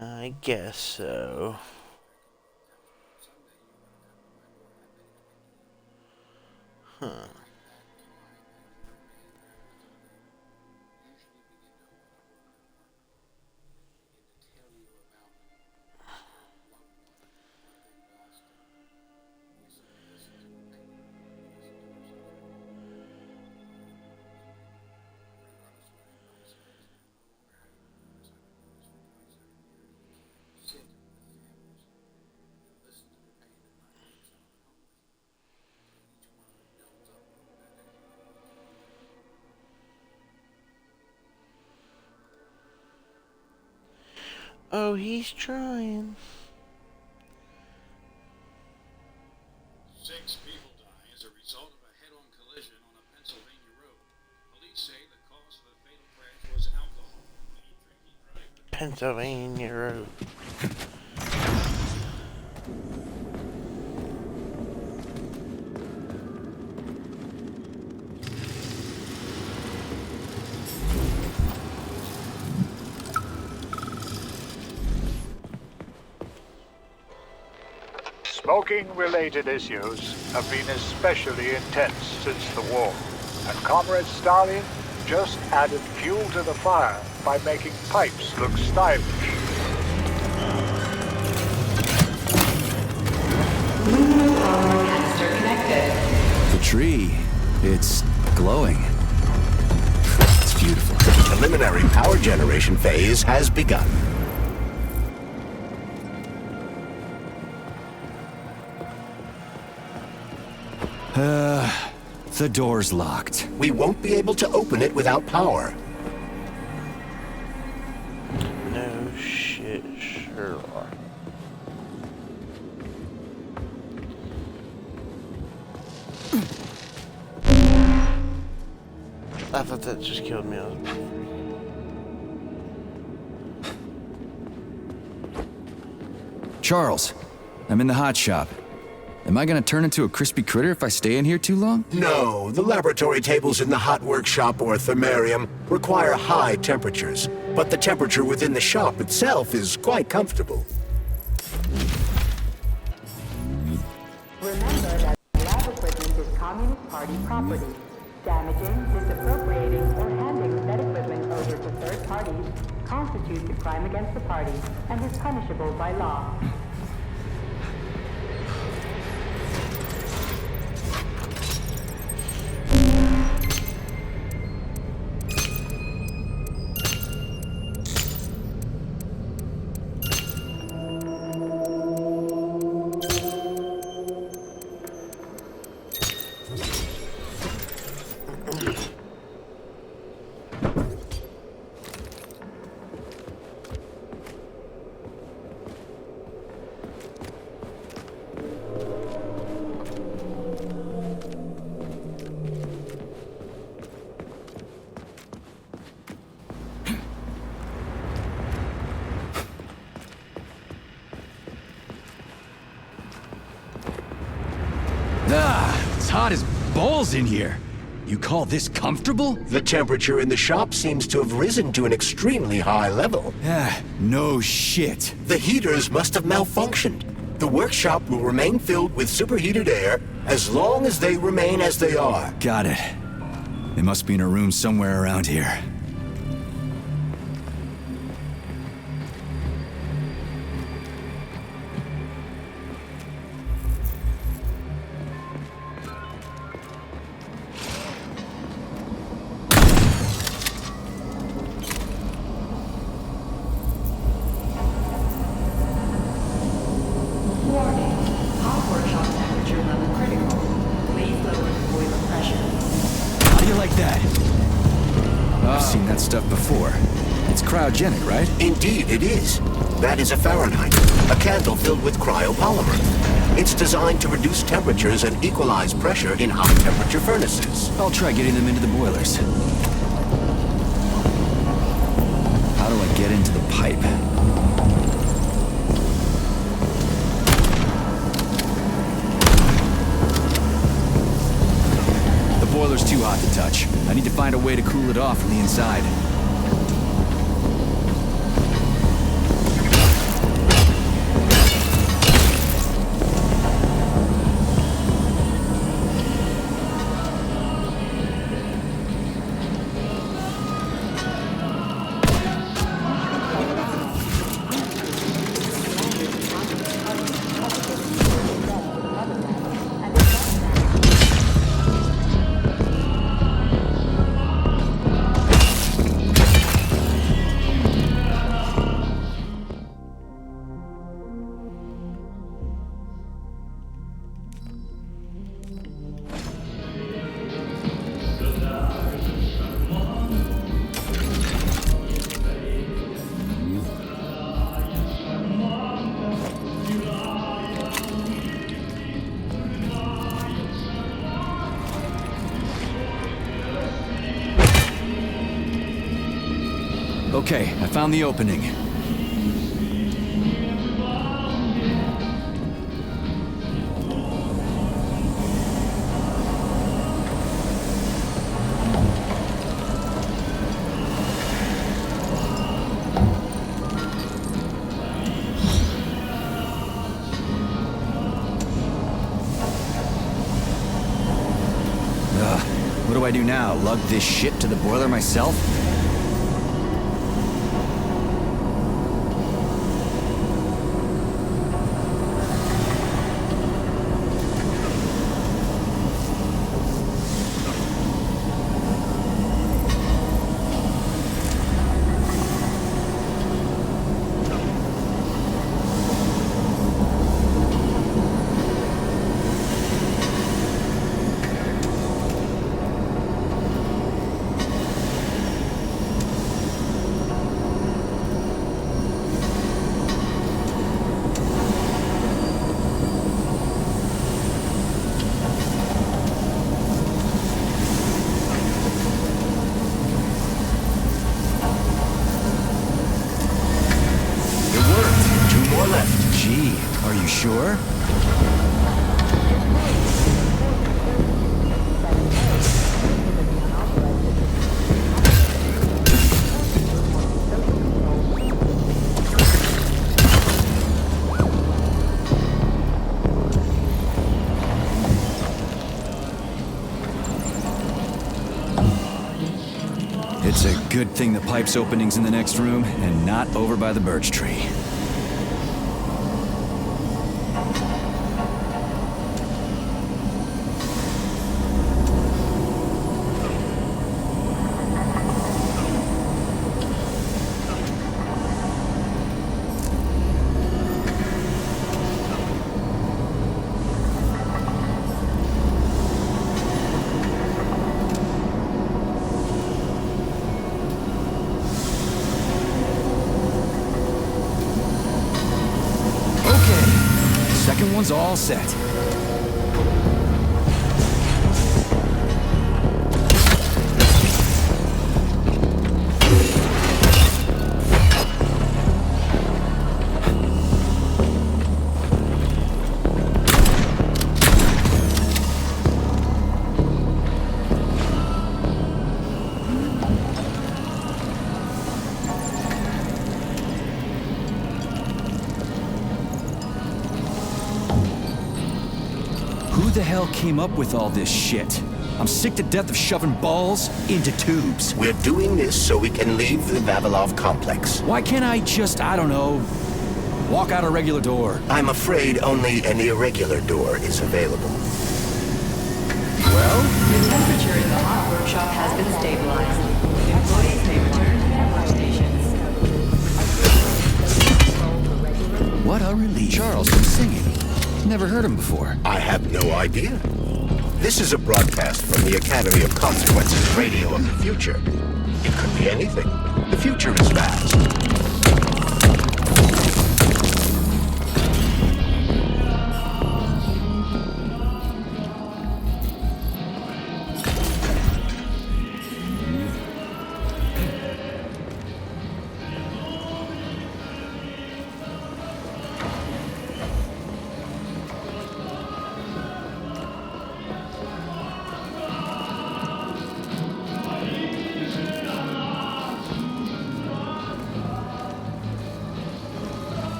I guess so. Huh. Oh, he's trying. 6 people die as a result of a head-on collision on a Pennsylvania road. Police say the cause of the fatal crash was alcohol. Pennsylvania road. Smoking-related issues have been especially intense since the war, and Comrade Stalin just added fuel to the fire by making pipes look stylish. Canister connected. The tree, it's glowing. It's beautiful. The preliminary power generation phase has begun. The door's locked. We won't be able to open it without power. No shit, Sherlock. I thought that just killed me. Charles, I'm in the hot shop. Am I gonna turn into a crispy critter if I stay in here too long? No, the laboratory tables in the hot workshop or thermarium require high temperatures, but the temperature within the shop itself is quite comfortable. Remember that lab equipment is Communist Party property. Damaging, disappropriating, or handing said equipment over to third parties constitutes a crime against the party and is punishable by law. It's hot as balls in here. You call this comfortable? The temperature in the shop seems to have risen to an extremely high level. No shit. The heaters must have malfunctioned. The workshop will remain filled with superheated air as long as they remain as they are. Got it. They must be in a room somewhere around here. Cryogenic, right? Indeed, it is. That is a Fahrenheit, a candle filled with cryopolymer. It's designed to reduce temperatures and equalize pressure in high-temperature furnaces. I'll try getting them into the boilers. How do I get into the pipe? The boiler's too hot to touch. I need to find a way to cool it off from the inside. Okay, I found the opening. What do I do now? Lug this shit to the boiler myself? left. Gee, are you sure? It's a good thing the pipe's opening's in the next room and not over by the birch tree. Second one's all set. Who the hell came up with all this shit? I'm sick to death of shoving balls into tubes. We're doing this so we can leave the Vavilov complex. Why can't I just, I don't know, walk out a regular door? I'm afraid only an irregular door is available. Well? The temperature in the hot workshop has been stabilized. Employees may return to their workstations. What a relief. Charleston singing. Never heard him before. I have no idea. This is a broadcast from the Academy of Consequences radio of the future. It could be anything. The future is vast.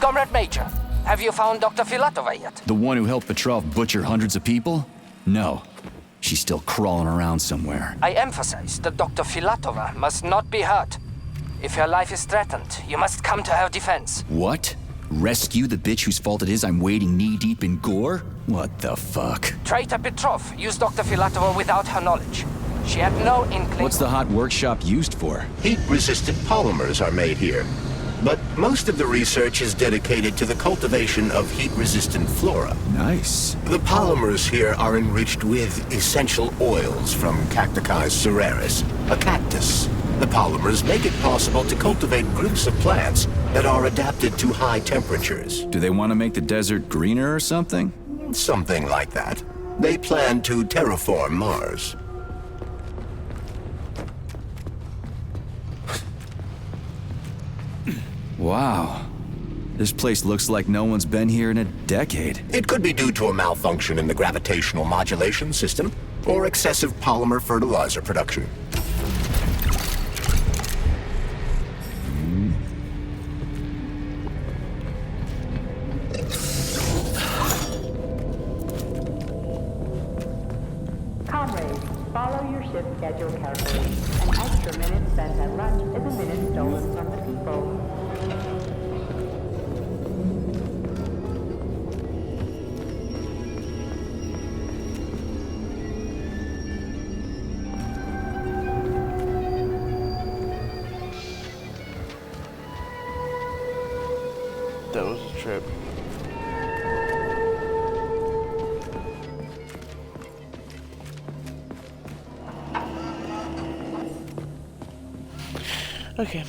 Comrade Major, have you found Dr. Filatova yet? The one who helped Petrov butcher hundreds of people? No. She's still crawling around somewhere. I emphasize that Dr. Filatova must not be hurt. If her life is threatened, you must come to her defense. What? Rescue the bitch whose fault it is I'm wading knee-deep in gore? What the fuck? Traitor Petrov used Dr. Filatova without her knowledge. She had no inkling. What's the hot workshop used for? Heat-resistant polymers are made here. But most of the research is dedicated to the cultivation of heat-resistant flora. Nice. The polymers here are enriched with essential oils from Cacticus cereris, a cactus. The polymers make it possible to cultivate groups of plants that are adapted to high temperatures. Do they want to make the desert greener or something? Something like that. They plan to terraform Mars. Wow. This place looks like no one's been here in a decade. It could be due to a malfunction in the gravitational modulation system, or excessive polymer fertilizer production. Comrades, follow your shift schedule carefully. An extra minute spent at lunch is a minute stolen from the people. That was a trip. Okay.